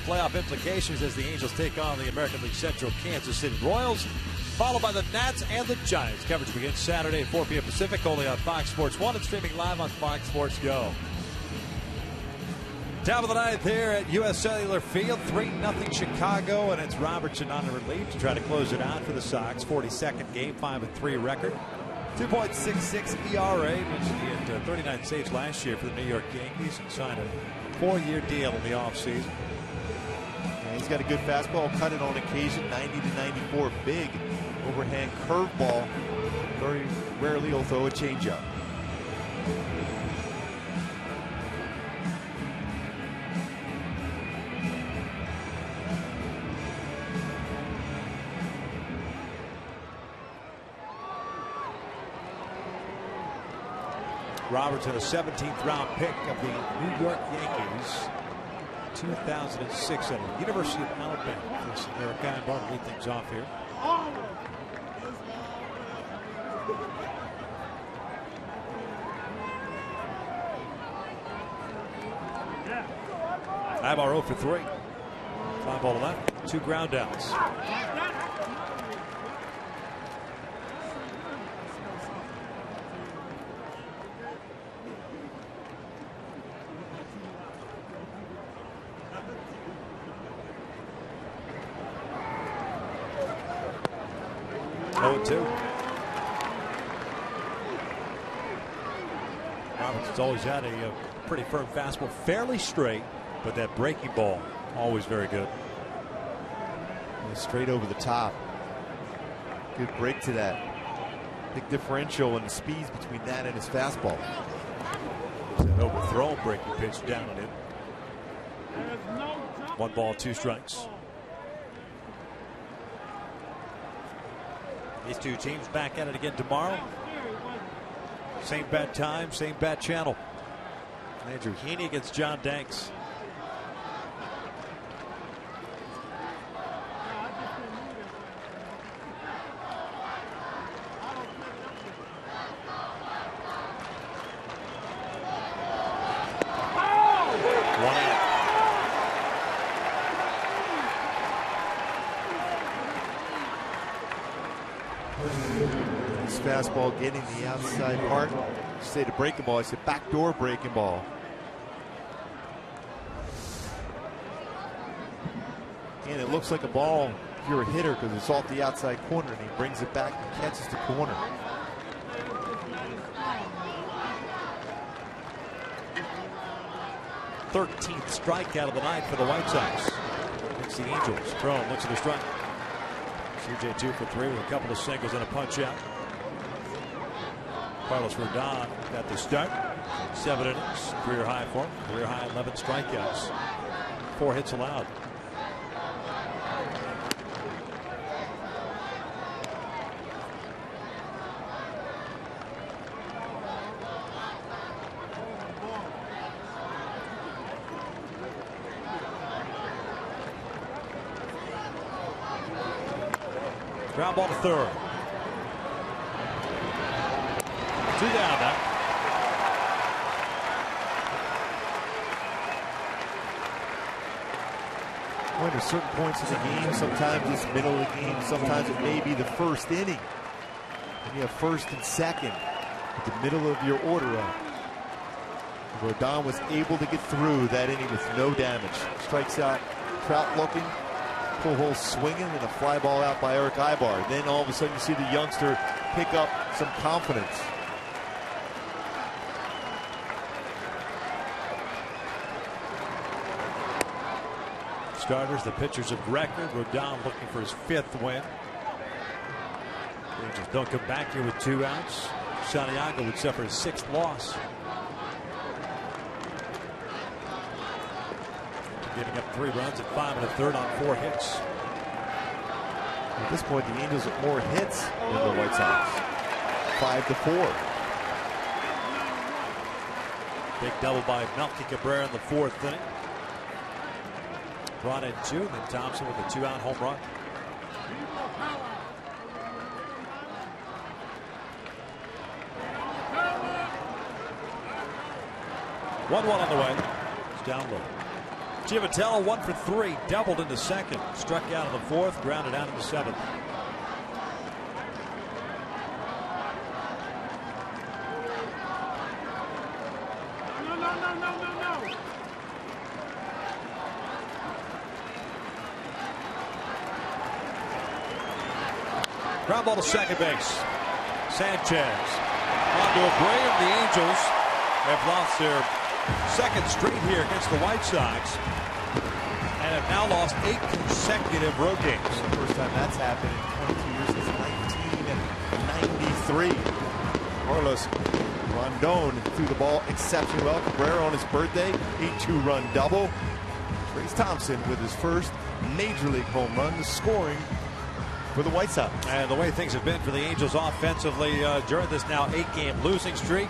Playoff implications as the Angels take on the American League Central Kansas City Royals, followed by the Nats and the Giants. Coverage begins Saturday at 4 p.m. Pacific, only on Fox Sports 1 and streaming live on Fox Sports Go. Top of the ninth here at U.S. Cellular Field, 3-0 Chicago, and it's Robertson on the relief to try to close it out for the Sox. 42nd game, 5-3 record, 2.66 ERA. He had 39 saves last year for the New York Yankees and signed a 4-year deal in the offseason. Yeah, he's got a good fastball, cut it on occasion, 90 to 94, big overhand curveball. Very rarely he'll throw a changeup. Robertson, a 17th round pick of the New York Yankees, 2006 at the University of Alabama. This Eric Guy Barton to lead things off here. Ibar 0 for 3. Fly ball to left, 2 ground outs. Robertson's always had a pretty firm fastball, fairly straight, but that breaking ball always very good. And straight over the top. Good break to that. Big differential in the speeds between that and his fastball. That overthrown breaking pitch down on him. 1 ball, 2 strikes. These two teams back at it again tomorrow. Same bat time, same bat channel. Andrew Heaney against John Danks. Fastball getting the outside part. You say the breaking ball, I said backdoor breaking ball. And it looks like a ball if you're a hitter because it's off the outside corner, and he brings it back and catches the corner. Thirteenth strikeout of the night for the White Sox. It's the Angels. Crone looks at the strike. CJ 2 for 3 with a couple of singles and a punch out. Carlos Rodon got the start. 7 innings, career high for him. Career high 11 strikeouts. 4 hits allowed. Ground ball to third. 2 down now. When there's certain points in the game, sometimes it's middle of the game, sometimes it may be the first inning. And you have first and second at the middle of your order up. Rodon was able to get through that inning with no damage. Strikes out, Trout looking, pull hole swinging, and a fly ball out by Eric Ibar. Then all of a sudden you see the youngster pick up some confidence. Starters, the pitchers of record. Rodon looking for his 5th win. They just don't come back here with 2 outs. Santiago would suffer his 6th loss. Giving up 3 runs at 5 1/3 on 4 hits. At this point, the Angels have more hits than the White Sox. 5-4. Big double by Melky Cabrera in the 4th inning. Brought in 2, then Thompson with a 2-out home run. One on the way. It's down low. Giavatello 1 for 3, doubled in the 2nd, struck out in the 4th, grounded out in the 7th. Ground ball to second base. Sanchez onto a Graham. The Angels have lost their second straight here against the White Sox and have now lost 8 consecutive road games. The first time that's happened in 22 years since 1993. Carlos Rondon threw the ball exceptionally well. Cabrera on his birthday, a 2-run double. Trace Thompson with his first major league home run, scoring for the White Sox. And the way things have been for the Angels offensively during this now 8-game losing streak,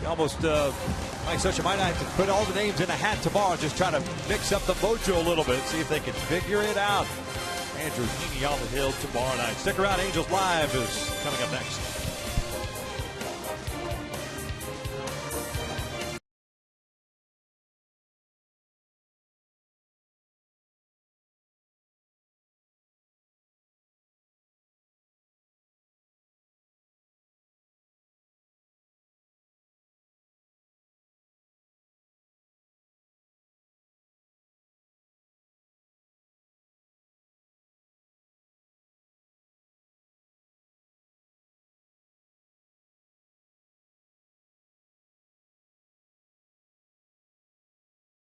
almost Mike Scioscia might have to put all the names in a hat tomorrow, just try to mix up the mojo a little bit, see if they can figure it out. Andrew Heaney on the hill tomorrow night. Stick around, Angels Live is coming up next.